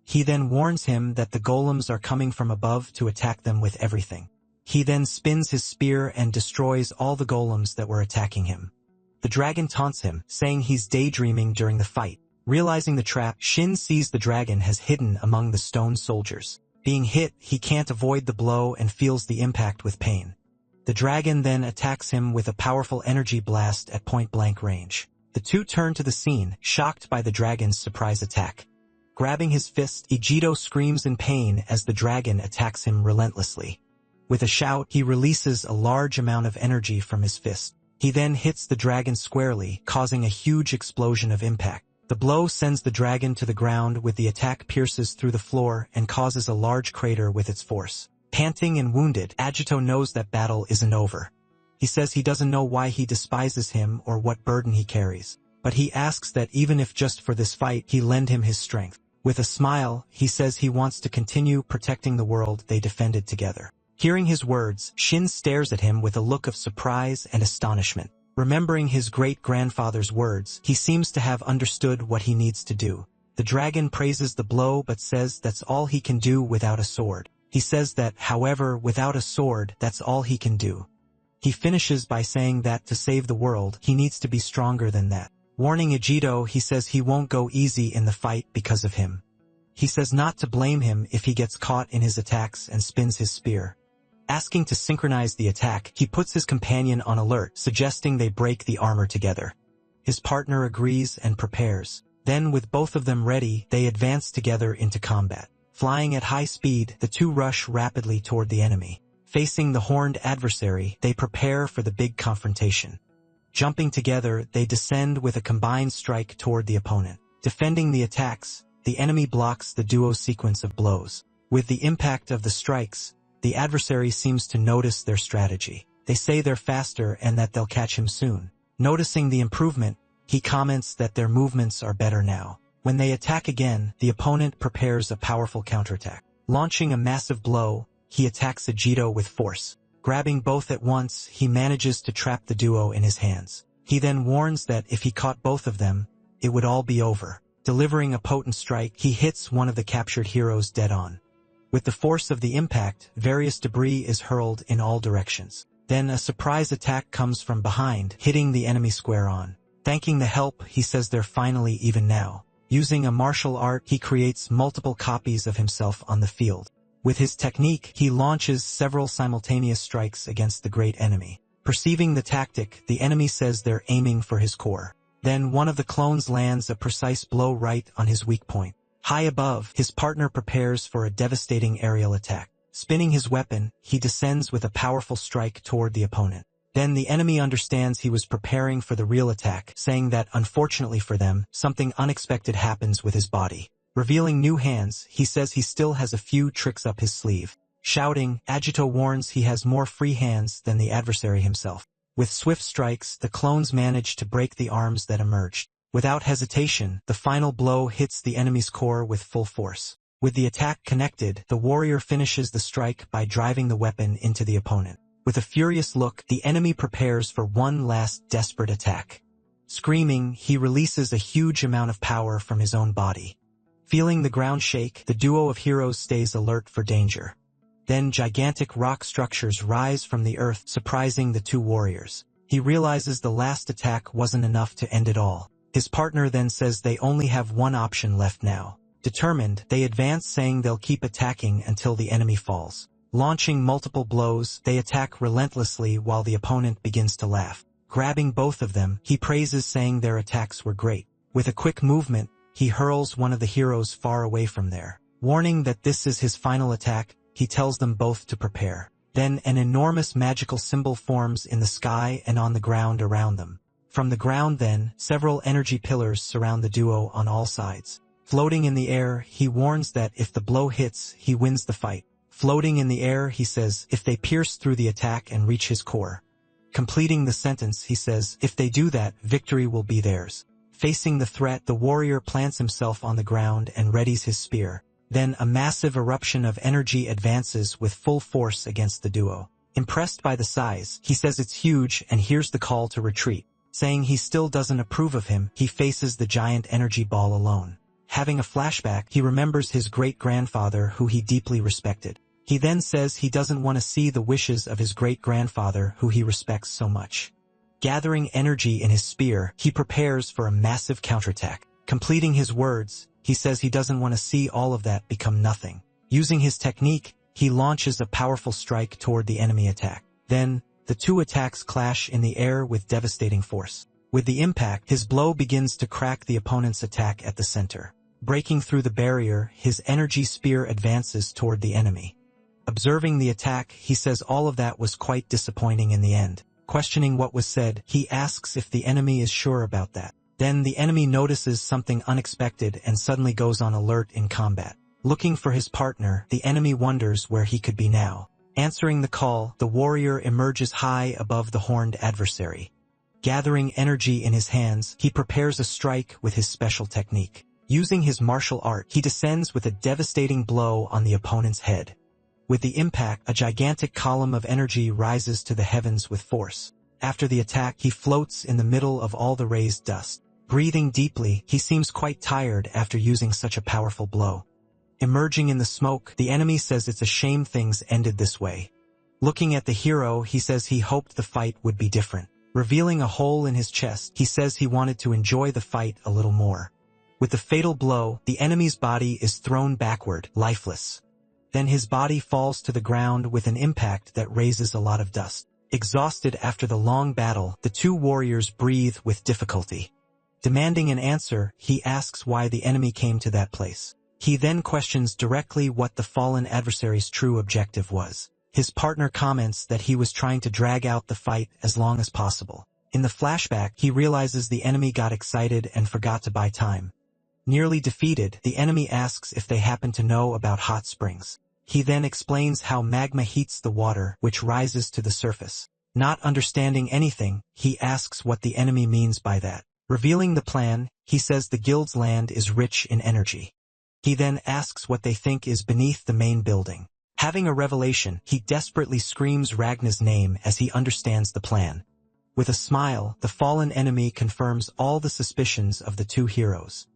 [SPEAKER 1] He then warns him that the golems are coming from above to attack them with everything. He then spins his spear and destroys all the golems that were attacking him. The dragon taunts him, saying he's daydreaming during the fight. Realizing the trap, Shin sees the dragon has hidden among the stone soldiers. Being hit, he can't avoid the blow and feels the impact with pain. The dragon then attacks him with a powerful energy blast at point-blank range. The two turn to the scene, shocked by the dragon's surprise attack. Grabbing his fist, Ejido screams in pain as the dragon attacks him relentlessly. With a shout, he releases a large amount of energy from his fist. He then hits the dragon squarely, causing a huge explosion of impact. The blow sends the dragon to the ground with the attack pierces through the floor and causes a large crater with its force. Panting and wounded, Agito knows that battle isn't over. He says he doesn't know why he despises him or what burden he carries, but he asks that even if just for this fight he lend him his strength. With a smile, he says he wants to continue protecting the world they defended together. Hearing his words, Shin stares at him with a look of surprise and astonishment. Remembering his great-grandfather's words, he seems to have understood what he needs to do. The dragon praises the blow but says that's all he can do without a sword. He says that, however, without a sword, that's all he can do. He finishes by saying that to save the world, he needs to be stronger than that. Warning Agito, he says he won't go easy in the fight because of him. He says not to blame him if he gets caught in his attacks and spins his spear. Asking to synchronize the attack, he puts his companion on alert, suggesting they break the armor together. His partner agrees and prepares. Then, with both of them ready, they advance together into combat. Flying at high speed, the two rush rapidly toward the enemy. Facing the horned adversary, they prepare for the big confrontation. Jumping together, they descend with a combined strike toward the opponent. Defending the attacks, the enemy blocks the duo sequence of blows. With the impact of the strikes, the adversary seems to notice their strategy. They say they're faster and that they'll catch him soon. Noticing the improvement, he comments that their movements are better now. When they attack again, the opponent prepares a powerful counterattack. Launching a massive blow, he attacks Agito with force. Grabbing both at once, he manages to trap the duo in his hands. He then warns that if he caught both of them, it would all be over. Delivering a potent strike, he hits one of the captured heroes dead on. With the force of the impact, various debris is hurled in all directions. Then a surprise attack comes from behind, hitting the enemy square on. Thanking the help, he says they're finally even now. Using a martial art, he creates multiple copies of himself on the field. With his technique, he launches several simultaneous strikes against the great enemy. Perceiving the tactic, the enemy says they're aiming for his core. Then one of the clones lands a precise blow right on his weak point. High above, his partner prepares for a devastating aerial attack. Spinning his weapon, he descends with a powerful strike toward the opponent. Then the enemy understands he was preparing for the real attack, saying that, unfortunately for them, something unexpected happens with his body. Revealing new hands, he says he still has a few tricks up his sleeve. Shouting, Agito warns he has more free hands than the adversary himself. With swift strikes, the clones manage to break the arms that emerged. Without hesitation, the final blow hits the enemy's core with full force. With the attack connected, the warrior finishes the strike by driving the weapon into the opponent. With a furious look, the enemy prepares for one last desperate attack. Screaming, he releases a huge amount of power from his own body. Feeling the ground shake, the duo of heroes stays alert for danger. Then gigantic rock structures rise from the earth, surprising the two warriors. He realizes the last attack wasn't enough to end it all. His partner then says they only have one option left now. Determined, they advance, saying they'll keep attacking until the enemy falls. Launching multiple blows, they attack relentlessly while the opponent begins to laugh. Grabbing both of them, he praises, saying their attacks were great. With a quick movement, he hurls one of the heroes far away from there. Warning that this is his final attack, he tells them both to prepare. Then an enormous magical symbol forms in the sky and on the ground around them. From the ground then, several energy pillars surround the duo on all sides. Floating in the air, he warns that if the blow hits, he wins the fight. Floating in the air, he says, if they pierce through the attack and reach his core. Completing the sentence, he says, if they do that, victory will be theirs. Facing the threat, the warrior plants himself on the ground and readies his spear. Then a massive eruption of energy advances with full force against the duo. Impressed by the size, he says it's huge and hears the call to retreat. Saying he still doesn't approve of him, he faces the giant energy ball alone. Having a flashback, he remembers his great-grandfather who he deeply respected. He then says he doesn't want to see the wishes of his great-grandfather who he respects so much. Gathering energy in his spear, he prepares for a massive counterattack. Completing his words, he says he doesn't want to see all of that become nothing. Using his technique, he launches a powerful strike toward the enemy attack. Then, the two attacks clash in the air with devastating force. With the impact, his blow begins to crack the opponent's attack at the center. Breaking through the barrier, his energy spear advances toward the enemy. Observing the attack, he says all of that was quite disappointing in the end. Questioning what was said, he asks if the enemy is sure about that. Then the enemy notices something unexpected and suddenly goes on alert in combat. Looking for his partner, the enemy wonders where he could be now. Answering the call, the warrior emerges high above the horned adversary. Gathering energy in his hands, he prepares a strike with his special technique. Using his martial art, he descends with a devastating blow on the opponent's head. With the impact, a gigantic column of energy rises to the heavens with force. After the attack, he floats in the middle of all the raised dust. Breathing deeply, he seems quite tired after using such a powerful blow. Emerging in the smoke, the enemy says it's a shame things ended this way. Looking at the hero, he says he hoped the fight would be different. Revealing a hole in his chest, he says he wanted to enjoy the fight a little more. With the fatal blow, the enemy's body is thrown backward, lifeless. Then his body falls to the ground with an impact that raises a lot of dust. Exhausted after the long battle, the two warriors breathe with difficulty. Demanding an answer, he asks why the enemy came to that place. He then questions directly what the fallen adversary's true objective was. His partner comments that he was trying to drag out the fight as long as possible. In the flashback, he realizes the enemy got excited and forgot to buy time. Nearly defeated, the enemy asks if they happen to know about hot springs. He then explains how magma heats the water, which rises to the surface. Not understanding anything, he asks what the enemy means by that. Revealing the plan, he says the guild's land is rich in energy. He then asks what they think is beneath the main building. Having a revelation, he desperately screams Ragnar's name as he understands the plan. With a smile, the fallen enemy confirms all the suspicions of the two heroes.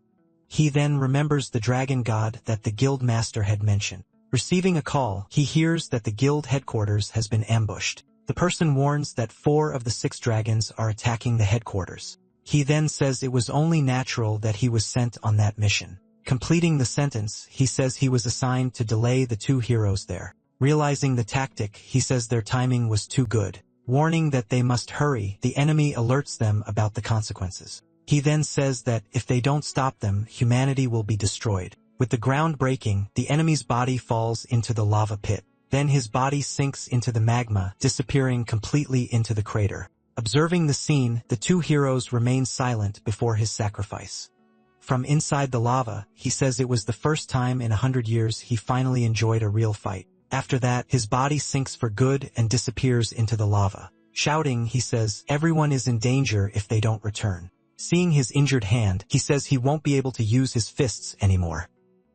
[SPEAKER 1] He then remembers the dragon god that the guild master had mentioned. Receiving a call, he hears that the guild headquarters has been ambushed. The person warns that 4 of the 6 dragons are attacking the headquarters. He then says it was only natural that he was sent on that mission. Completing the sentence, he says he was assigned to delay the two heroes there. Realizing the tactic, he says their timing was too good. Warning that they must hurry, the enemy alerts them about the consequences. He then says that if they don't stop them, humanity will be destroyed. With the ground breaking, the enemy's body falls into the lava pit. Then his body sinks into the magma, disappearing completely into the crater. Observing the scene, the two heroes remain silent before his sacrifice. From inside the lava, he says it was the first time in 100 years he finally enjoyed a real fight. After that, his body sinks for good and disappears into the lava. Shouting, he says, everyone is in danger if they don't return. Seeing his injured hand, he says he won't be able to use his fists anymore.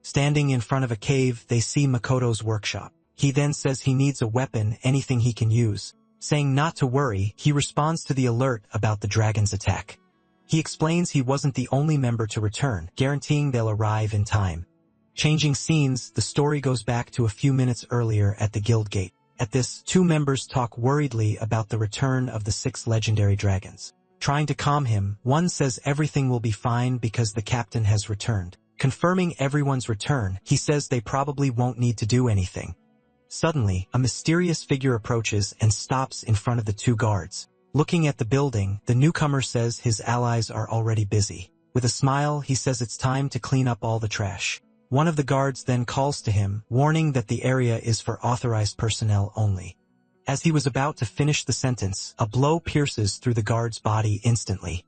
[SPEAKER 1] Standing in front of a cave, they see Makoto's workshop. He then says he needs a weapon, anything he can use. Saying not to worry, he responds to the alert about the dragon's attack. He explains he wasn't the only member to return, guaranteeing they'll arrive in time. Changing scenes, the story goes back to a few minutes earlier at the guild gate. At this, 2 members talk worriedly about the return of the 6 legendary dragons. Trying to calm him, one says everything will be fine because the captain has returned. Confirming everyone's return, he says they probably won't need to do anything. Suddenly, a mysterious figure approaches and stops in front of the 2 guards. Looking at the building, the newcomer says his allies are already busy. With a smile, he says it's time to clean up all the trash. One of the guards then calls to him, warning that the area is for authorized personnel only. As he was about to finish the sentence, a blow pierces through the guard's body instantly.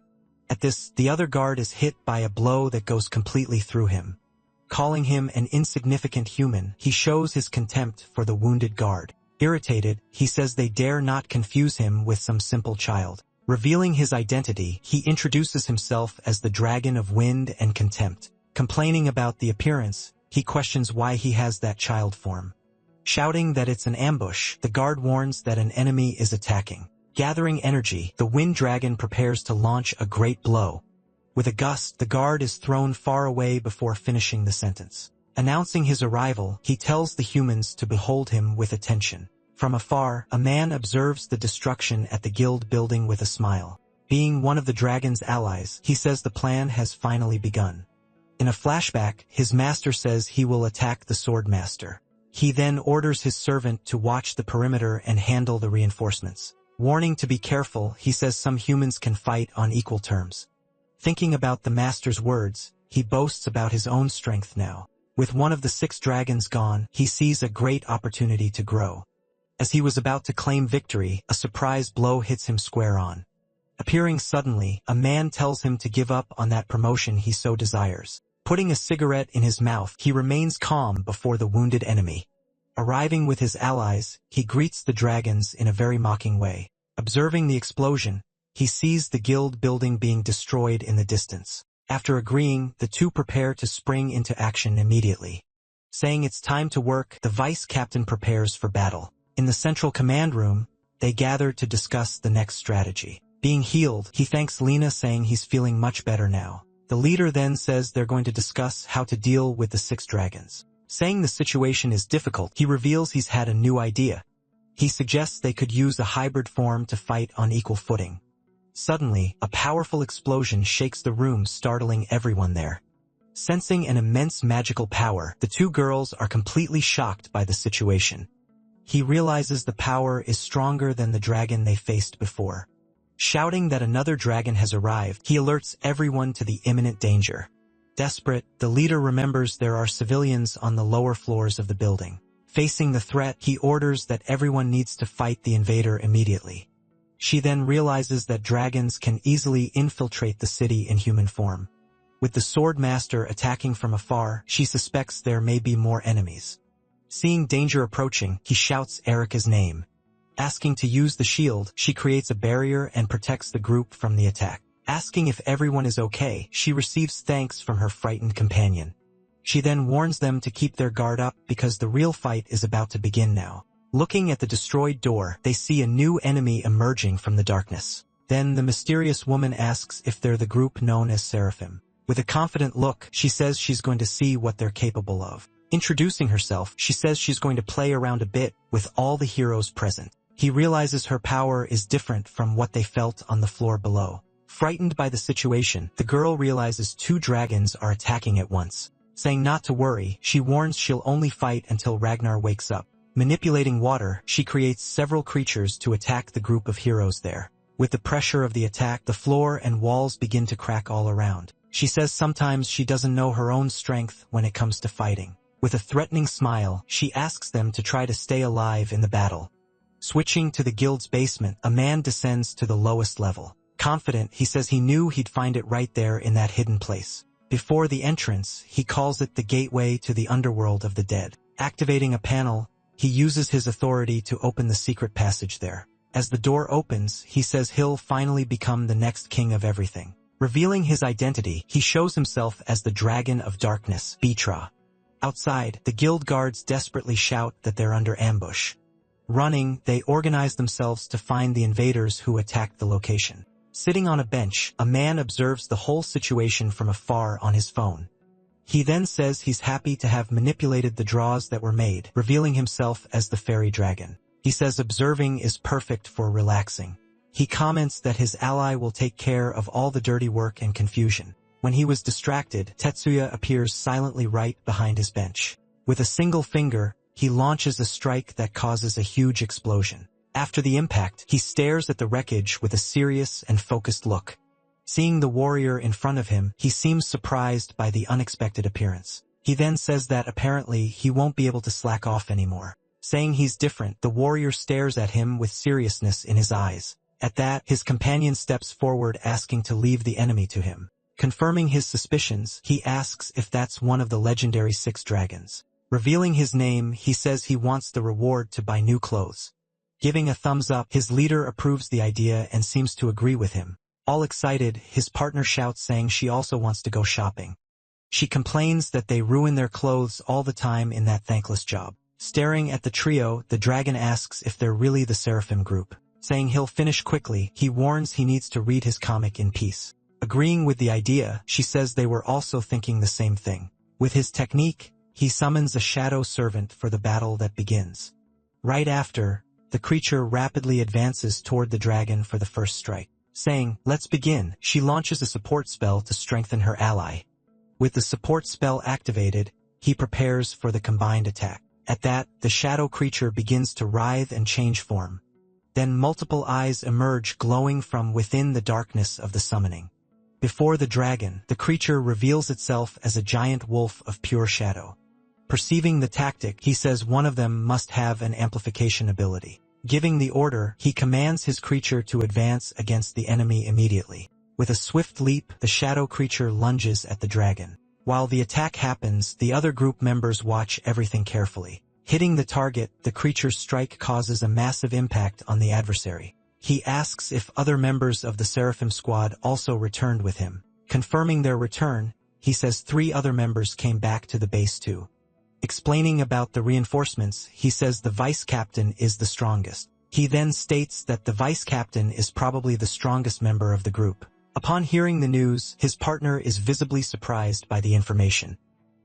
[SPEAKER 1] At this, the other guard is hit by a blow that goes completely through him. Calling him an insignificant human, he shows his contempt for the wounded guard. Irritated, he says they dare not confuse him with some simple child. Revealing his identity, he introduces himself as the Dragon of Wind and Contempt. Complaining about the appearance, he questions why he has that child form. Shouting that it's an ambush, the guard warns that an enemy is attacking. Gathering energy, the Wind Dragon prepares to launch a great blow. With a gust, the guard is thrown far away before finishing the sentence. Announcing his arrival, he tells the humans to behold him with attention. From afar, a man observes the destruction at the guild building with a smile. Being one of the dragon's allies, he says the plan has finally begun. In a flashback, his master says he will attack the sword master. He then orders his servant to watch the perimeter and handle the reinforcements. Warning to be careful, he says some humans can fight on equal terms. Thinking about the master's words, he boasts about his own strength now. With one of the 6 dragons gone, he sees a great opportunity to grow. As he was about to claim victory, a surprise blow hits him square on. Appearing suddenly, a man tells him to give up on that promotion he so desires. Putting a cigarette in his mouth, he remains calm before the wounded enemy. Arriving with his allies, he greets the dragons in a very mocking way. Observing the explosion, he sees the guild building being destroyed in the distance. After agreeing, the two prepare to spring into action immediately. Saying it's time to work, the vice captain prepares for battle. In the central command room, they gather to discuss the next strategy. Being healed, he thanks Lena, saying he's feeling much better now. The leader then says they're going to discuss how to deal with the 6 dragons. Saying the situation is difficult, he reveals he's had a new idea. He suggests they could use a hybrid form to fight on equal footing. Suddenly, a powerful explosion shakes the room, startling everyone there. Sensing an immense magical power, the 2 girls are completely shocked by the situation. He realizes the power is stronger than the dragon they faced before. Shouting that another dragon has arrived, he alerts everyone to the imminent danger. Desperate, the leader remembers there are civilians on the lower floors of the building. Facing the threat, he orders that everyone needs to fight the invader immediately. She then realizes that dragons can easily infiltrate the city in human form. With the sword master attacking from afar, she suspects there may be more enemies. Seeing danger approaching, he shouts Erica's name. Asking to use the shield, she creates a barrier and protects the group from the attack. Asking if everyone is okay, she receives thanks from her frightened companion. She then warns them to keep their guard up because the real fight is about to begin now. Looking at the destroyed door, they see a new enemy emerging from the darkness. Then the mysterious woman asks if they're the group known as Seraphim. With a confident look, she says she's going to see what they're capable of. Introducing herself, she says she's going to play around a bit with all the heroes present. He realizes her power is different from what they felt on the floor below. Frightened by the situation, the girl realizes 2 dragons are attacking at once. Saying not to worry, she warns she'll only fight until Ragnar wakes up. Manipulating water, she creates several creatures to attack the group of heroes there. With the pressure of the attack, the floor and walls begin to crack all around. She says sometimes she doesn't know her own strength when it comes to fighting. With a threatening smile, she asks them to try to stay alive in the battle. Switching to the guild's basement, a man descends to the lowest level. Confident, he says he knew he'd find it right there in that hidden place. Before the entrance, he calls it the gateway to the underworld of the dead. Activating a panel, he uses his authority to open the secret passage there. As the door opens, he says he'll finally become the next king of everything. Revealing his identity, he shows himself as the Dragon of Darkness, Bitra. Outside, the guild guards desperately shout that they're under ambush. Running, they organize themselves to find the invaders who attacked the location. Sitting on a bench, a man observes the whole situation from afar on his phone. He then says he's happy to have manipulated the draws that were made, revealing himself as the fairy dragon. He says observing is perfect for relaxing. He comments that his ally will take care of all the dirty work and confusion. When he was distracted, Tetsuya appears silently right behind his bench. With a single finger, he launches a strike that causes a huge explosion. After the impact, he stares at the wreckage with a serious and focused look. Seeing the warrior in front of him, he seems surprised by the unexpected appearance. He then says that apparently he won't be able to slack off anymore. Saying he's different, the warrior stares at him with seriousness in his eyes. At that, his companion steps forward asking to leave the enemy to him. Confirming his suspicions, he asks if that's one of the legendary 6 dragons. Revealing his name, he says he wants the reward to buy new clothes. Giving a thumbs up, his leader approves the idea and seems to agree with him. All excited, his partner shouts saying she also wants to go shopping. She complains that they ruin their clothes all the time in that thankless job. Staring at the trio, the dragon asks if they're really the Seraphim group. Saying he'll finish quickly, he warns he needs to read his comic in peace. Agreeing with the idea, she says they were also thinking the same thing. With his technique, he summons a shadow servant for the battle that begins. Right after, the creature rapidly advances toward the dragon for the first strike. Saying, "Let's begin," she launches a support spell to strengthen her ally. With the support spell activated, he prepares for the combined attack. At that, the shadow creature begins to writhe and change form. Then multiple eyes emerge glowing from within the darkness of the summoning. Before the dragon, the creature reveals itself as a giant wolf of pure shadow. Perceiving the tactic, he says one of them must have an amplification ability. Giving the order, he commands his creature to advance against the enemy immediately. With a swift leap, the shadow creature lunges at the dragon. While the attack happens, the other group members watch everything carefully. Hitting the target, the creature's strike causes a massive impact on the adversary. He asks if other members of the Seraphim squad also returned with him. Confirming their return, he says 3 other members came back to the base too. Explaining about the reinforcements, he says the vice captain is the strongest. He then states that the vice captain is probably the strongest member of the group. Upon hearing the news, his partner is visibly surprised by the information.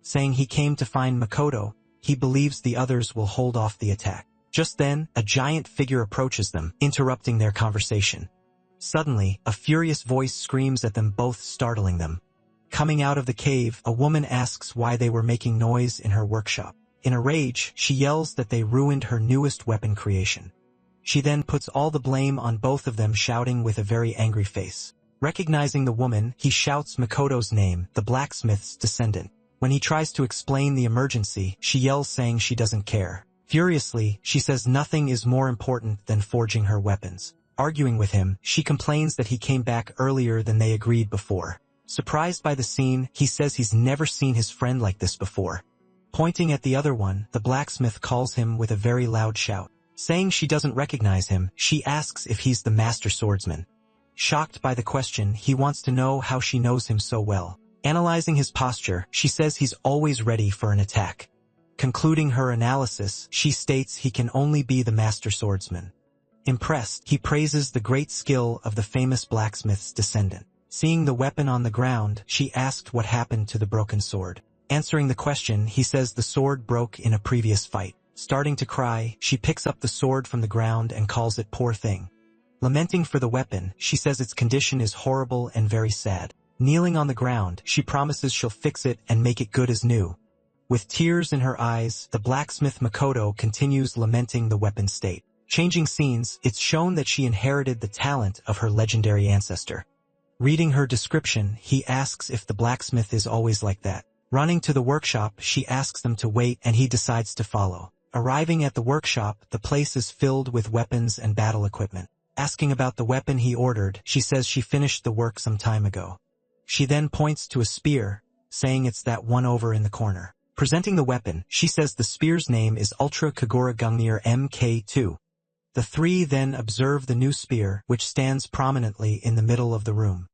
[SPEAKER 1] Saying he came to find Makoto, he believes the others will hold off the attack. Just then, a giant figure approaches them, interrupting their conversation. Suddenly, a furious voice screams at them both, startling them. Coming out of the cave, a woman asks why they were making noise in her workshop. In a rage, she yells that they ruined her newest weapon creation. She then puts all the blame on both of them, shouting with a very angry face. Recognizing the woman, he shouts Makoto's name, the blacksmith's descendant. When he tries to explain the emergency, she yells saying she doesn't care. Furiously, she says nothing is more important than forging her weapons. Arguing with him, she complains that he came back earlier than they agreed before. Surprised by the scene, he says he's never seen his friend like this before. Pointing at the other one, the blacksmith calls him with a very loud shout. Saying she doesn't recognize him, she asks if he's the master swordsman. Shocked by the question, he wants to know how she knows him so well. Analyzing his posture, she says he's always ready for an attack. Concluding her analysis, she states he can only be the master swordsman. Impressed, he praises the great skill of the famous blacksmith's descendant. Seeing the weapon on the ground, she asked what happened to the broken sword. Answering the question, he says the sword broke in a previous fight. Starting to cry, she picks up the sword from the ground and calls it poor thing. Lamenting for the weapon, she says its condition is horrible and very sad. Kneeling on the ground, she promises she'll fix it and make it good as new. With tears in her eyes, the blacksmith Makoto continues lamenting the weapon's state. Changing scenes, it's shown that she inherited the talent of her legendary ancestor. Reading her description, he asks if the blacksmith is always like that. Running to the workshop, she asks them to wait and he decides to follow. Arriving at the workshop, the place is filled with weapons and battle equipment. Asking about the weapon he ordered, she says she finished the work some time ago. She then points to a spear, saying it's that one over in the corner. Presenting the weapon, she says the spear's name is Ultra Kagura Gungnir Mk2. The 3 then observe the new spear, which stands prominently in the middle of the room.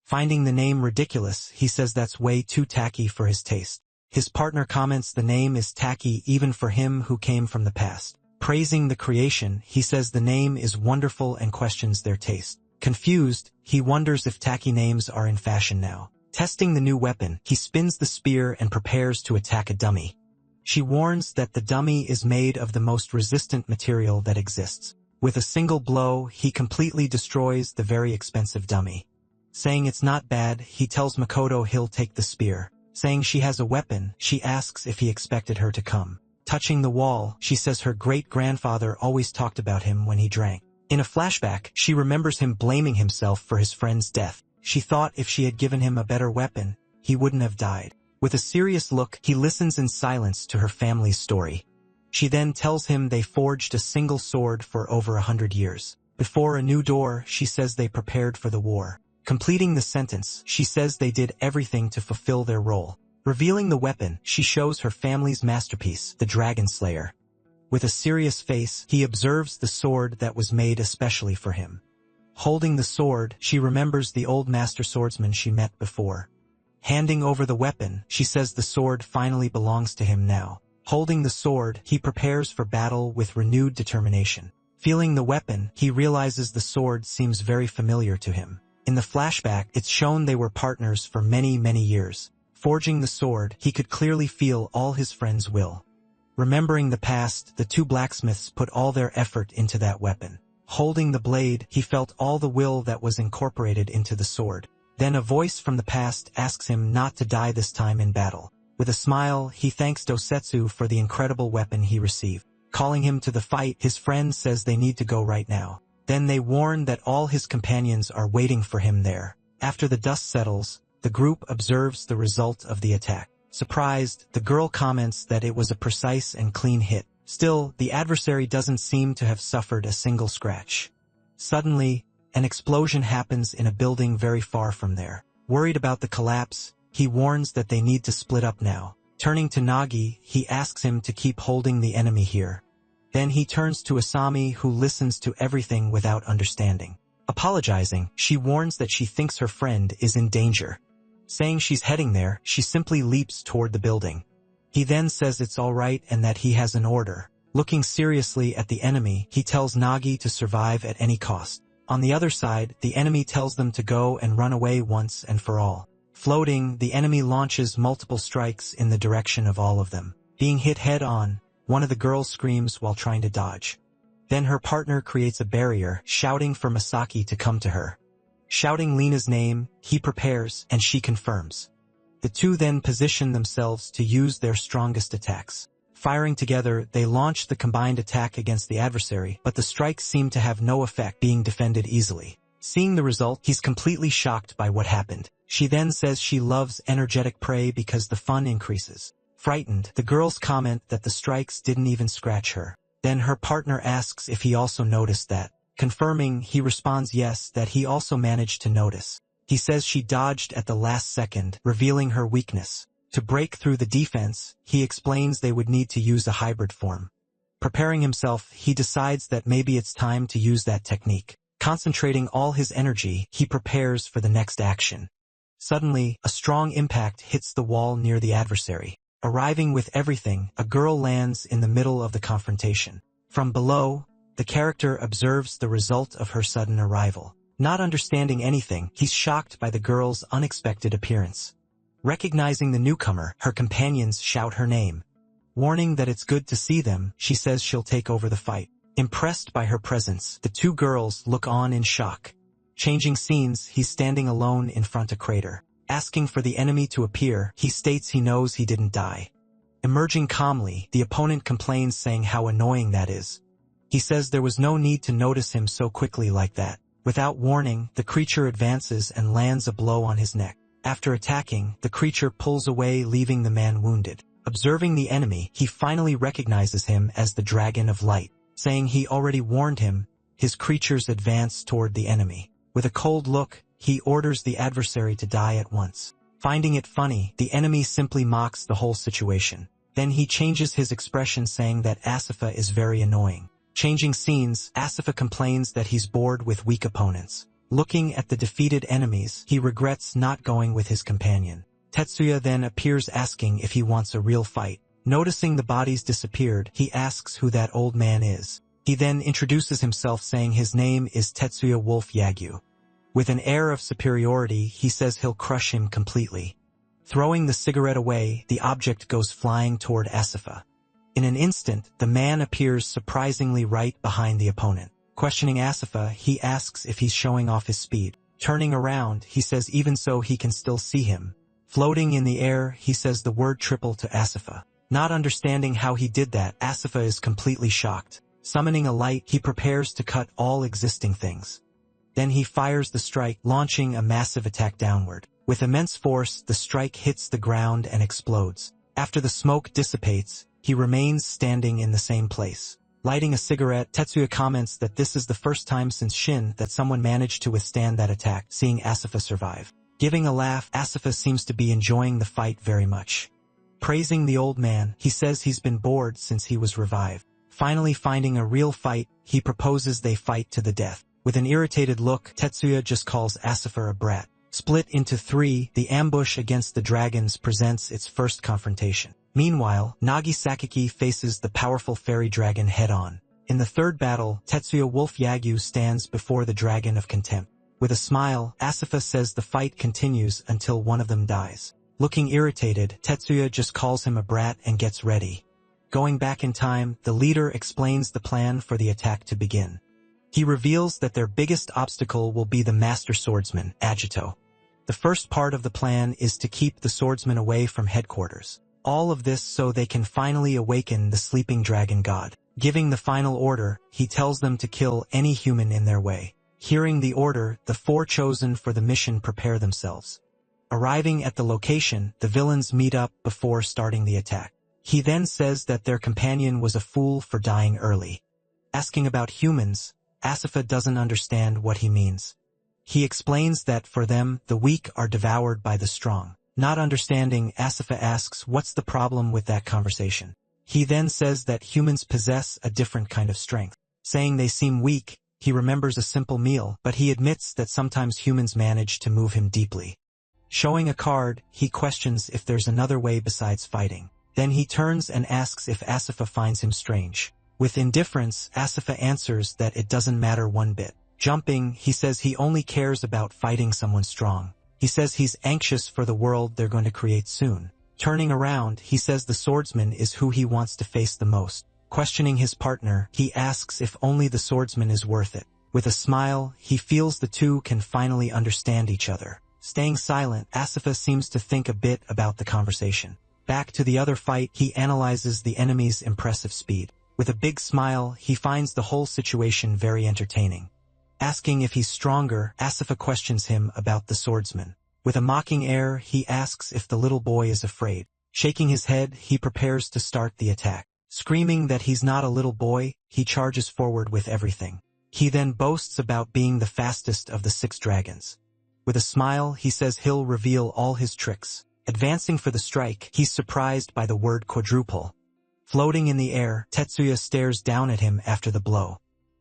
[SPEAKER 1] Finding the name ridiculous, he says that's way too tacky for his taste. His partner comments the name is tacky even for him who came from the past. Praising the creation, he says the name is wonderful and questions their taste. Confused, he wonders if tacky names are in fashion now. Testing the new weapon, he spins the spear and prepares to attack a dummy. She warns that the dummy is made of the most resistant material that exists. With a single blow, he completely destroys the very expensive dummy. Saying it's not bad, he tells Makoto he'll take the spear. Saying she has a weapon, she asks if he expected her to come. Touching the wall, she says her great-grandfather always talked about him when he drank. In a flashback, she remembers him blaming himself for his friend's death. She thought if she had given him a better weapon, he wouldn't have died. With a serious look, he listens in silence to her family's story. She then tells him they forged a single sword for over 100 years. Before a new door, she says they prepared for the war. Completing the sentence, she says they did everything to fulfill their role. Revealing the weapon, she shows her family's masterpiece, the Dragon Slayer. With a serious face, he observes the sword that was made especially for him. Holding the sword, she remembers the old master swordsman she met before. Handing over the weapon, she says the sword finally belongs to him now. Holding the sword, he prepares for battle with renewed determination. Feeling the weapon, he realizes the sword seems very familiar to him. In the flashback, it's shown they were partners for many, many years. Forging the sword, he could clearly feel all his friends' will. Remembering the past, the 2 blacksmiths put all their effort into that weapon. Holding the blade, he felt all the will that was incorporated into the sword. Then a voice from the past asks him not to die this time in battle. With a smile, he thanks Dosetsu for the incredible weapon he received. Calling him to the fight, his friend says they need to go right now. Then they warn that all his companions are waiting for him there. After the dust settles, the group observes the result of the attack. Surprised, the girl comments that it was a precise and clean hit. Still, the adversary doesn't seem to have suffered a single scratch. Suddenly, an explosion happens in a building very far from there. Worried about the collapse, he warns that they need to split up now. Turning to Nagi, he asks him to keep holding the enemy here. Then he turns to Asami, who listens to everything without understanding. Apologizing, she warns that she thinks her friend is in danger. Saying she's heading there, she simply leaps toward the building. He then says it's alright and that he has an order. Looking seriously at the enemy, he tells Nagi to survive at any cost. On the other side, the enemy tells them to go and run away once and for all. Floating, the enemy launches multiple strikes in the direction of all of them. Being hit head-on, one of the girls screams while trying to dodge. Then her partner creates a barrier, shouting for Masaki to come to her. Shouting Lena's name, he prepares, and she confirms. The two then position themselves to use their strongest attacks. Firing together, they launch the combined attack against the adversary, but the strikes seem to have no effect, being defended easily. Seeing the result, he's completely shocked by what happened. She then says she loves energetic prey because the fun increases. Frightened, the girls comment that the strikes didn't even scratch her. Then her partner asks if he also noticed that. Confirming, he responds yes, that he also managed to notice. He says she dodged at the last second, revealing her weakness. To break through the defense, he explains they would need to use a hybrid form. Preparing himself, he decides that maybe it's time to use that technique. Concentrating all his energy, he prepares for the next action. Suddenly, a strong impact hits the wall near the adversary. Arriving with everything, a girl lands in the middle of the confrontation. From below, the character observes the result of her sudden arrival. Not understanding anything, he's shocked by the girl's unexpected appearance. Recognizing the newcomer, her companions shout her name. Warning that it's good to see them, she says she'll take over the fight. Impressed by her presence, the two girls look on in shock. Changing scenes, he's standing alone in front of a crater. Asking for the enemy to appear, he states he knows he didn't die. Emerging calmly, the opponent complains, saying how annoying that is. He says there was no need to notice him so quickly like that. Without warning, the creature advances and lands a blow on his neck. After attacking, the creature pulls away, leaving the man wounded. Observing the enemy, he finally recognizes him as the Dragon of Light. Saying he already warned him, his creatures advance toward the enemy. With a cold look, he orders the adversary to die at once. Finding it funny, the enemy simply mocks the whole situation. Then he changes his expression, saying that Asura is very annoying. Changing scenes, Asura complains that he's bored with weak opponents. Looking at the defeated enemies, he regrets not going with his companion. Tetsuya then appears, asking if he wants a real fight. Noticing the bodies disappeared, he asks who that old man is. He then introduces himself, saying his name is Tetsuya Wolf Yagyu. With an air of superiority, he says he'll crush him completely. Throwing the cigarette away, the object goes flying toward Asura. In an instant, the man appears surprisingly right behind the opponent. Questioning Asura, he asks if he's showing off his speed. Turning around, he says even so he can still see him. Floating in the air, he says the word triple to Asura. Not understanding how he did that, Asura is completely shocked. Summoning a light, he prepares to cut all existing things. Then he fires the strike, launching a massive attack downward. With immense force, the strike hits the ground and explodes. After the smoke dissipates, he remains standing in the same place. Lighting a cigarette, Tetsuya comments that this is the first time since Shin that someone managed to withstand that attack, seeing Asura survive. Giving a laugh, Asura seems to be enjoying the fight very much. Praising the old man, he says he's been bored since he was revived. Finally finding a real fight, he proposes they fight to the death. With an irritated look, Tetsuya just calls Asura a brat. Split into three, the ambush against the dragons presents its first confrontation. Meanwhile, Nagi Sakaki faces the powerful fairy dragon head-on. In the third battle, Tetsuya Wolf Yagyu stands before the Dragon of Contempt. With a smile, Asura says the fight continues until one of them dies. Looking irritated, Tetsuya just calls him a brat and gets ready. Going back in time, the leader explains the plan for the attack to begin. He reveals that their biggest obstacle will be the master swordsman, Agito. The first part of the plan is to keep the swordsman away from headquarters. All of this so they can finally awaken the sleeping dragon god. Giving the final order, he tells them to kill any human in their way. Hearing the order, the four chosen for the mission prepare themselves. Arriving at the location, the villains meet up before starting the attack. He then says that their companion was a fool for dying early. Asking about humans, Asura doesn't understand what he means. He explains that for them, the weak are devoured by the strong. Not understanding, Asura asks what's the problem with that conversation. He then says that humans possess a different kind of strength. Saying they seem weak, he remembers a simple meal, but he admits that sometimes humans manage to move him deeply. Showing a card, he questions if there's another way besides fighting. Then he turns and asks if Asura finds him strange. With indifference, Asura answers that it doesn't matter one bit. Jumping, he says he only cares about fighting someone strong. He says he's anxious for the world they're going to create soon. Turning around, he says the swordsman is who he wants to face the most. Questioning his partner, he asks if only the swordsman is worth it. With a smile, he feels the two can finally understand each other. Staying silent, Asura seems to think a bit about the conversation. Back to the other fight, he analyzes the enemy's impressive speed. With a big smile, he finds the whole situation very entertaining. Asking if he's stronger, Asura questions him about the swordsman. With a mocking air, he asks if the little boy is afraid. Shaking his head, he prepares to start the attack. Screaming that he's not a little boy, he charges forward with everything. He then boasts about being the fastest of the 6 dragons. With a smile, he says he'll reveal all his tricks. Advancing for the strike, he's surprised by the word quadruple. Floating in the air, Tetsuya stares down at him after the blow.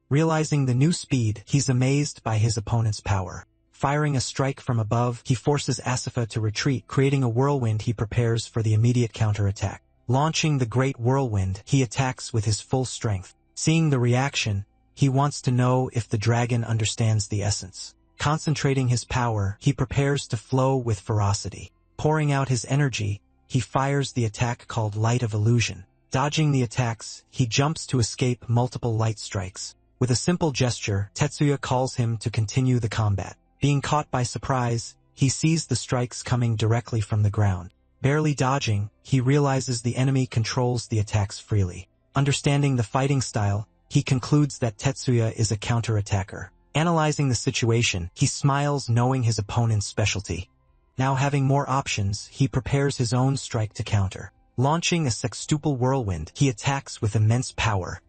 [SPEAKER 1] Realizing the new speed, he's amazed by his opponent's power. Firing a strike from above, he forces Asura to retreat, creating a whirlwind. He prepares for the immediate counterattack. Launching the great whirlwind, he attacks with his full strength. Seeing the reaction, he wants to know if the dragon understands the essence. Concentrating his power, he prepares to flow with ferocity. Pouring out his energy, he fires the attack called Light of Illusion. Dodging the attacks, he jumps to escape multiple light strikes. With a simple gesture, Tetsuya calls him to continue the combat. Being caught by surprise, he sees the strikes coming directly from the ground. Barely dodging, he realizes the enemy controls the attacks freely. Understanding the fighting style, he concludes that Tetsuya is a counterattacker. Analyzing the situation, he smiles knowing his opponent's specialty. Now having more options, he prepares his own strike to counter. Launching a sextuple whirlwind, he attacks with immense power.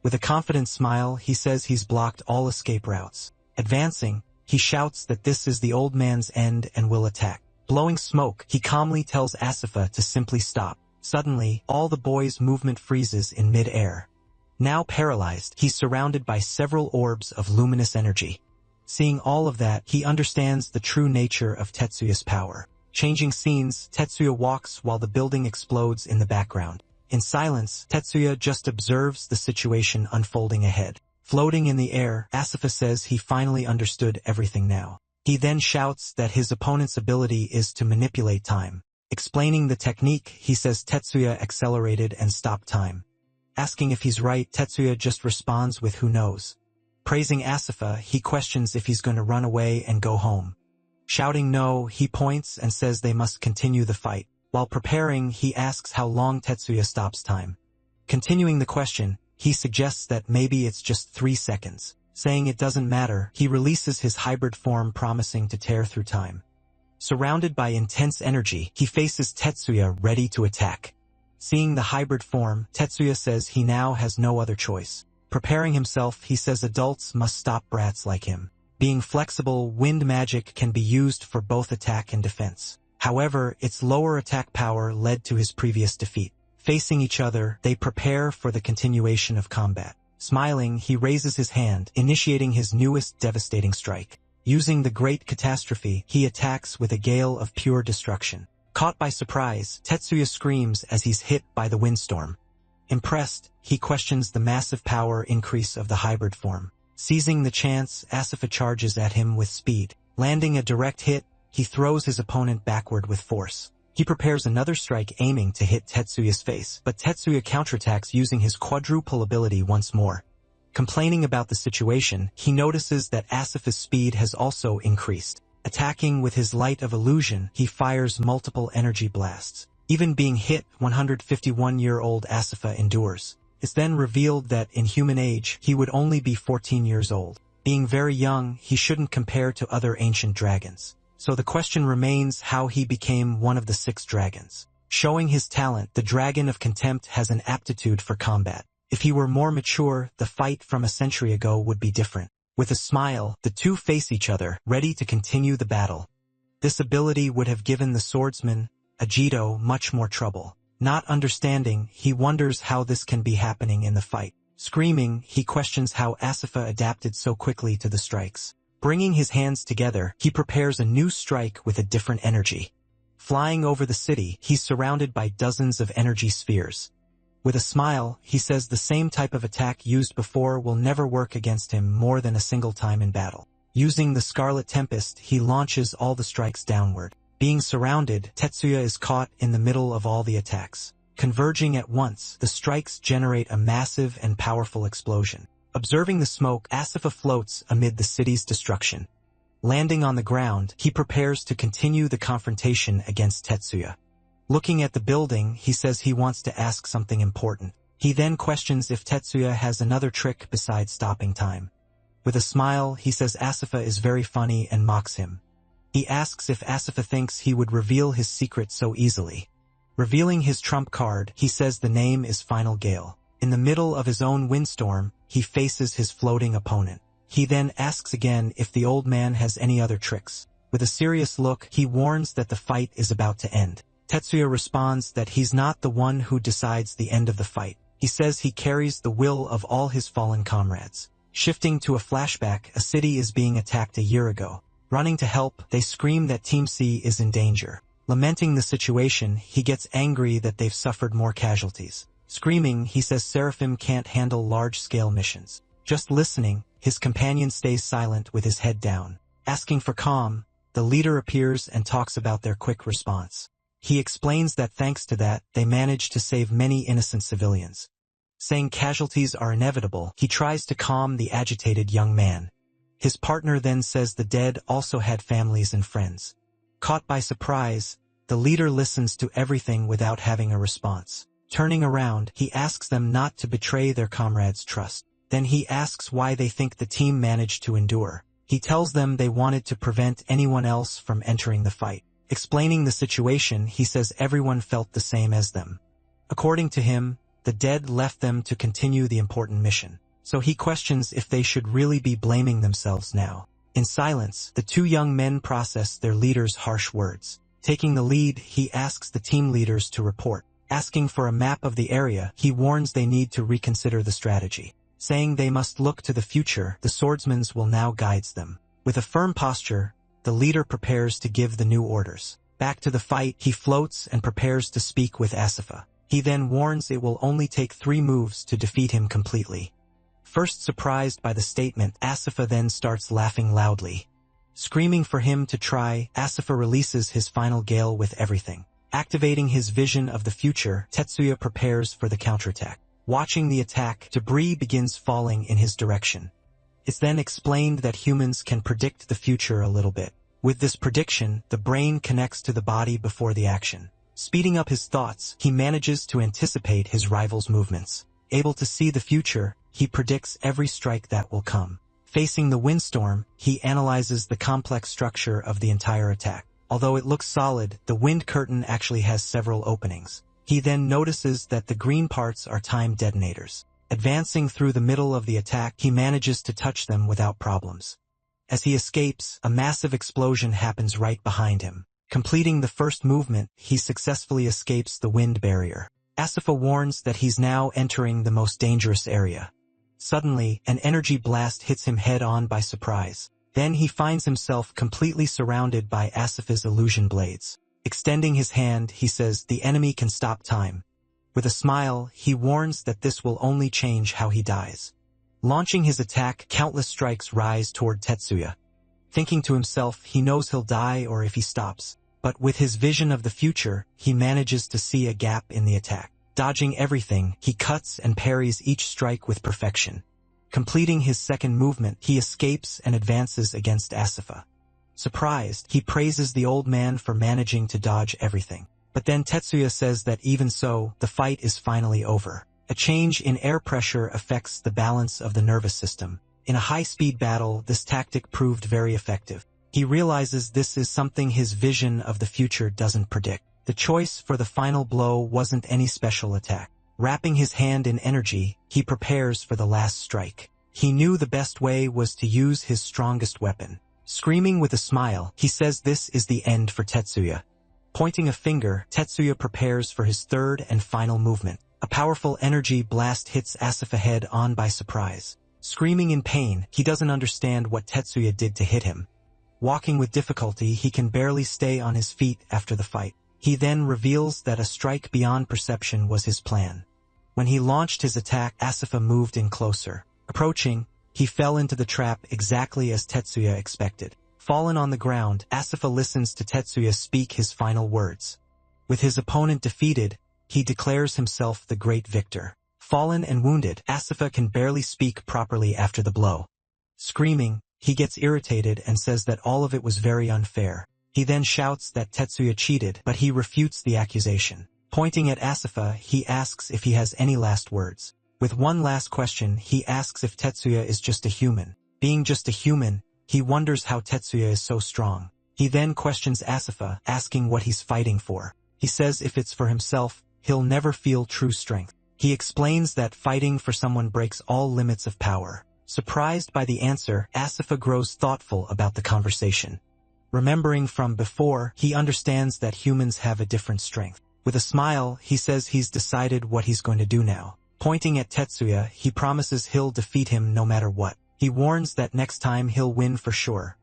[SPEAKER 1] With a confident smile, he says he's blocked all escape routes. Advancing, he shouts that this is the old man's end and will attack. Blowing smoke, he calmly tells Asura to simply stop. Suddenly, all the boy's movement freezes in mid-air. Now paralyzed, he's surrounded by several orbs of luminous energy. Seeing all of that, he understands the true nature of Tetsuya's power. Changing scenes, Tetsuya walks while the building explodes in the background. In silence, Tetsuya just observes the situation unfolding ahead. Floating in the air, Asura says he finally understood everything now. He then shouts that his opponent's ability is to manipulate time. Explaining the technique, he says Tetsuya accelerated and stopped time. Asking if he's right, Tetsuya just responds with who knows. Praising Asura, he questions if he's going to run away and go home. Shouting no, he points and says they must continue the fight. While preparing, he asks how long Tetsuya stops time. Continuing the question, he suggests that maybe it's just 3 seconds. Saying it doesn't matter, he releases his hybrid form promising to tear through time. Surrounded by intense energy, he faces Tetsuya ready to attack. Seeing the hybrid form, Tetsuya says he now has no other choice. Preparing himself, he says adults must stop brats like him. Being flexible, wind magic can be used for both attack and defense. However, its lower attack power led to his previous defeat. Facing each other, they prepare for the continuation of combat. Smiling, he raises his hand, initiating his newest devastating strike. Using the Great Catastrophe, he attacks with a gale of pure destruction. Caught by surprise, Tetsuya screams as he's hit by the windstorm. Impressed, he questions the massive power increase of the hybrid form. Seizing the chance, Asura charges at him with speed. Landing a direct hit, he throws his opponent backward with force. He prepares another strike aiming to hit Tetsuya's face, but Tetsuya counterattacks using his quadruple ability once more. Complaining about the situation, he notices that Asura's speed has also increased. Attacking with his Light of Illusion, he fires multiple energy blasts. Even being hit, 151-year-old Asura endures. It's then revealed that in human age, he would only be 14 years old. Being very young, he shouldn't compare to other ancient dragons. So the question remains how he became one of the 6 dragons. Showing his talent, the Dragon of Contempt has an aptitude for combat. If he were more mature, the fight from a century ago would be different. With a smile, the two face each other, ready to continue the battle. This ability would have given the swordsman, Ajito, much more trouble. Not understanding, he wonders how this can be happening in the fight. Screaming, he questions how Asura adapted so quickly to the strikes. Bringing his hands together, he prepares a new strike with a different energy. Flying over the city, he's surrounded by dozens of energy spheres. With a smile, he says the same type of attack used before will never work against him more than a single time in battle. Using the Scarlet Tempest, he launches all the strikes downward. Being surrounded, Tetsuya is caught in the middle of all the attacks. Converging at once, the strikes generate a massive and powerful explosion. Observing the smoke, Asura floats amid the city's destruction. Landing on the ground, he prepares to continue the confrontation against Tetsuya. Looking at the building, he says he wants to ask something important. He then questions if Tetsuya has another trick besides stopping time. With a smile, he says Asura is very funny and mocks him. He asks if Asura thinks he would reveal his secret so easily. Revealing his trump card, he says the name is Final Gale. In the middle of his own windstorm, he faces his floating opponent. He then asks again if the old man has any other tricks. With a serious look, he warns that the fight is about to end. Tetsuya responds that he's not the one who decides the end of the fight. He says he carries the will of all his fallen comrades. Shifting to a flashback, a city is being attacked a year ago. Running to help, they scream that Team C is in danger. Lamenting the situation, he gets angry that they've suffered more casualties. Screaming, he says Seraphim can't handle large-scale missions. Just listening, his companion stays silent with his head down. Asking for calm, the leader appears and talks about their quick response. He explains that thanks to that, they managed to save many innocent civilians. Saying casualties are inevitable, he tries to calm the agitated young man. His partner then says the dead also had families and friends. Caught by surprise, the leader listens to everything without having a response. Turning around, he asks them not to betray their comrades' trust. Then he asks why they think the team managed to endure. He tells them they wanted to prevent anyone else from entering the fight. Explaining the situation, he says everyone felt the same as them. According to him, the dead left them to continue the important mission. So he questions if they should really be blaming themselves now. In silence, the two young men process their leader's harsh words. Taking the lead, he asks the team leaders to report. Asking for a map of the area, he warns they need to reconsider the strategy. Saying they must look to the future, the swordsmen will now guide them. With a firm posture, the leader prepares to give the new orders. Back to the fight, he floats and prepares to speak with Asura. He then warns it will only take 3 moves to defeat him completely. First surprised by the statement, Asura then starts laughing loudly. Screaming for him to try, Asura releases his final gale with everything. Activating his vision of the future, Tetsuya prepares for the counterattack. Watching the attack, debris begins falling in his direction. It's then explained that humans can predict the future a little bit. With this prediction, the brain connects to the body before the action. Speeding up his thoughts, he manages to anticipate his rival's movements. Able to see the future, he predicts every strike that will come. Facing the windstorm, he analyzes the complex structure of the entire attack. Although it looks solid, the wind curtain actually has several openings. He then notices that the green parts are time detonators. Advancing through the middle of the attack, he manages to touch them without problems. As he escapes, a massive explosion happens right behind him. Completing the first movement, he successfully escapes the wind barrier. Asura warns that he's now entering the most dangerous area. Suddenly, an energy blast hits him head-on by surprise. Then he finds himself completely surrounded by Asura's illusion blades. Extending his hand, he says the enemy can stop time. With a smile, he warns that this will only change how he dies. Launching his attack, countless strikes rise toward Tetsuya. Thinking to himself he knows he'll die or if he stops. But with his vision of the future, he manages to see a gap in the attack. Dodging everything, he cuts and parries each strike with perfection. Completing his second movement, he escapes and advances against Asura. Surprised, he praises the old man for managing to dodge everything. But then Tetsuya says that even so, the fight is finally over. A change in air pressure affects the balance of the nervous system. In a high-speed battle, this tactic proved very effective. He realizes this is something his vision of the future doesn't predict. The choice for the final blow wasn't any special attack. Wrapping his hand in energy, he prepares for the last strike. He knew the best way was to use his strongest weapon. Screaming with a smile, he says this is the end for Tetsuya. Pointing a finger, Tetsuya prepares for his third and final movement. A powerful energy blast hits Asura head on by surprise. Screaming in pain, he doesn't understand what Tetsuya did to hit him. Walking with difficulty, he can barely stay on his feet after the fight. He then reveals that a strike beyond perception was his plan. When he launched his attack, Asura moved in closer. Approaching, he fell into the trap exactly as Tetsuya expected. Fallen on the ground, Asura listens to Tetsuya speak his final words. With his opponent defeated, he declares himself the great victor. Fallen and wounded, Asura can barely speak properly after the blow. Screaming, he gets irritated and says that all of it was very unfair. He then shouts that Tetsuya cheated, but he refutes the accusation. Pointing at Asura, he asks if he has any last words. With one last question, he asks if Tetsuya is just a human. Being just a human, he wonders how Tetsuya is so strong. He then questions Asura, asking what he's fighting for. He says if it's for himself, he'll never feel true strength. He explains that fighting for someone breaks all limits of power. Surprised by the answer, Asura grows thoughtful about the conversation. Remembering from before, he understands that humans have a different strength. With a smile, he says he's decided what he's going to do now. Pointing at Tetsuya, he promises he'll defeat him no matter what. He warns that next time he'll win for sure.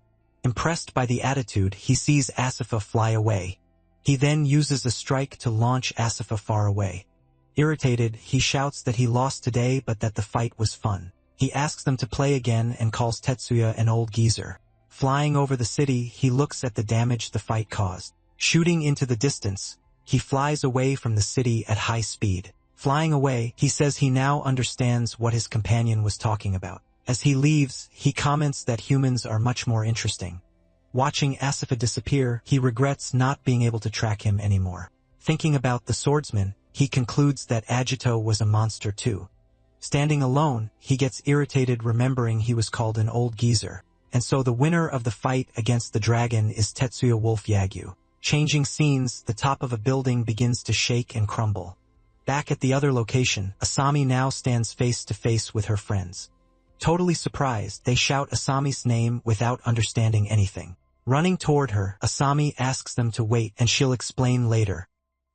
[SPEAKER 1] Impressed by the attitude, he sees Asura fly away. He then uses a strike to launch Asura far away. Irritated, he shouts that he lost today but that the fight was fun. He asks them to play again and calls Tetsuya an old geezer. Flying over the city, he looks at the damage the fight caused. Shooting into the distance, he flies away from the city at high speed. Flying away, he says he now understands what his companion was talking about. As he leaves, he comments that humans are much more interesting. Watching Asura disappear, he regrets not being able to track him anymore. Thinking about the swordsman, he concludes that Agito was a monster too. Standing alone, he gets irritated remembering he was called an old geezer. And so the winner of the fight against the dragon is Tetsuya Wolf Yagyu. Changing scenes, the top of a building begins to shake and crumble. Back at the other location, Asami now stands face to face with her friends. Totally surprised, they shout Asami's name without understanding anything. Running toward her, Asami asks them to wait and she'll explain later.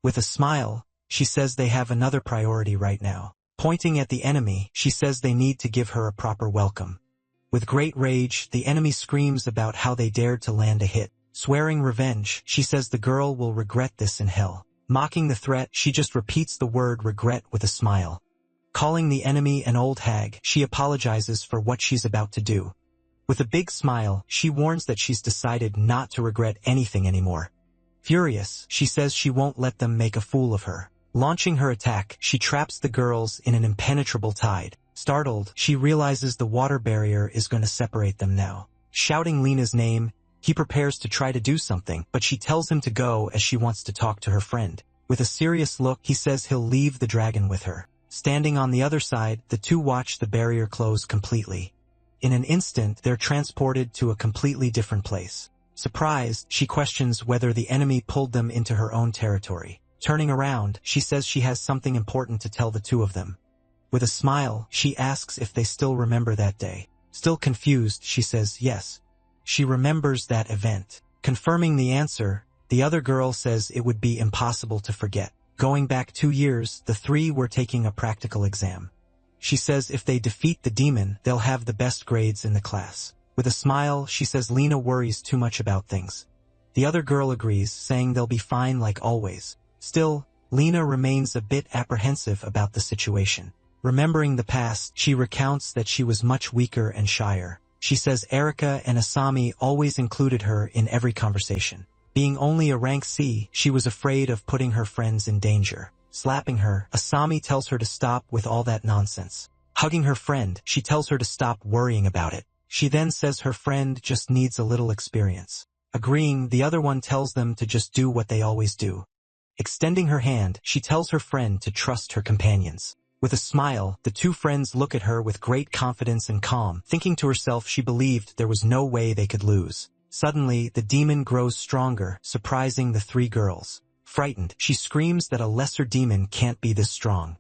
[SPEAKER 1] With a smile, she says they have another priority right now. Pointing at the enemy, she says they need to give her a proper welcome. With great rage, the enemy screams about how they dared to land a hit. Swearing revenge, she says the girl will regret this in hell. Mocking the threat, she just repeats the word regret with a smile. Calling the enemy an old hag, she apologizes for what she's about to do. With a big smile, she warns that she's decided not to regret anything anymore. Furious, she says she won't let them make a fool of her. Launching her attack, she traps the girls in an impenetrable tide. Startled, she realizes the water barrier is going to separate them now. Shouting Lena's name, he prepares to try to do something, but she tells him to go as she wants to talk to her friend. With a serious look, he says he'll leave the dragon with her. Standing on the other side, the two watch the barrier close completely. In an instant, they're transported to a completely different place. Surprised, she questions whether the enemy pulled them into her own territory. Turning around, she says she has something important to tell the two of them. With a smile, she asks if they still remember that day. Still confused, she says yes. She remembers that event. Confirming the answer, the other girl says it would be impossible to forget. Going back 2 years, the three were taking a practical exam. She says if they defeat the demon, they'll have the best grades in the class. With a smile, she says Lena worries too much about things. The other girl agrees, saying they'll be fine like always. Still, Lena remains a bit apprehensive about the situation. Remembering the past, she recounts that she was much weaker and shyer. She says Erika and Asami always included her in every conversation. Being only a rank C, she was afraid of putting her friends in danger. Slapping her, Asami tells her to stop with all that nonsense. Hugging her friend, she tells her to stop worrying about it. She then says her friend just needs a little experience. Agreeing, the other one tells them to just do what they always do. Extending her hand, she tells her friend to trust her companions. With a smile, the two friends look at her with great confidence and calm, thinking to herself she believed there was no way they could lose. Suddenly, the demon grows stronger, surprising the three girls. Frightened, she screams that a lesser demon can't be this strong.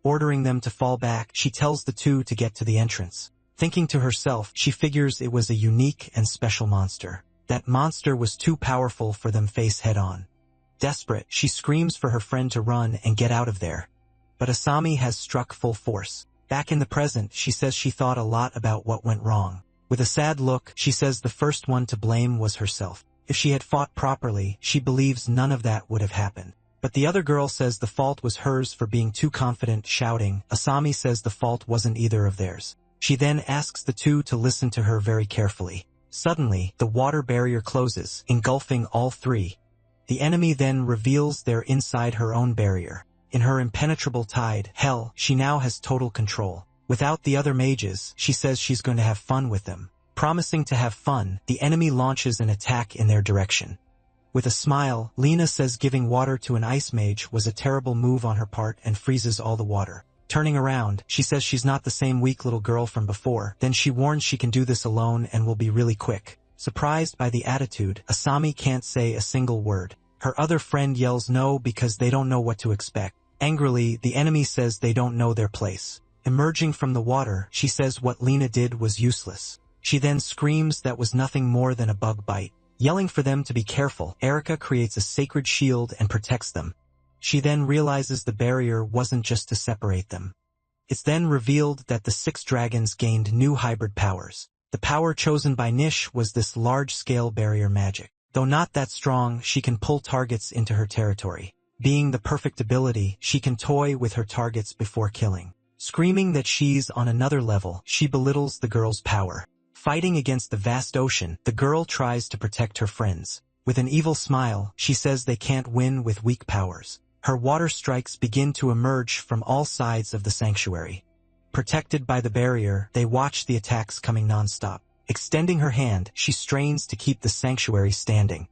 [SPEAKER 1] Ordering them to fall back, she tells the two to get to the entrance. Thinking to herself, she figures it was a unique and special monster. That monster was too powerful for them face head-on. Desperate, she screams for her friend to run and get out of there. But Asami has struck full force. Back in the present, she says she thought a lot about what went wrong. With a sad look, she says the first one to blame was herself. If she had fought properly, she believes none of that would have happened. But the other girl says the fault was hers for being too confident, shouting. Asami says the fault wasn't either of theirs. She then asks the two to listen to her very carefully. Suddenly, the water barrier closes, engulfing all three. The enemy then reveals they're inside her own barrier. In her impenetrable tide, hell, she now has total control. Without the other mages, she says she's going to have fun with them. Promising to have fun, the enemy launches an attack in their direction. With a smile, Lena says giving water to an ice mage was a terrible move on her part and freezes all the water. Turning around, she says she's not the same weak little girl from before. Then she warns she can do this alone and will be really quick. Surprised by the attitude, Asami can't say a single word. Her other friend yells no because they don't know what to expect. Angrily, the enemy says they don't know their place. Emerging from the water, she says what Lena did was useless. She then screams that was nothing more than a bug bite. Yelling for them to be careful, Erika creates a sacred shield and protects them. She then realizes the barrier wasn't just to separate them. It's then revealed that the 6 dragons gained new hybrid powers. The power chosen by Nish was this large-scale barrier magic. Though not that strong, she can pull targets into her territory. Being the perfect ability, she can toy with her targets before killing. Screaming that she's on another level, she belittles the girl's power. Fighting against the vast ocean, the girl tries to protect her friends. With an evil smile, she says they can't win with weak powers. Her water strikes begin to emerge from all sides of the sanctuary. Protected by the barrier, they watch the attacks coming non-stop. Extending her hand, she strains to keep the sanctuary standing.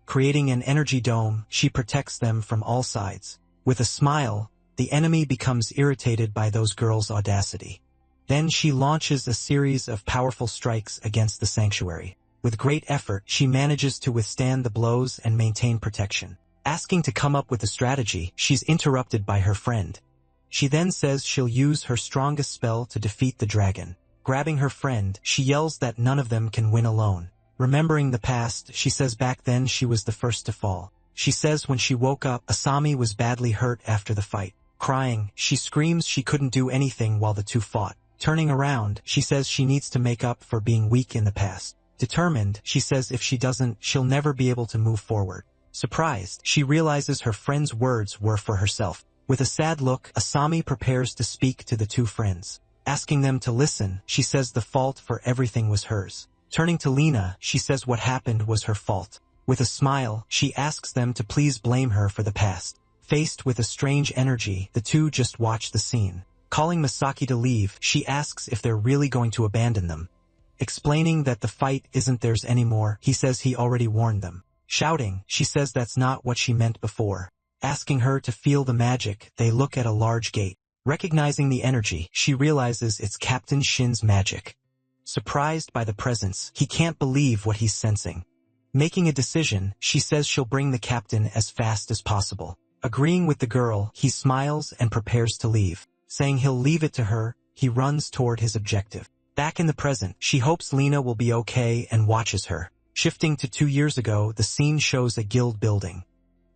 [SPEAKER 1] Creating an energy dome, she protects them from all sides. With a smile, the enemy becomes irritated by those girls' audacity. Then she launches a series of powerful strikes against the sanctuary. With great effort, she manages to withstand the blows and maintain protection. Asking to come up with a strategy, she's interrupted by her friend. She then says she'll use her strongest spell to defeat the dragon. Grabbing her friend, she yells that none of them can win alone. Remembering the past, she says back then she was the first to fall. She says when she woke up, Asami was badly hurt after the fight. Crying, she screams she couldn't do anything while the two fought. Turning around, she says she needs to make up for being weak in the past. Determined, she says if she doesn't, she'll never be able to move forward. Surprised, she realizes her friend's words were for herself. With a sad look, Asami prepares to speak to the two friends. Asking them to listen, she says the fault for everything was hers. Turning to Lena, she says what happened was her fault. With a smile, she asks them to please blame her for the past. Faced with a strange energy, the two just watch the scene. Calling Misaki to leave, she asks if they're really going to abandon them. Explaining that the fight isn't theirs anymore, he says he already warned them. Shouting, she says that's not what she meant before. Asking her to feel the magic, they look at a large gate. Recognizing the energy, she realizes it's Captain Shin's magic. Surprised by the presence, he can't believe what he's sensing. Making a decision, she says she'll bring the captain as fast as possible. Agreeing with the girl, he smiles and prepares to leave. Saying he'll leave it to her, he runs toward his objective. Back in the present, she hopes Lena will be okay and watches her. Shifting to 2 years ago, the scene shows a guild building.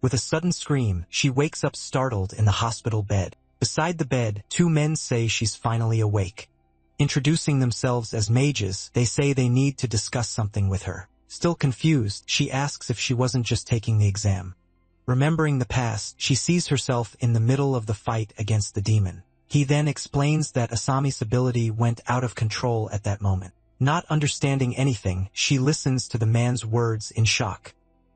[SPEAKER 1] With a sudden scream, she wakes up startled in the hospital bed. Beside the bed, 2 men say she's finally awake. Introducing themselves as mages, they say they need to discuss something with her. Still confused, she asks if she wasn't just taking the exam. Remembering the past, she sees herself in the middle of the fight against the demon. He then explains that Asami's ability went out of control at that moment. Not understanding anything, she listens to the man's words in shock.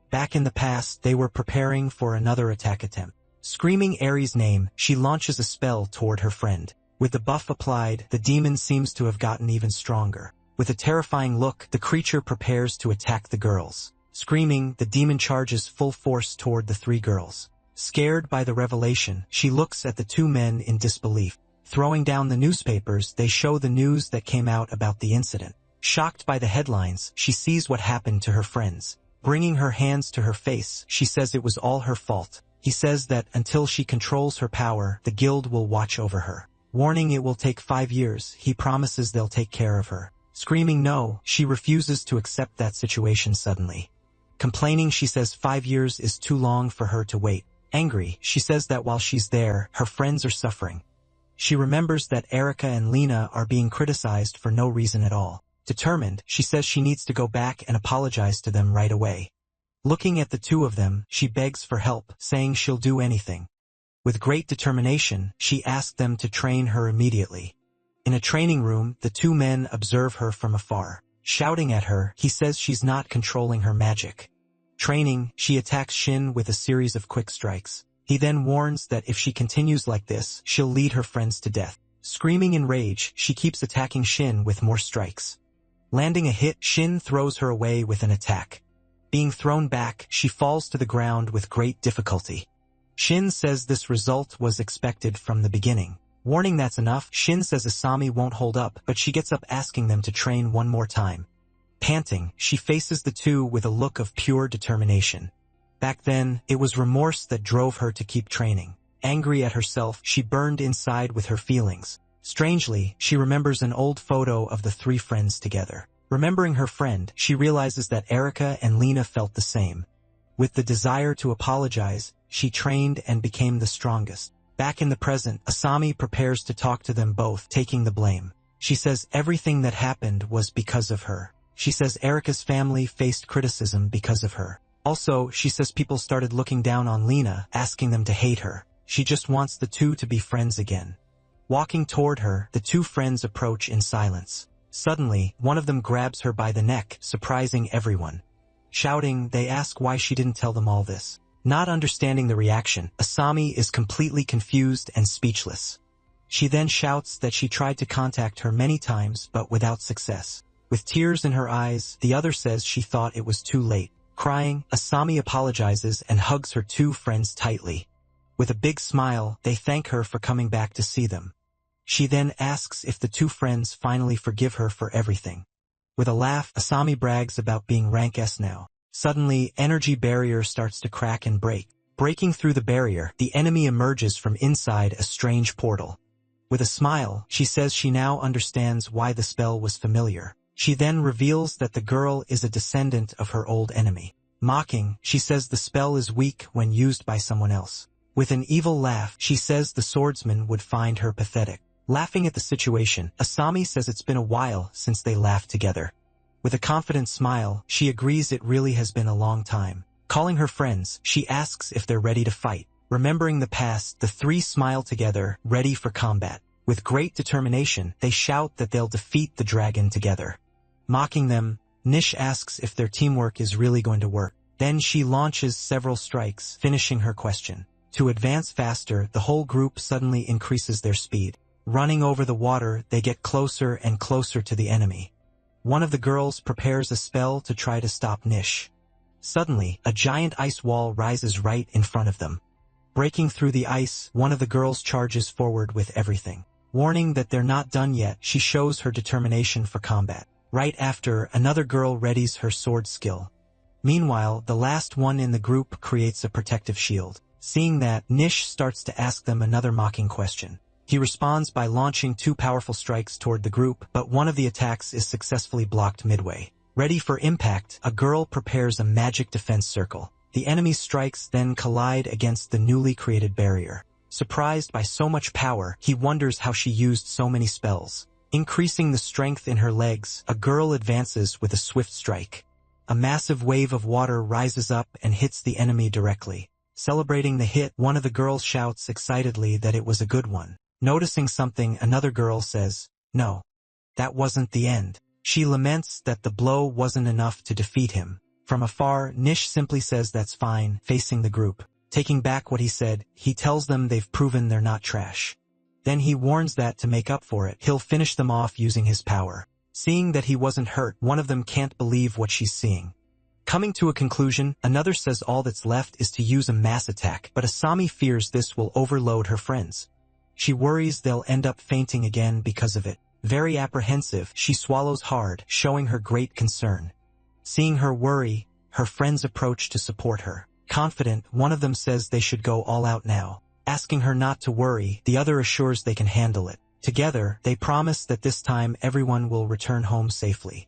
[SPEAKER 1] Back in the past, they were preparing for another attack attempt. Screaming Ares' name, she launches a spell toward her friend. With the buff applied, the demon seems to have gotten even stronger. With a terrifying look, the creature prepares to attack the girls. Screaming, the demon charges full force toward the 3 girls. Scared by the revelation, she looks at the 2 men in disbelief. Throwing down the newspapers, they show the news that came out about the incident. Shocked by the headlines, she sees what happened to her friends. Bringing her hands to her face, she says it was all her fault. He says that until she controls her power, the guild will watch over her. Warning it will take 5 years, he promises they'll take care of her. Screaming no, she refuses to accept that situation suddenly. Complaining, she says 5 years is too long for her to wait. Angry, she says that while she's there, her friends are suffering. She remembers that Erica and Lena are being criticized for no reason at all. Determined, she says she needs to go back and apologize to them right away. Looking at the two of them, she begs for help, saying she'll do anything. With great determination, she asks them to train her immediately. In a training room, the two men observe her from afar. Shouting at her, he says she's not controlling her magic. Training, she attacks Shin with a series of quick strikes. He then warns that if she continues like this, she'll lead her friends to death. Screaming in rage, she keeps attacking Shin with more strikes. Landing a hit, Shin throws her away with an attack. Being thrown back, she falls to the ground with great difficulty. Shin says this result was expected from the beginning. Warning that's enough, Shin says Asami won't hold up, but she gets up asking them to train one more time. Panting, she faces the two with a look of pure determination. Back then, it was remorse that drove her to keep training. Angry at herself, she burned inside with her feelings. Strangely, she remembers an old photo of the three friends together. Remembering her friend, she realizes that Erica and Lena felt the same. With the desire to apologize, she trained and became the strongest. Back in the present, Asami prepares to talk to them both, taking the blame. She says everything that happened was because of her. She says Erica's family faced criticism because of her. Also, she says people started looking down on Lena, asking them to hate her. She just wants the two to be friends again. Walking toward her, the two friends approach in silence. Suddenly, one of them grabs her by the neck, surprising everyone. Shouting, they ask why she didn't tell them all this. Not understanding the reaction, Asami is completely confused and speechless. She then shouts that she tried to contact her many times but without success. With tears in her eyes, the other says she thought it was too late. Crying, Asami apologizes and hugs her two friends tightly. With a big smile, they thank her for coming back to see them. She then asks if the two friends finally forgive her for everything. With a laugh, Asami brags about being rank S now. Suddenly, energy barrier starts to crack and break. Breaking through the barrier, the enemy emerges from inside a strange portal. With a smile, she says she now understands why the spell was familiar. She then reveals that the girl is a descendant of her old enemy. Mocking, she says the spell is weak when used by someone else. With an evil laugh, she says the swordsman would find her pathetic. Laughing at the situation, Asami says it's been a while since they laughed together. With a confident smile, she agrees it really has been a long time. Calling her friends, she asks if they're ready to fight. Remembering the past, the three smile together, ready for combat. With great determination, they shout that they'll defeat the dragon together. Mocking them, Nish asks if their teamwork is really going to work. Then she launches several strikes, finishing her question. To advance faster, the whole group suddenly increases their speed. Running over the water, they get closer and closer to the enemy. One of the girls prepares a spell to try to stop Nish. Suddenly, a giant ice wall rises right in front of them. Breaking through the ice, one of the girls charges forward with everything. Warning that they're not done yet, she shows her determination for combat. Right after, another girl readies her sword skill. Meanwhile, the last one in the group creates a protective shield. Seeing that, Nish starts to ask them another mocking question. He responds by launching two powerful strikes toward the group, but one of the attacks is successfully blocked midway. Ready for impact, a girl prepares a magic defense circle. The enemy's strikes then collide against the newly created barrier. Surprised by so much power, he wonders how she used so many spells. Increasing the strength in her legs, a girl advances with a swift strike. A massive wave of water rises up and hits the enemy directly. Celebrating the hit, one of the girls shouts excitedly that it was a good one. Noticing something, another girl says, "No, that wasn't the end." She laments that the blow wasn't enough to defeat him. From afar, Nish simply says that's fine, facing the group. Taking back what he said, he tells them they've proven they're not trash. Then he warns that to make up for it, he'll finish them off using his power. Seeing that he wasn't hurt, one of them can't believe what she's seeing. Coming to a conclusion, another says all that's left is to use a mass attack, but Asami fears this will overload her friends. She worries they'll end up fainting again because of it. Very apprehensive, she swallows hard, showing her great concern. Seeing her worry, her friends approach to support her. Confident, one of them says they should go all out now. Asking her not to worry, the other assures they can handle it. Together, they promise that this time everyone will return home safely.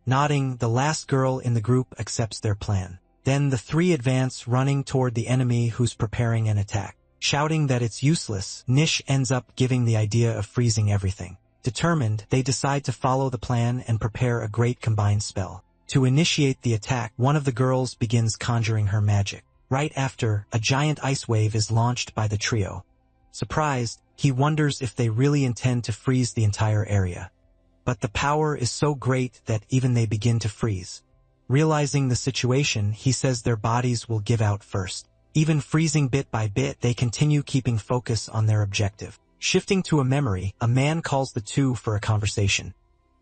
[SPEAKER 1] Nodding, the last girl in the group accepts their plan. Then the three advance, running toward the enemy who's preparing an attack. Shouting that it's useless, Nish ends up giving the idea of freezing everything. Determined, they decide to follow the plan and prepare a great combined spell. To initiate the attack, one of the girls begins conjuring her magic. Right after, a giant ice wave is launched by the trio. Surprised, he wonders if they really intend to freeze the entire area. But the power is so great that even they begin to freeze. Realizing the situation, he says their bodies will give out first. Even freezing bit by bit, they continue keeping focus on their objective. Shifting to a memory, a man calls the two for a conversation.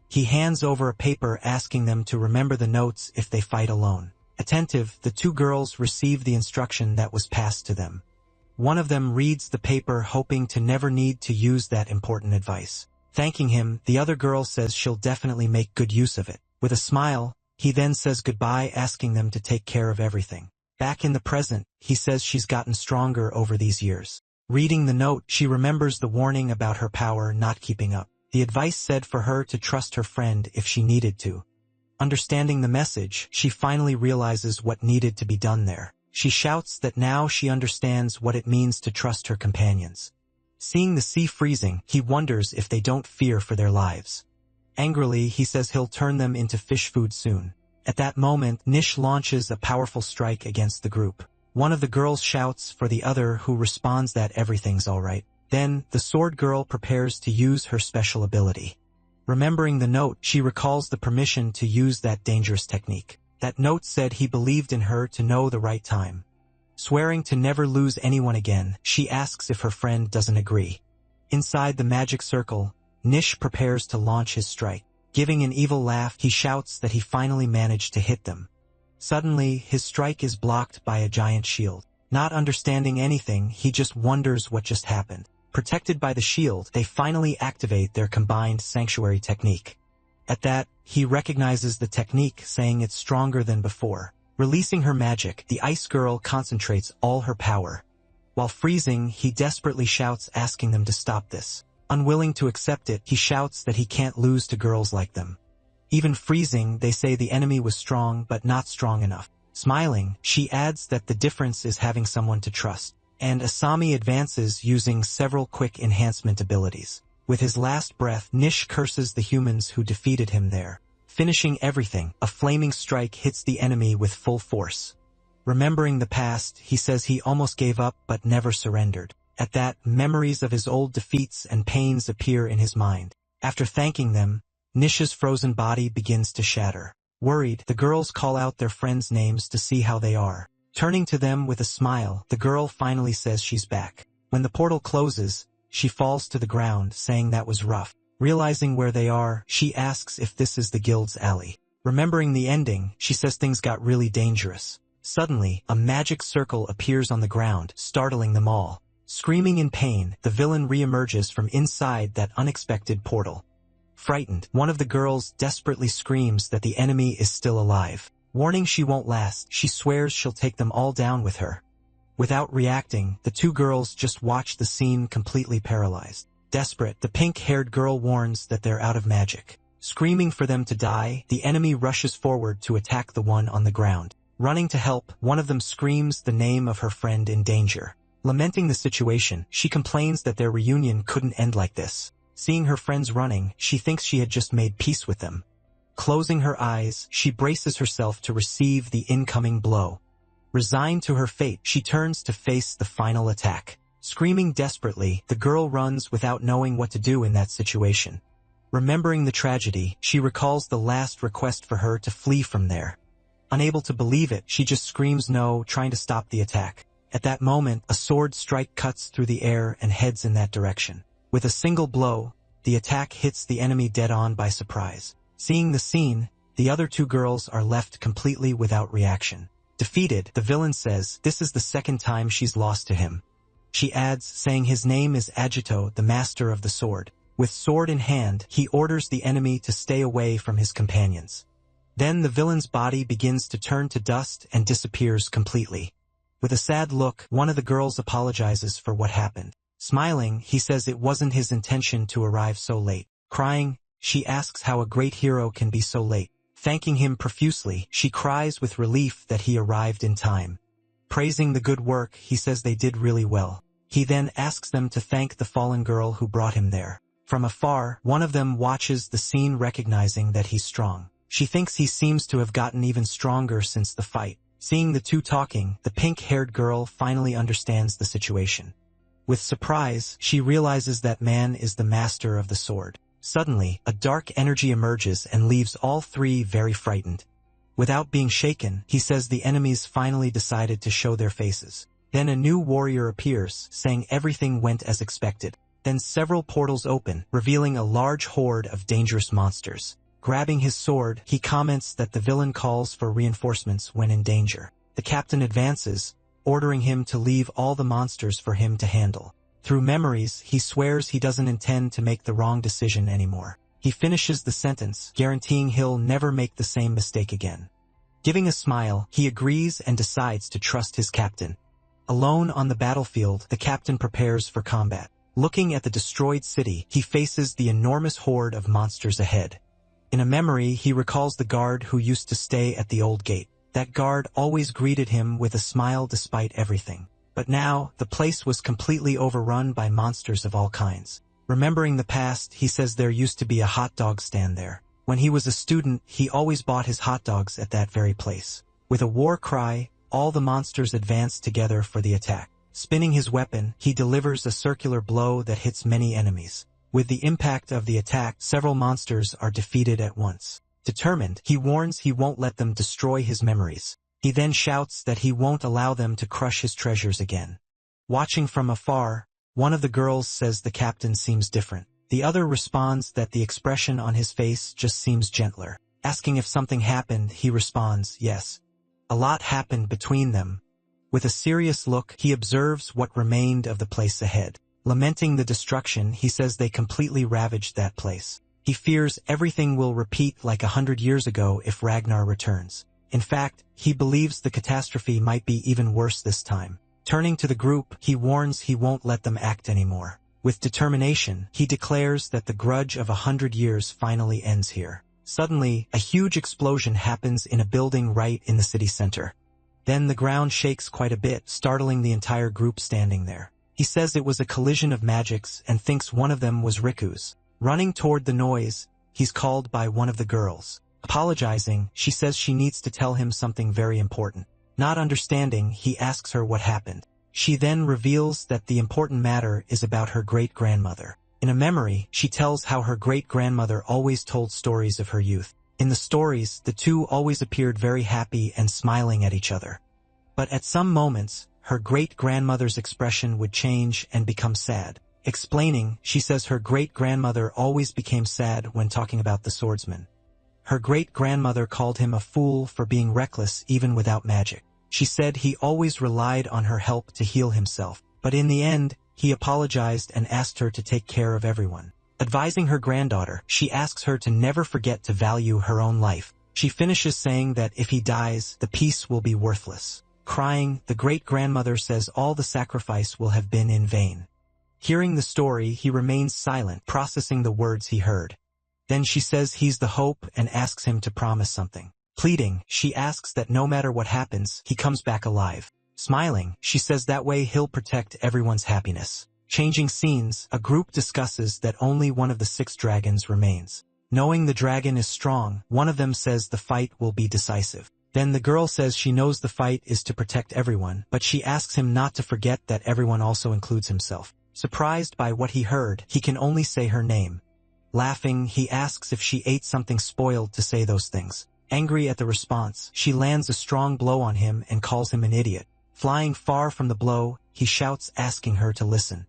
[SPEAKER 1] He hands over a paper asking them to remember the notes if they fight alone. Attentive, the two girls receive the instruction that was passed to them. One of them reads the paper hoping to never need to use that important advice. Thanking him, the other girl says she'll definitely make good use of it. With a smile, he then says goodbye, asking them to take care of everything. Back in the present, he says she's gotten stronger over these years. Reading the note, she remembers the warning about her power not keeping up. The advice said for her to trust her friend if she needed to. Understanding the message, she finally realizes what needed to be done there. She shouts that now she understands what it means to trust her companions. Seeing the sea freezing, he wonders if they don't fear for their lives. Angrily, he says he'll turn them into fish food soon. At that moment, Nish launches a powerful strike against the group. One of the girls shouts for the other, who responds that everything's alright. Then, the sword girl prepares to use her special ability. Remembering the note, she recalls the permission to use that dangerous technique. That note said he believed in her to know the right time. Swearing to never lose anyone again, she asks if her friend doesn't agree. Inside the magic circle, Nish prepares to launch his strike. Giving an evil laugh, he shouts that he finally managed to hit them. Suddenly, his strike is blocked by a giant shield. Not understanding anything, he just wonders what just happened. Protected by the shield, they finally activate their combined sanctuary technique. At that, he recognizes the technique, saying it's stronger than before. Releasing her magic, the ice girl concentrates all her power. While freezing, he desperately shouts, asking them to stop this. Unwilling to accept it, he shouts that he can't lose to girls like them. Even freezing, they say the enemy was strong but not strong enough. Smiling, she adds that the difference is having someone to trust. And Asami advances using several quick enhancement abilities. With his last breath, Nish curses the humans who defeated him there. Finishing everything, a flaming strike hits the enemy with full force. Remembering the past, he says he almost gave up but never surrendered. At that, memories of his old defeats and pains appear in his mind. After thanking them, Nish's frozen body begins to shatter. Worried, the girls call out their friends' names to see how they are. Turning to them with a smile, the girl finally says she's back. When the portal closes, she falls to the ground, saying that was rough. Realizing where they are, she asks if this is the guild's alley. Remembering the ending, she says things got really dangerous. Suddenly, a magic circle appears on the ground, startling them all. Screaming in pain, the villain reemerges from inside that unexpected portal. Frightened, one of the girls desperately screams that the enemy is still alive. Warning she won't last, she swears she'll take them all down with her. Without reacting, the two girls just watch the scene, completely paralyzed. Desperate, the pink-haired girl warns that they're out of magic. Screaming for them to die, the enemy rushes forward to attack the one on the ground. Running to help, one of them screams the name of her friend in danger. Lamenting the situation, she complains that their reunion couldn't end like this. Seeing her friends running, she thinks she had just made peace with them. Closing her eyes, she braces herself to receive the incoming blow. Resigned to her fate, she turns to face the final attack. Screaming desperately, the girl runs without knowing what to do in that situation. Remembering the tragedy, she recalls the last request for her to flee from there. Unable to believe it, she just screams no, trying to stop the attack. At that moment, a sword strike cuts through the air and heads in that direction. With a single blow, the attack hits the enemy dead on by surprise. Seeing the scene, the other two girls are left completely without reaction. Defeated, the villain says this is the second time she's lost to him. She adds, saying his name is Agito, the master of the sword. With sword in hand, he orders the enemy to stay away from his companions. Then the villain's body begins to turn to dust and disappears completely. With a sad look, one of the girls apologizes for what happened. Smiling, he says it wasn't his intention to arrive so late. Crying, she asks how a great hero can be so late. Thanking him profusely, she cries with relief that he arrived in time. Praising the good work, he says they did really well. He then asks them to thank the fallen girl who brought him there. From afar, one of them watches the scene, recognizing that he's strong. She thinks he seems to have gotten even stronger since the fight. Seeing the two talking, the pink-haired girl finally understands the situation. With surprise, she realizes that man is the master of the sword. Suddenly, a dark energy emerges and leaves all three very frightened. Without being shaken, he says the enemies finally decided to show their faces. Then a new warrior appears, saying everything went as expected. Then several portals open, revealing a large horde of dangerous monsters. Grabbing his sword, he comments that the villain calls for reinforcements when in danger. The captain advances, ordering him to leave all the monsters for him to handle. Through memories, he swears he doesn't intend to make the wrong decision anymore. He finishes the sentence, guaranteeing he'll never make the same mistake again. Giving a smile, he agrees and decides to trust his captain. Alone on the battlefield, the captain prepares for combat. Looking at the destroyed city, he faces the enormous horde of monsters ahead. In a memory, he recalls the guard who used to stay at the old gate. That guard always greeted him with a smile despite everything. But now, the place was completely overrun by monsters of all kinds. Remembering the past, he says there used to be a hot dog stand there. When he was a student, he always bought his hot dogs at that very place. With a war cry, all the monsters advance together for the attack. Spinning his weapon, he delivers a circular blow that hits many enemies. With the impact of the attack, several monsters are defeated at once. Determined, he warns he won't let them destroy his memories. He then shouts that he won't allow them to crush his treasures again. Watching from afar, one of the girls says the captain seems different. The other responds that the expression on his face just seems gentler. Asking if something happened, he responds, yes. A lot happened between them. With a serious look, he observes what remained of the place ahead. Lamenting the destruction, he says they completely ravaged that place. He fears everything will repeat like 100 years ago if Ragnar returns. In fact, he believes the catastrophe might be even worse this time. Turning to the group, he warns he won't let them act anymore. With determination, he declares that the grudge of 100 years finally ends here. Suddenly, a huge explosion happens in a building right in the city center. Then the ground shakes quite a bit, startling the entire group standing there. He says it was a collision of magics and thinks one of them was Riku's. Running toward the noise, he's called by one of the girls. Apologizing, she says she needs to tell him something very important. Not understanding, he asks her what happened. She then reveals that the important matter is about her great-grandmother. In a memory, she tells how her great-grandmother always told stories of her youth. In the stories, the two always appeared very happy and smiling at each other. But at some moments, her great-grandmother's expression would change and become sad. Explaining, she says her great-grandmother always became sad when talking about the swordsman. Her great-grandmother called him a fool for being reckless even without magic. She said he always relied on her help to heal himself, but in the end, he apologized and asked her to take care of everyone. Advising her granddaughter, she asks her to never forget to value her own life. She finishes saying that if he dies, the peace will be worthless. Crying, the great-grandmother says all the sacrifice will have been in vain. Hearing the story, he remains silent, processing the words he heard. Then she says he's the hope and asks him to promise something. Pleading, she asks that no matter what happens, he comes back alive. Smiling, she says that way he'll protect everyone's happiness. Changing scenes, a group discusses that only one of the 6 dragons remains. Knowing the dragon is strong, one of them says the fight will be decisive. Then the girl says she knows the fight is to protect everyone, but she asks him not to forget that everyone also includes himself. Surprised by what he heard, he can only say her name. Laughing, he asks if she ate something spoiled to say those things. Angry at the response, she lands a strong blow on him and calls him an idiot. Flying far from the blow, he shouts asking her to listen.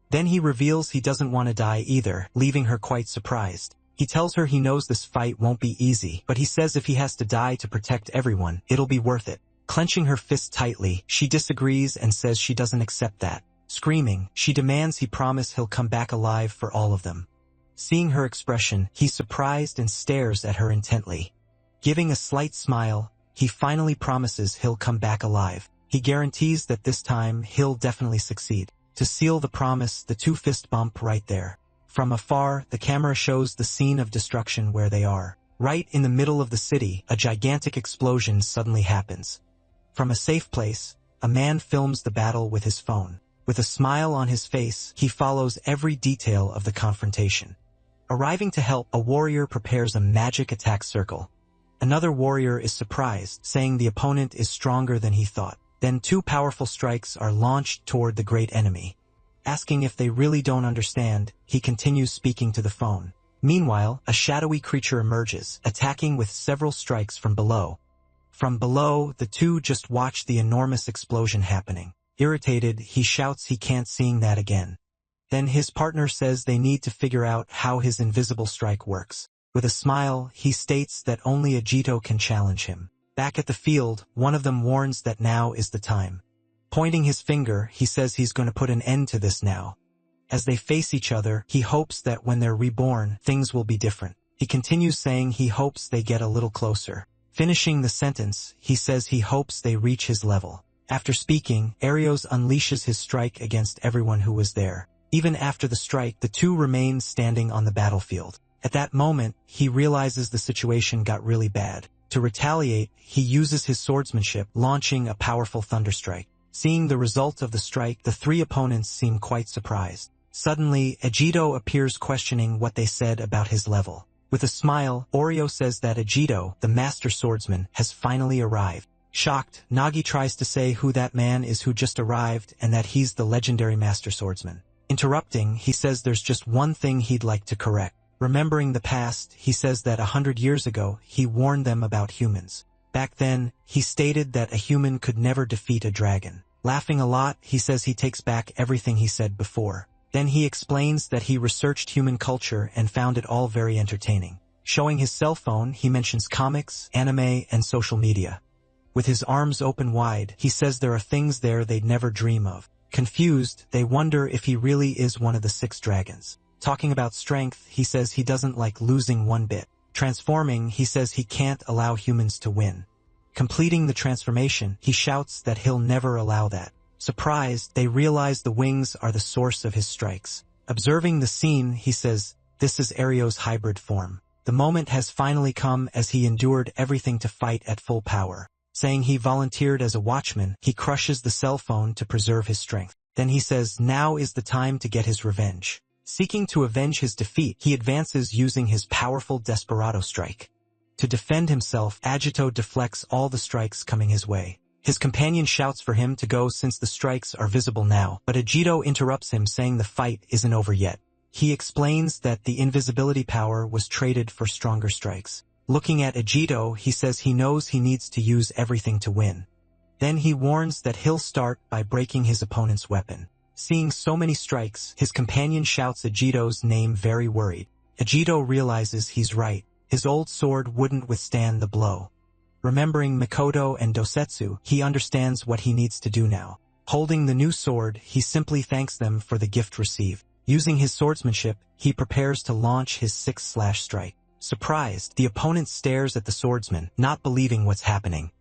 [SPEAKER 1] Then he reveals he doesn't want to die either, leaving her quite surprised. He tells her he knows this fight won't be easy, but he says if he has to die to protect everyone, it'll be worth it. Clenching her fist tightly, she disagrees and says she doesn't accept that. Screaming, she demands he promise he'll come back alive for all of them. Seeing her expression, he's surprised and stares at her intently. Giving a slight smile, he finally promises he'll come back alive. He guarantees that this time he'll definitely succeed. To seal the promise, the two fist bump right there. From afar, the camera shows the scene of destruction where they are. Right in the middle of the city, a gigantic explosion suddenly happens. From a safe place, a man films the battle with his phone. With a smile on his face, he follows every detail of the confrontation. Arriving to help, a warrior prepares a magic attack circle. Another warrior is surprised, saying the opponent is stronger than he thought. Then two powerful strikes are launched toward the great enemy. Asking if they really don't understand, he continues speaking to the phone. Meanwhile, a shadowy creature emerges, attacking with several strikes from below. From below, the two just watch the enormous explosion happening. Irritated, he shouts he can't see that again. Then his partner says they need to figure out how his invisible strike works. With a smile, he states that only Ajito can challenge him. Back at the field, one of them warns that now is the time. Pointing his finger, he says he's going to put an end to this now. As they face each other, he hopes that when they're reborn, things will be different. He continues saying he hopes they get a little closer. Finishing the sentence, he says he hopes they reach his level. After speaking, Arios unleashes his strike against everyone who was there. Even after the strike, the two remain standing on the battlefield. At that moment, he realizes the situation got really bad. To retaliate, he uses his swordsmanship, launching a powerful thunderstrike. Seeing the result of the strike, the three opponents seem quite surprised. Suddenly, Ajito appears questioning what they said about his level. With a smile, Oreo says that Ajito, the master swordsman, has finally arrived. Shocked, Nagi tries to say who that man is who just arrived and that he's the legendary master swordsman. Interrupting, he says there's just one thing he'd like to correct. Remembering the past, he says that 100 years ago, he warned them about humans. Back then, he stated that a human could never defeat a dragon. Laughing a lot, he says he takes back everything he said before. Then he explains that he researched human culture and found it all very entertaining. Showing his cell phone, he mentions comics, anime, and social media. With his arms open wide, he says there are things there they'd never dream of. Confused, they wonder if he really is one of the 6 dragons. Talking about strength, he says he doesn't like losing one bit. Transforming, he says he can't allow humans to win. Completing the transformation, he shouts that he'll never allow that. Surprised, they realize the wings are the source of his strikes. Observing the scene, he says, this is Ario's hybrid form. The moment has finally come as he endured everything to fight at full power. Saying he volunteered as a watchman, he crushes the cell phone to preserve his strength. Then he says now is the time to get his revenge. Seeking to avenge his defeat, he advances using his powerful Desperado strike. To defend himself, Ajito deflects all the strikes coming his way. His companion shouts for him to go since the strikes are visible now, but Ajito interrupts him saying the fight isn't over yet. He explains that the invisibility power was traded for stronger strikes. Looking at Ajito, he says he knows he needs to use everything to win. Then he warns that he'll start by breaking his opponent's weapon. Seeing so many strikes, his companion shouts Ajito's name very worried. Ajito realizes he's right. His old sword wouldn't withstand the blow. Remembering Mikoto and Dosetsu, he understands what he needs to do now. Holding the new sword, he simply thanks them for the gift received. Using his swordsmanship, he prepares to launch his 6th strike. Surprised, the opponent stares at the swordsman, not believing what's happening.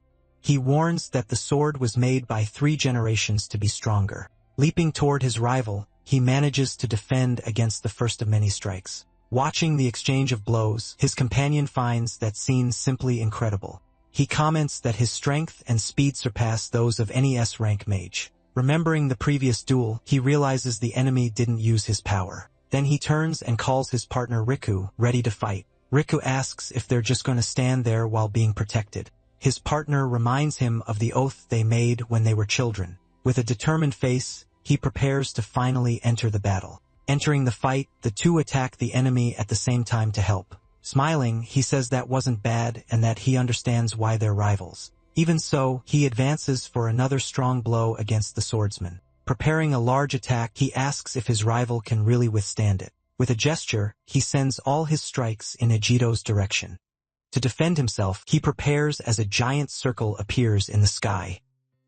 [SPEAKER 1] He warns that the sword was made by 3 generations to be stronger. Leaping toward his rival, he manages to defend against the first of many strikes. Watching the exchange of blows, his companion finds that scene simply incredible. He comments that his strength and speed surpass those of any S-rank mage. Remembering the previous duel, he realizes the enemy didn't use his power. Then he turns and calls his partner Riku, ready to fight. Riku asks if they're just going to stand there while being protected. His partner reminds him of the oath they made when they were children. With a determined face, he prepares to finally enter the battle. Entering the fight, the two attack the enemy at the same time to help. Smiling, he says that wasn't bad and that he understands why they're rivals. Even so, he advances for another strong blow against the swordsman. Preparing a large attack, he asks if his rival can really withstand it. With a gesture, he sends all his strikes in Ajito's direction. To defend himself, he prepares as a giant circle appears in the sky.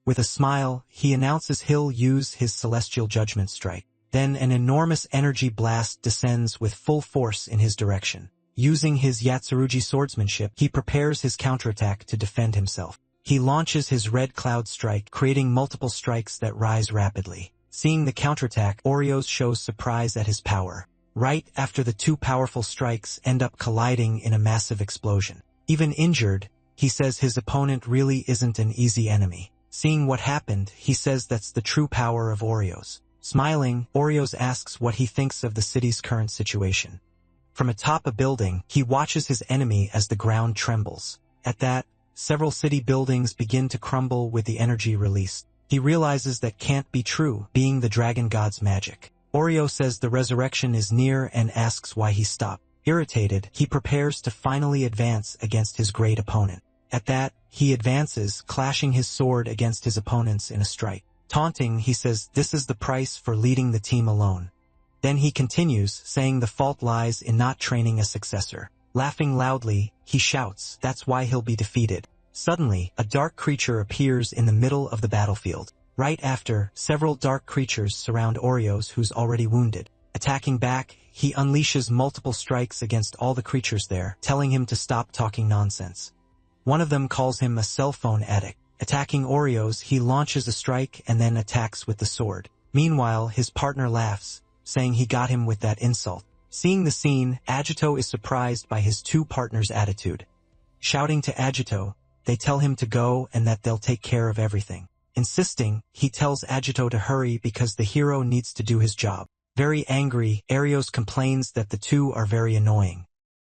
[SPEAKER 1] With a smile, he announces he'll use his celestial judgment strike. Then an enormous energy blast descends with full force in his direction. Using his Yatsurugi swordsmanship, he prepares his counterattack to defend himself. He launches his red cloud strike, creating multiple strikes that rise rapidly. Seeing the counterattack, Oreos shows surprise at his power. Right after the two powerful strikes end up colliding in a massive explosion. Even injured, he says his opponent really isn't an easy enemy. Seeing what happened, he says that's the true power of Oreos. Smiling, Oreos asks what he thinks of the city's current situation. From atop a building, he watches his enemy as the ground trembles. At that, several city buildings begin to crumble with the energy released. He realizes that can't be true, being the dragon god's magic. Oreo says the resurrection is near and asks why he stopped. Irritated, he prepares to finally advance against his great opponent. At that, he advances, clashing his sword against his opponents in a strike. Taunting, he says this is the price for leading the team alone. Then he continues, saying the fault lies in not training a successor. Laughing loudly, he shouts, that's why he'll be defeated. Suddenly, a dark creature appears in the middle of the battlefield. Right after, several dark creatures surround Oreos, who's already wounded. Attacking back, he unleashes multiple strikes against all the creatures there, telling him to stop talking nonsense. One of them calls him a cell phone addict. Attacking Oreos, he launches a strike and then attacks with the sword. Meanwhile, his partner laughs, saying he got him with that insult. Seeing the scene, Agito is surprised by his two partners' attitude. Shouting to Agito, they tell him to go and that they'll take care of everything. Insisting, he tells Agito to hurry because the hero needs to do his job. Very angry, Arios complains that the two are very annoying.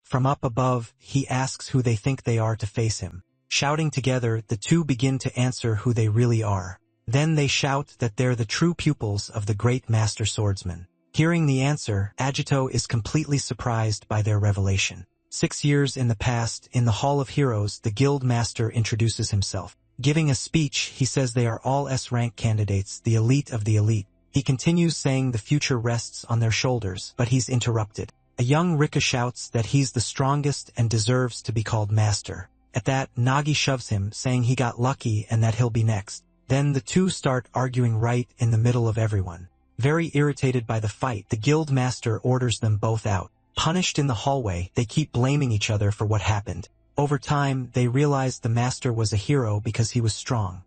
[SPEAKER 1] From up above, he asks who they think they are to face him. Shouting together, the two begin to answer who they really are. Then they shout that they're the true pupils of the great master swordsman. Hearing the answer, Agito is completely surprised by their revelation. 6 years in the past, in the Hall of Heroes, the guild master introduces himself. Giving a speech, he says they are all S-rank candidates, the elite of the elite. He continues saying the future rests on their shoulders, but he's interrupted. A young Rika shouts that he's the strongest and deserves to be called master. At that, Nagi shoves him, saying he got lucky and that he'll be next. Then the two start arguing right in the middle of everyone. Very irritated by the fight, the guild master orders them both out. Punished in the hallway, they keep blaming each other for what happened. Over time, they realize the master was a hero because he was strong.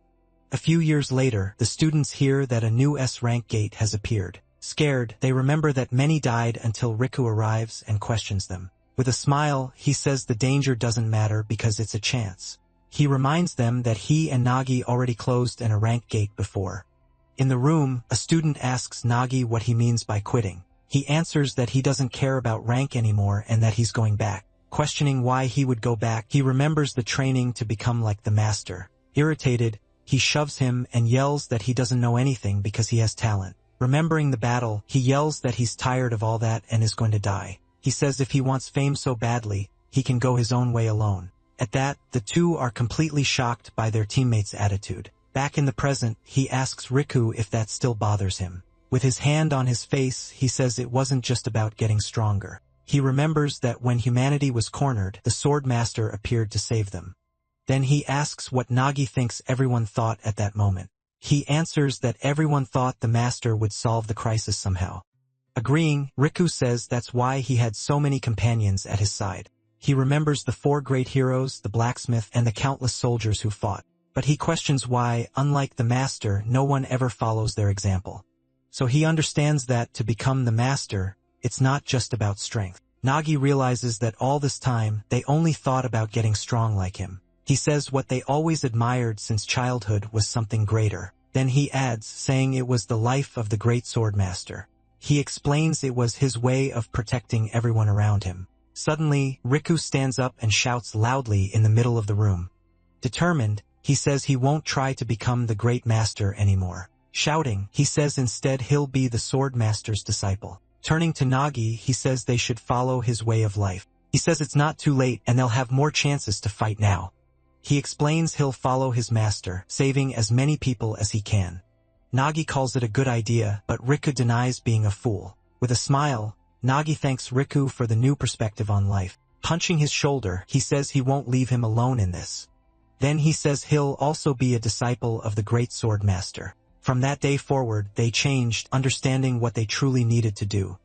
[SPEAKER 1] A few years later, the students hear that a new S-rank gate has appeared. Scared, they remember that many died until Riku arrives and questions them. With a smile, he says the danger doesn't matter because it's a chance. He reminds them that he and Nagi already closed a rank gate before. In the room, a student asks Nagi what he means by quitting. He answers that he doesn't care about rank anymore and that he's going back. Questioning why he would go back, he remembers the training to become like the master. Irritated, he shoves him and yells that he doesn't know anything because he has talent. Remembering the battle, he yells that he's tired of all that and is going to die. He says if he wants fame so badly, he can go his own way alone. At that, the two are completely shocked by their teammates' attitude. Back in the present, he asks Riku if that still bothers him. With his hand on his face, he says it wasn't just about getting stronger. He remembers that when humanity was cornered, the sword master appeared to save them. Then he asks what Nagi thinks everyone thought at that moment. He answers that everyone thought the master would solve the crisis somehow. Agreeing, Riku says that's why he had so many companions at his side. He remembers the 4 great heroes, the blacksmith, and the countless soldiers who fought. But he questions why, unlike the master, no one ever follows their example. So he understands that to become the master, it's not just about strength. Nagi realizes that all this time, they only thought about getting strong like him. He says what they always admired since childhood was something greater. Then he adds, saying it was the life of the great swordmaster. He explains it was his way of protecting everyone around him. Suddenly, Riku stands up and shouts loudly in the middle of the room. Determined, he says he won't try to become the great master anymore. Shouting, he says instead he'll be the sword master's disciple. Turning to Nagi, he says they should follow his way of life. He says it's not too late and they'll have more chances to fight now. He explains he'll follow his master, saving as many people as he can. Nagi calls it a good idea, but Riku denies being a fool. With a smile, Nagi thanks Riku for the new perspective on life. Punching his shoulder, he says he won't leave him alone in this. Then he says he'll also be a disciple of the great sword master. From that day forward, they changed, understanding what they truly needed to do.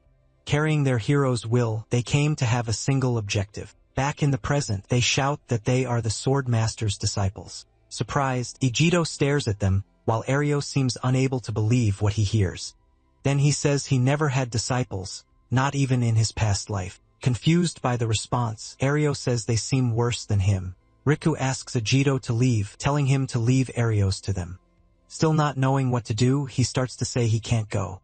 [SPEAKER 1] Carrying their hero's will, they came to have a single objective. Back in the present, they shout that they are the Sword Master's disciples. Surprised, Ijito stares at them, while Ario seems unable to believe what he hears. Then he says he never had disciples, not even in his past life. Confused by the response, Ario says they seem worse than him. Riku asks Ijito to leave, telling him to leave Arios to them. Still not knowing what to do, he starts to say he can't go.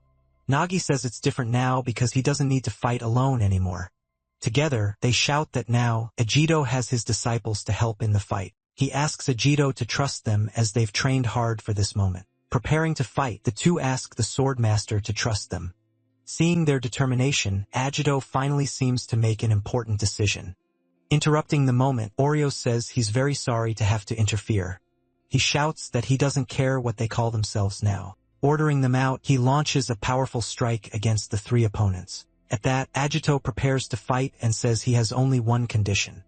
[SPEAKER 1] Nagi says it's different now because he doesn't need to fight alone anymore. Together, they shout that now, Ijito has his disciples to help in the fight. He asks Ijito to trust them as they've trained hard for this moment. Preparing to fight, the two ask the Sword Master to trust them. Seeing their determination, Ijito finally seems to make an important decision. Interrupting the moment, Oreo says he's very sorry to have to interfere. He shouts that he doesn't care what they call themselves now. Ordering them out, he launches a powerful strike against the three opponents. At that, Ijito prepares to fight and says he has only one condition.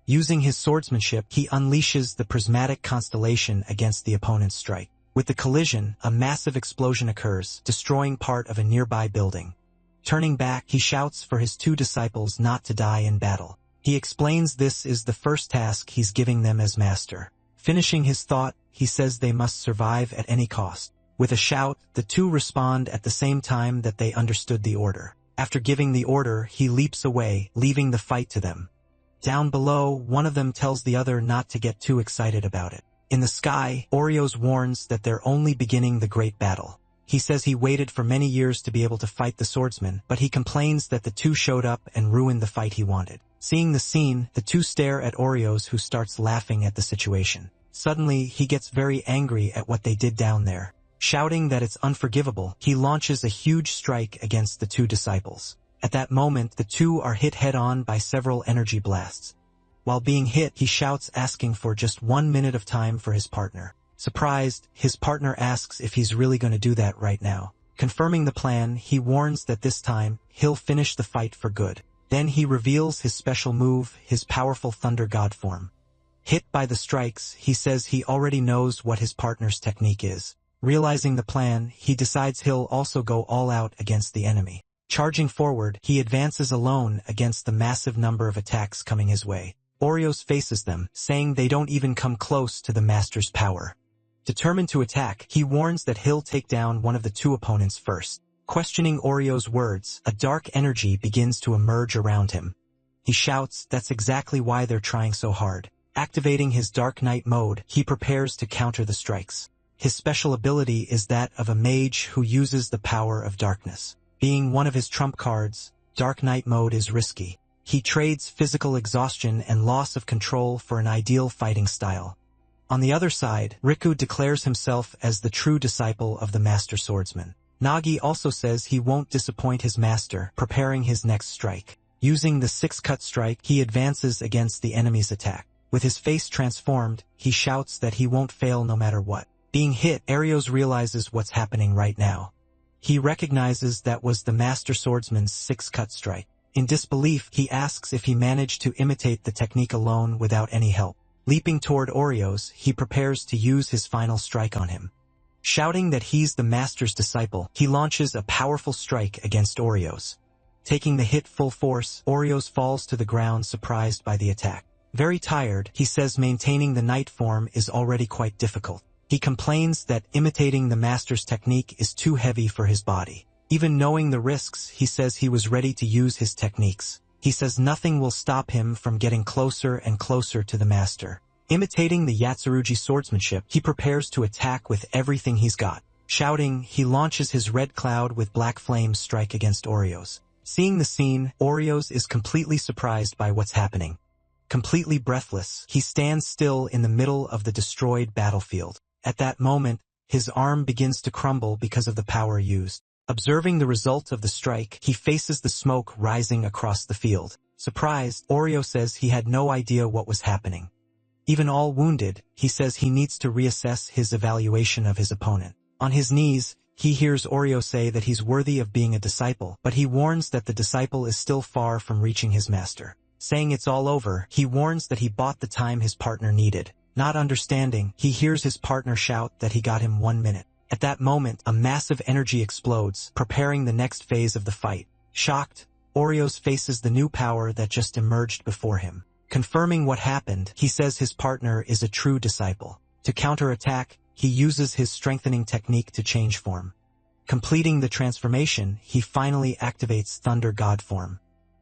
[SPEAKER 1] Using his swordsmanship, he unleashes the prismatic constellation against the opponent's strike. With the collision, a massive explosion occurs, destroying part of a nearby building. Turning back, he shouts for his two disciples not to die in battle. He explains this is the first task he's giving them as master. Finishing his thought, he says they must survive at any cost. With a shout, the two respond at the same time that they understood the order. After giving the order, he leaps away, leaving the fight to them. Down below, one of them tells the other not to get too excited about it. In the sky, Oreos warns that they're only beginning the great battle. He says he waited for many years to be able to fight the swordsman, but he complains that the two showed up and ruined the fight he wanted. Seeing the scene, the two stare at Oreos, who starts laughing at the situation. Suddenly, he gets very angry at what they did down there. Shouting that it's unforgivable, he launches a huge strike against the two disciples. At that moment, the two are hit head-on by several energy blasts. While being hit, he shouts asking for just 1 minute of time for his partner. Surprised, his partner asks if he's really going to do that right now. Confirming the plan, he warns that this time, he'll finish the fight for good. Then he reveals his special move, his powerful Thunder God form. Hit by the strikes, he says he already knows what his partner's technique is. Realizing the plan, he decides he'll also go all out against the enemy. Charging forward, he advances alone against the massive number of attacks coming his way. Oreos faces them, saying they don't even come close to the master's power. Determined to attack, he warns that he'll take down one of the two opponents first. Questioning Oreo's words, a dark energy begins to emerge around him. He shouts that's exactly why they're trying so hard. Activating his Dark Knight mode, he prepares to counter the strikes. His special ability is that of a mage who uses the power of darkness. Being one of his trump cards, Dark Knight mode is risky. He trades physical exhaustion and loss of control for an ideal fighting style. On the other side, Riku declares himself as the true disciple of the Master Swordsman. Nagi also says he won't disappoint his master, preparing his next strike. Using the six-cut strike, he advances against the enemy's attack. With his face transformed, he shouts that he won't fail no matter what. Being hit, Arios realizes what's happening right now. He recognizes that was the Master Swordsman's six-cut strike. In disbelief, he asks if he managed to imitate the technique alone without any help. Leaping toward Oreos, he prepares to use his final strike on him. Shouting that he's the master's disciple, he launches a powerful strike against Oreos. Taking the hit full force, Oreos falls to the ground surprised by the attack. Very tired, he says maintaining the knight form is already quite difficult. He complains that imitating the master's technique is too heavy for his body. Even knowing the risks, he says he was ready to use his techniques. He says nothing will stop him from getting closer and closer to the master. Imitating the Yatsurugi swordsmanship, he prepares to attack with everything he's got. Shouting, he launches his red cloud with black flames strike against Oreos. Seeing the scene, Oreos is completely surprised by what's happening. Completely breathless, he stands still in the middle of the destroyed battlefield. At that moment, his arm begins to crumble because of the power used. Observing the result of the strike, he faces the smoke rising across the field. Surprised, Oreo says he had no idea what was happening. Even all wounded, he says he needs to reassess his evaluation of his opponent. On his knees, he hears Oreo say that he's worthy of being a disciple, but he warns that the disciple is still far from reaching his master. Saying it's all over, he warns that he bought the time his partner needed. Not understanding, he hears his partner shout that he got him 1 minute. At that moment, a massive energy explodes, preparing the next phase of the fight. Shocked, Oreos faces the new power that just emerged before him. Confirming what happened, he says his partner is a true disciple. To counterattack, he uses his strengthening technique to change form. Completing the transformation, he finally activates Thunder God form.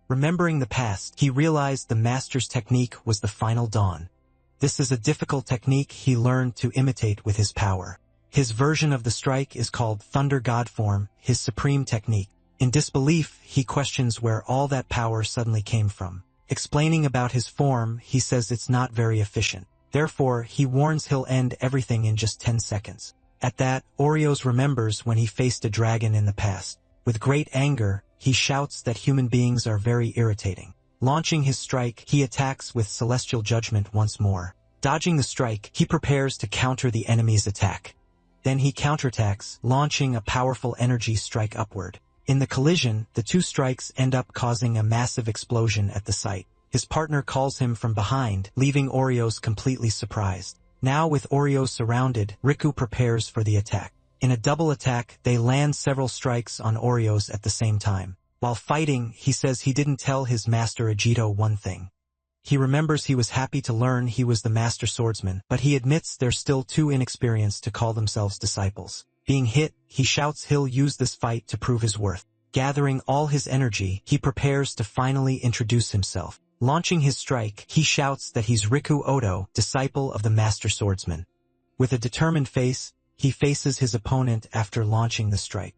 [SPEAKER 1] Remembering the past, he realized the master's technique was the final dawn. This is a difficult technique he learned to imitate with his power. His version of the strike is called Thunder God form, his supreme technique. In disbelief, he questions where all that power suddenly came from. Explaining about his form, he says it's not very efficient. Therefore, he warns he'll end everything in just 10 seconds. At that, Oreos remembers when he faced a dragon in the past. With great anger, he shouts that human beings are very irritating. Launching his strike, he attacks with Celestial Judgment once more. Dodging the strike, he prepares to counter the enemy's attack. Then he counterattacks, launching a powerful energy strike upward. In the collision, the two strikes end up causing a massive explosion at the site. His partner calls him from behind, leaving Oreos completely surprised. Now with Oreos surrounded, Riku prepares for the attack. In a double attack, they land several strikes on Oreos at the same time. While fighting, he says he didn't tell his master Ajito one thing. He remembers he was happy to learn he was the master swordsman, but he admits they're still too inexperienced to call themselves disciples. Being hit, he shouts he'll use this fight to prove his worth. Gathering all his energy, he prepares to finally introduce himself. Launching his strike, he shouts that he's Riku Oto, disciple of the master swordsman. With a determined face, he faces his opponent after launching the strike.